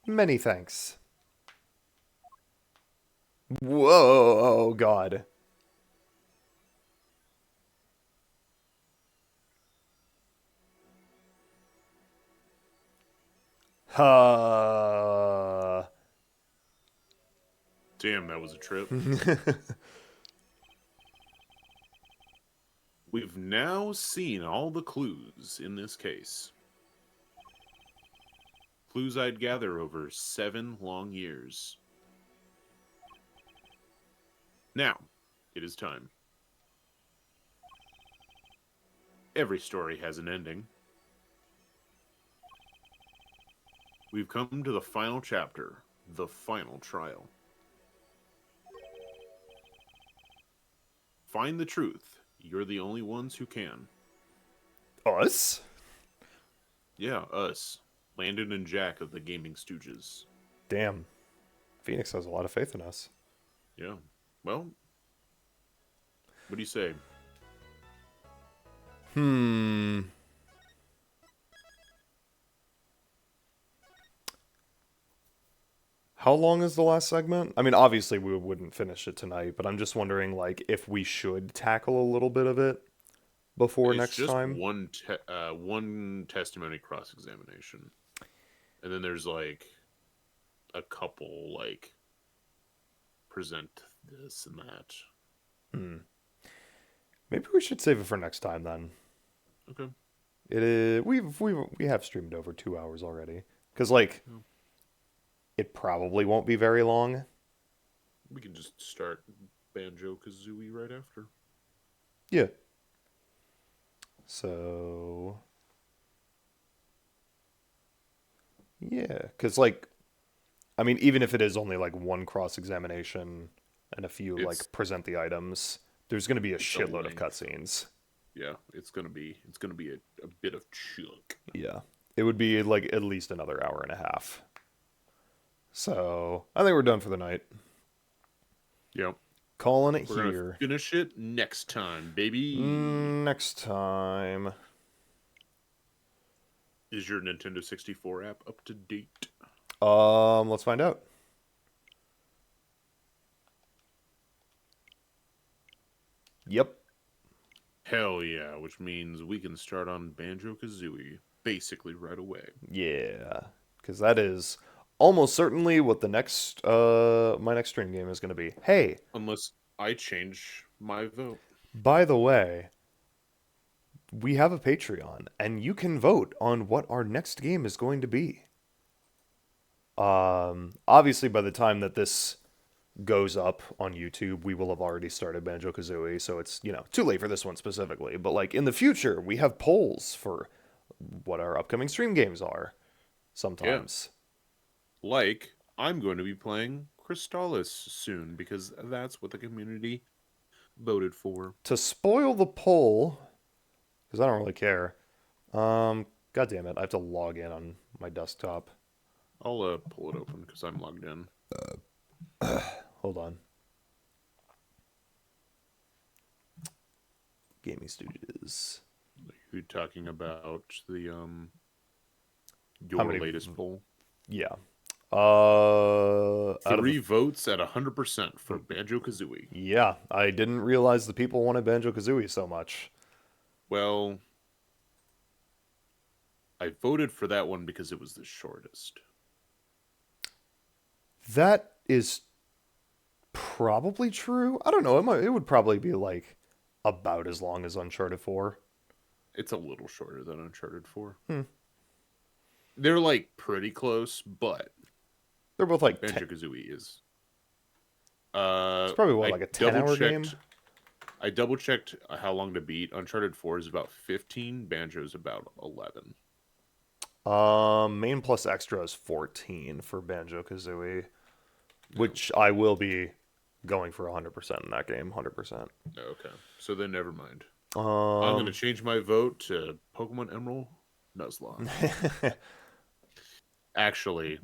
Speaker 1: Many thanks. Whoa, oh God.
Speaker 2: Damn, that was a trip. We've now seen all the clues in this case. Clues I'd gather over 7 long years. Now, it is time. Every story has an ending. We've come to the final chapter, the final trial. Find the truth. You're the only ones who can.
Speaker 1: Us?
Speaker 2: Yeah, us. Landon and Jack of the Gaming Stooges.
Speaker 1: Damn. Phoenix has a lot of faith in us.
Speaker 2: Yeah. Well, what do you say?
Speaker 1: How long is the last segment? I mean, obviously we wouldn't finish it tonight, but I'm just wondering, like, if we should tackle a little bit of it before next time.
Speaker 2: It's just one testimony cross-examination. And then there's, like, a couple, like, present this and that.
Speaker 1: Maybe we should save it for next time, then.
Speaker 2: Okay.
Speaker 1: It is, we have streamed over 2 hours already. Because, like...
Speaker 2: Yeah.
Speaker 1: It probably won't be very long.
Speaker 2: We can just start Banjo-Kazooie right after.
Speaker 1: Yeah. So... Yeah, because, like... I mean, even if it is only, like, one cross-examination and a few, like, present the items, there's going to be a shitload of cutscenes.
Speaker 2: Yeah, it's gonna be a bit of chunk.
Speaker 1: Yeah. It would be, like, at least another hour and a half. So, I think we're done for the night.
Speaker 2: Yep.
Speaker 1: Calling it
Speaker 2: We're
Speaker 1: here.
Speaker 2: gonna finish it next time, baby.
Speaker 1: Next time.
Speaker 2: Is your Nintendo 64 app up to date?
Speaker 1: Let's find out. Yep.
Speaker 2: Hell yeah, which means we can start on Banjo-Kazooie basically right away.
Speaker 1: Yeah, because that is almost certainly what the next my next stream game is going to be. Hey,
Speaker 2: unless I change my vote.
Speaker 1: By the way, we have a Patreon and you can vote on what our next game is going to be. Obviously, by the time that this goes up on YouTube, we will have already started Banjo-Kazooie, so it's, too late for this one specifically. But, like, in the future, we have polls for what our upcoming stream games are sometimes.
Speaker 2: Yeah. Like, I'm going to be playing Crystallis soon, because that's what the community voted for.
Speaker 1: To spoil the poll, because I don't really care, God damn it, I have to log in on my desktop.
Speaker 2: I'll pull it open, because I'm logged in.
Speaker 1: Hold on. Gaming Stooges.
Speaker 2: You talking about the your
Speaker 1: many...
Speaker 2: latest poll?
Speaker 1: Yeah.
Speaker 2: 3 votes at 100% for Banjo-Kazooie.
Speaker 1: Yeah, I didn't realize the people wanted Banjo-Kazooie so much.
Speaker 2: Well, I voted for that one because it was the shortest.
Speaker 1: That is probably true. I don't know. It would probably be like about as long as Uncharted 4.
Speaker 2: It's a little shorter than Uncharted 4.
Speaker 1: Hmm.
Speaker 2: They're like pretty close, but
Speaker 1: they're both like
Speaker 2: Banjo-Kazooie is.
Speaker 1: It's probably like a 10-hour game.
Speaker 2: I double checked how long to beat. Uncharted 4 is about 15. Banjo's about 11.
Speaker 1: Main plus extra is 14 for Banjo-Kazooie, which I will be going for 100% in that game. 100%.
Speaker 2: Okay, so then never mind. I'm going to change my vote to Pokemon Emerald Nuzlocke. Actually,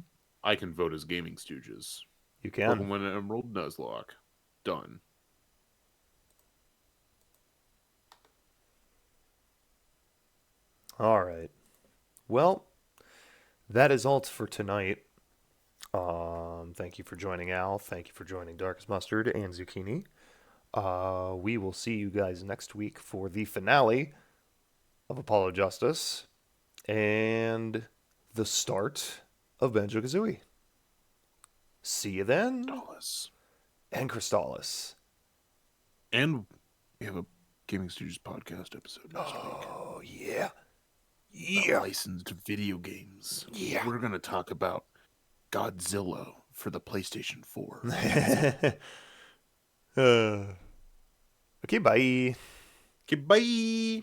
Speaker 2: I can vote as Gaming Stooges.
Speaker 1: You can.
Speaker 2: Pokemon Emerald Nuzlocke. Done.
Speaker 1: All right. Well, that is all for tonight. Thank you for joining Al. Thank you for joining Darkest Mustard and Zucchini. We will see you guys next week for the finale of Apollo Justice and the start of Banjo-Kazooie. See you then.
Speaker 2: Crystallis.
Speaker 1: And Crystallis.
Speaker 2: And we have a Gaming Stooges podcast episode next week.
Speaker 1: Oh, yeah.
Speaker 2: Yeah. Licensed video games.
Speaker 1: Yeah.
Speaker 2: We're going to talk about Godzilla for the PlayStation 4.
Speaker 1: Okay, bye.
Speaker 2: Okay, bye.